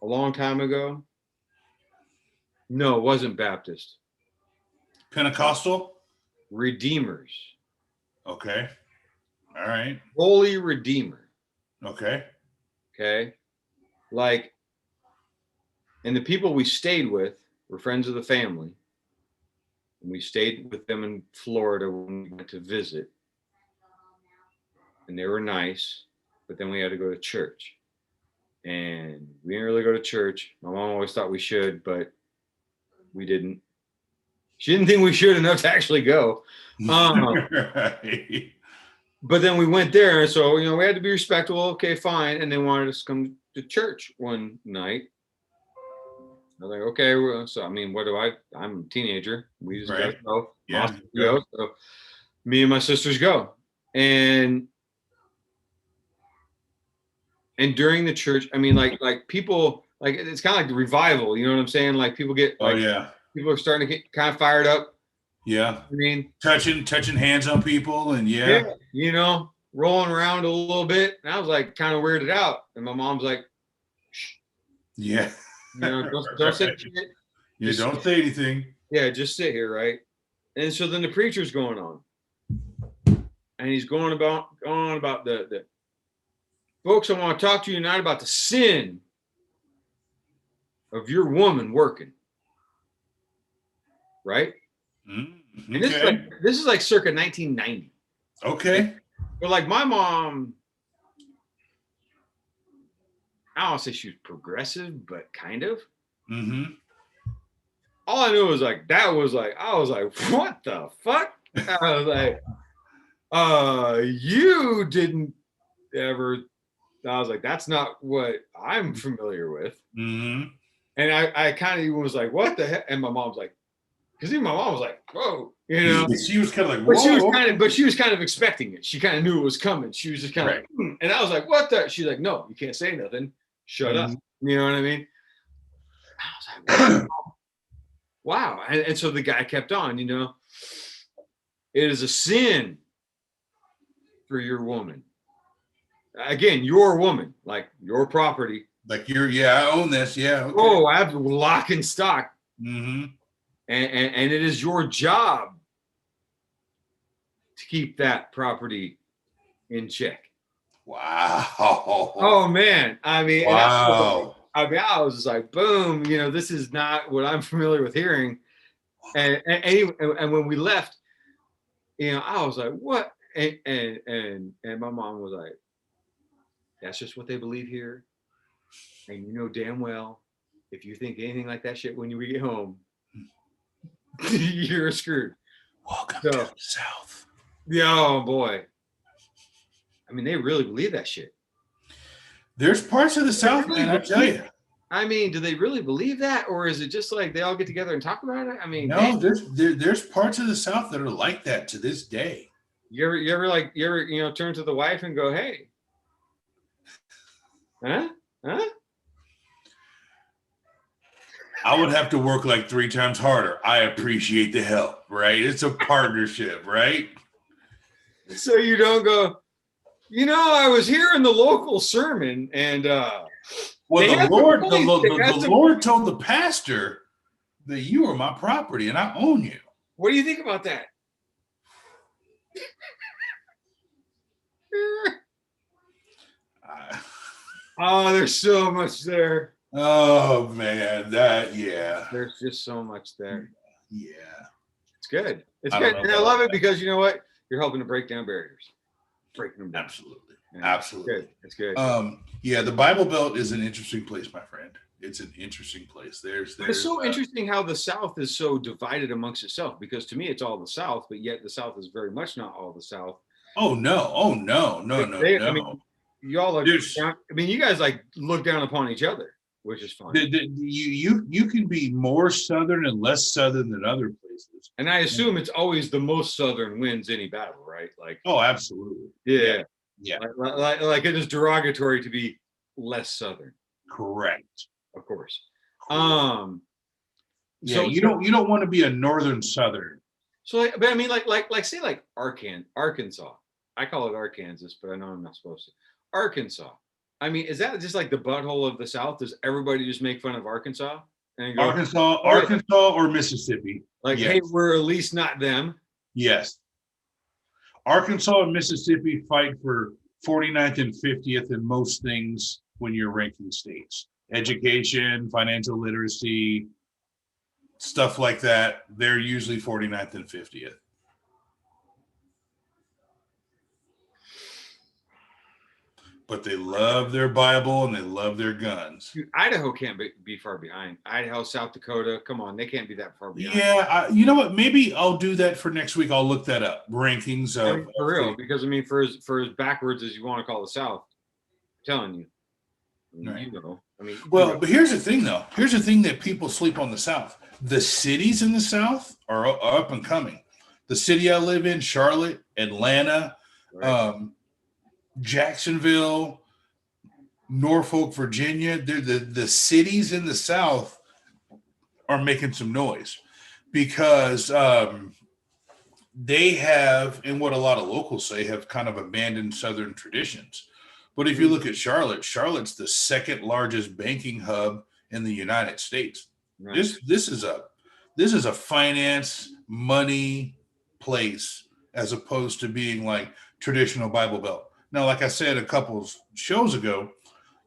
a long time ago. No, it wasn't Baptist. Pentecostal? Redeemers. Okay. All right. Holy Redeemer. Okay. Okay. Like, and the people we stayed with were friends of the family. And we stayed with them in Florida when we went to visit. And they were nice, but then we had to go to church. And we didn't really go to church. My mom always thought we should, but we didn't. She didn't think we should enough to actually go. Right. But then we went there, so we had to be respectful. Okay, fine. And they wanted us to come to church one night. I was like, okay. Well, so I mean, I'm a teenager. We just gotta go. Yeah. Go. So me and my sisters go, and during the church, I mean, like people, like it's kind of like the revival. You know what I'm saying? Like people get, people are starting to get kind of fired up. Yeah. I mean, touching hands on people and rolling around a little bit. And I was like kind of weirded out. And my mom's like, shh. Yeah. Don't say shit. You don't say anything. Yeah, just sit here, right? And so then the preacher's going on. And he's going on about the folks, I want to talk to you tonight about the sin of your woman working. Right? Mm-hmm. And this is like circa 1990. Okay. But like my mom, I don't want to say she was progressive, but kind of. Mm-hmm. All I knew was like, I was like, what the fuck? I was like, you didn't ever. I was like, that's not what I'm familiar with. Mm-hmm. And I kind of even was like, what the heck? And my mom's like, because even my mom was like, whoa, She was kind of like, whoa. But she was kind of expecting it. She kind of knew it was coming. She was just kind of like, and I was like, what the? She's like, no, you can't say nothing. Shut up. You know what I mean? I was like, wow. And so the guy kept on, it is a sin for your woman. Again, your woman, like your property. Like I own this. Yeah. Okay. Oh, I have lock and stock. Mm-hmm. And it is your job to keep that property in check. Wow. Oh man. I mean, wow. I was just like, boom, this is not what I'm familiar with hearing. And when we left, I was like, what? And my mom was like, that's just what they believe here. And damn well, if you think anything like that shit when you get home, you're screwed. Welcome to the South. Yeah, oh boy. I mean, they really believe that shit. There's parts of the South, really man, I tell you. I mean, do they really believe that, or is it just like they all get together and talk about it? I mean, No, there's parts of the South that are like that to this day. You ever turn to the wife and go, hey, huh? I would have to work like 3 times harder. I appreciate the help, right? It's a partnership, right? So you don't go, I was hearing the local sermon and well, the Lord told the pastor that you are my property and I own you. What do you think about that? Oh, there's so much there. Oh man, There's just so much there. Yeah. It's good. It's good. And I love it because you know what? You're helping to break down barriers. Breaking them down. Absolutely. Yeah, Absolutely. It's good. Yeah, the Bible Belt is an interesting place, my friend. It's an interesting place. It's so interesting how the South is so divided amongst itself, because to me it's all the South, but yet the South is very much not all the South. Oh no. I mean, y'all are. I mean, you guys like look down upon each other, which is fun. You can be more Southern and less Southern than other places. And I assume it's always the most Southern wins any battle, right? Like, oh, absolutely. Yeah. Like it is derogatory to be less Southern. Correct. Of course. Yeah, so you don't want to be a Northern Southern. So, but I mean, like say like Arkansas. I call it Arkansas, but I know I'm not supposed to. Arkansas. I mean, is that just like the butthole of the South? Does everybody just make fun of Arkansas? And go, Arkansas or Mississippi. Like, yes. Hey, we're at least not them. Yes. Arkansas and Mississippi fight for 49th and 50th in most things when you're ranking states. Education, financial literacy, stuff like that. They're usually 49th and 50th. But they love their Bible and they love their guns. Dude, Idaho can't be far behind. Idaho, South Dakota, come on, they can't be that far behind. Yeah, you know what? Maybe I'll do that for next week. I'll look that up. Rankings of, I mean, for real, because I mean, for as backwards as you want to call the South, I'm telling you, right. I mean, well, but here's the thing, though. Here's the thing that people sleep on the South. The cities in the South are up and coming. The city I live in, Charlotte, Atlanta. Right. Jacksonville, Norfolk, Virginia, the cities in the South are making some noise because they have, and what a lot of locals say, have kind of abandoned Southern traditions. But if you look at Charlotte's the second largest banking hub in the United States. Right. This is a finance, money place as opposed to being like traditional Bible Belt. Now, like I said a couple shows ago,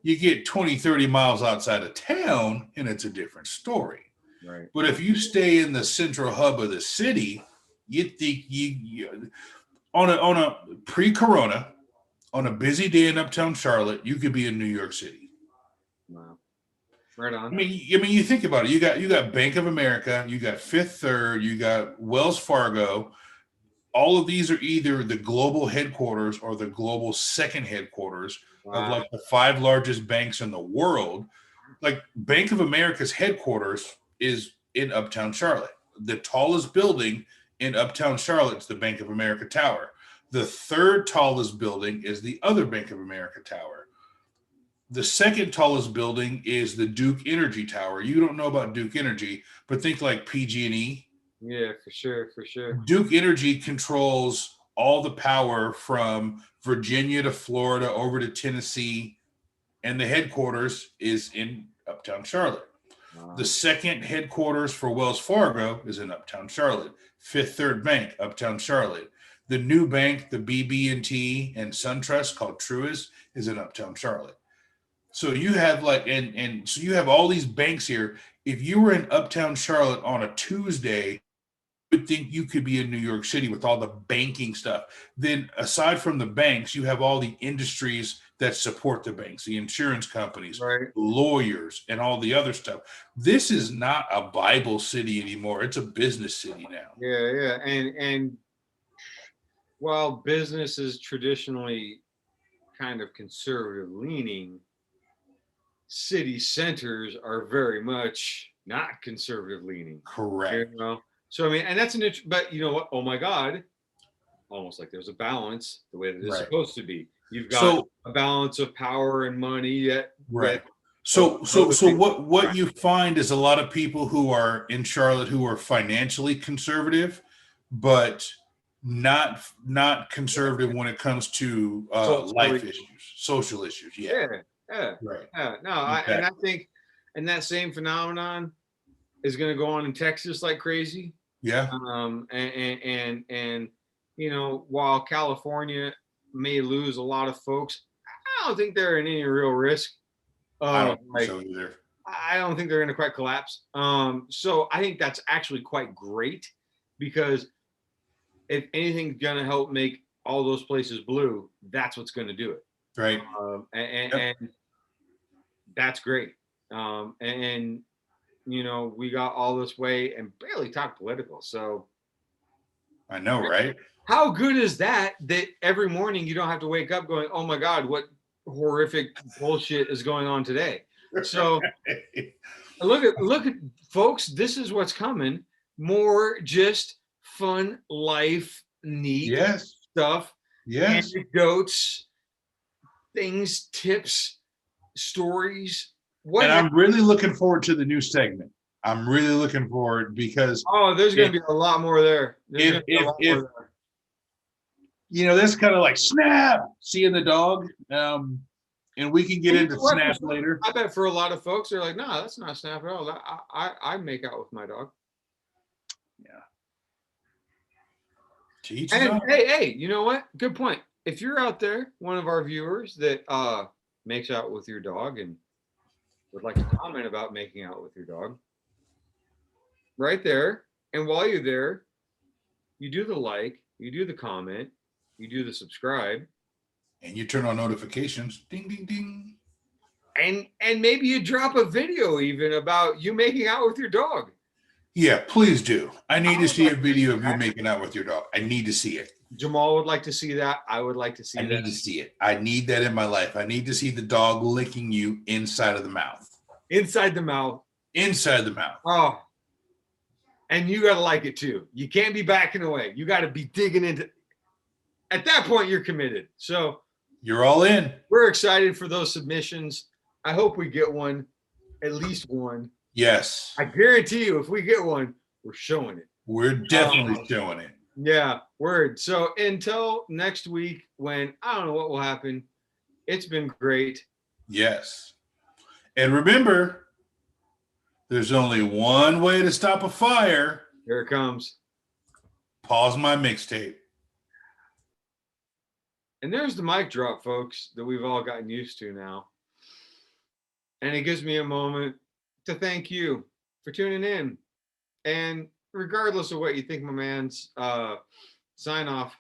you get 20, 30 miles outside of town, and it's a different story. Right. But if you stay in the central hub of the city, you think you on a pre-corona, on a busy day in uptown Charlotte, you could be in New York City. Wow. Right on. I mean, you think about it. You got Bank of America, you got Fifth Third, you got Wells Fargo. All of these are either the global headquarters or the global second headquarters of like the 5 largest banks in the world. Like Bank of America's headquarters is in Uptown Charlotte. The tallest building in Uptown Charlotte is the Bank of America Tower. The third tallest building is the other Bank of America Tower. The second tallest building is the Duke Energy Tower. You don't know about Duke Energy, but think like PG&E. Yeah, for sure. Duke Energy controls all the power from Virginia to Florida over to Tennessee, and the headquarters is in Uptown Charlotte. Wow. The second headquarters for Wells Fargo is in Uptown Charlotte. Fifth Third Bank, Uptown Charlotte. The new bank, the BB&T and SunTrust, called Truist, is in Uptown Charlotte. So you have like, and so you have all these banks here. If you were in Uptown Charlotte on a Tuesday, would think you could be in New York City with all the banking stuff. Then aside from the banks, you have all the industries that support the banks, the insurance companies, right, lawyers, and all the other stuff. This is not a Bible city anymore. It's a business city now. Yeah. And while business is traditionally kind of conservative leaning, city centers are very much not conservative leaning. Correct. You know? So I mean, and that's but you know what? Oh my God, almost like there's a balance the way that it's Right. supposed to be. You've got So a balance of power and money, yet right. So what right. you find is a lot of people who are in Charlotte who are financially conservative, but not conservative when it comes to life issues, social issues. Yeah. Yeah. Right. Yeah. No, Exactly. and I think, and that same phenomenon is going to go on in Texas like crazy. Yeah. And you know, while California may lose a lot of folks, I don't think they're in any real risk. I don't think Like, so either. I don't think they're going to quite collapse. So I think that's actually quite great, because if anything's going to help make all those places blue, that's what's going to do it. Right. And that's great. And you know, we got all this way and barely talk political. So I know, right? how good is that? That every morning you don't have to wake up going, "Oh my God, what horrific bullshit is going on today?" So look at folks. This is what's coming. More just fun life, neat Yes. stuff, Yes. anecdotes, things, tips, stories. And I'm really looking forward to the new segment. I'm really looking forward because there's going to be a lot more there. If you know, that's kind of like Snap, seeing the dog, and we can get into Snap later. I bet for a lot of folks, they're like, "No, that's not Snap at all. I make out with my dog." Yeah. And hey, you know what? Good point. If you're out there, one of our viewers that makes out with your dog and would like to comment about making out with your dog, right there. And while you're there, you do the like, you do the comment, you do the subscribe, and you turn on notifications. Ding, ding, ding. And maybe you drop a video even about you making out with your dog. Yeah, please do. I need to see a video of you making out with your dog. I need to see it. Jamal would like to see that. I would like to see that. I need to see it. I need that in my life. I need to see the dog licking you inside of the mouth. Inside the mouth. Inside the mouth. Oh. And you got to like it too. You can't be backing away. You got to be digging into. At that point, you're committed. So you're all in. We're excited for those submissions. I hope we get one, at least one. Yes. I guarantee you, if we get one, we're showing it. We're definitely showing it. Yeah, word. So until next week, when I don't know what will happen, it's been great. Yes. And remember, there's only one way to stop a fire. Here it comes. Pause my mixtape. And there's the mic drop, folks, that we've all gotten used to now. And it gives me a moment to thank you for tuning in. And regardless of what you think my man's sign off,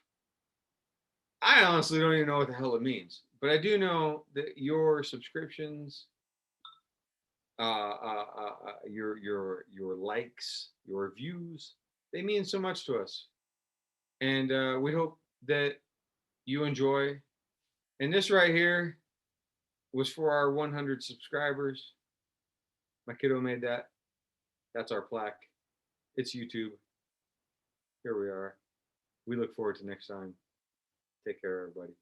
I honestly don't even know what the hell it means. But I do know that your subscriptions, your likes, your views, they mean so much to us. And we hope that you enjoy. And this right here was for our 100 subscribers. My kiddo made that. That's our plaque. It's YouTube. Here we are. We look forward to next time. Take care, everybody.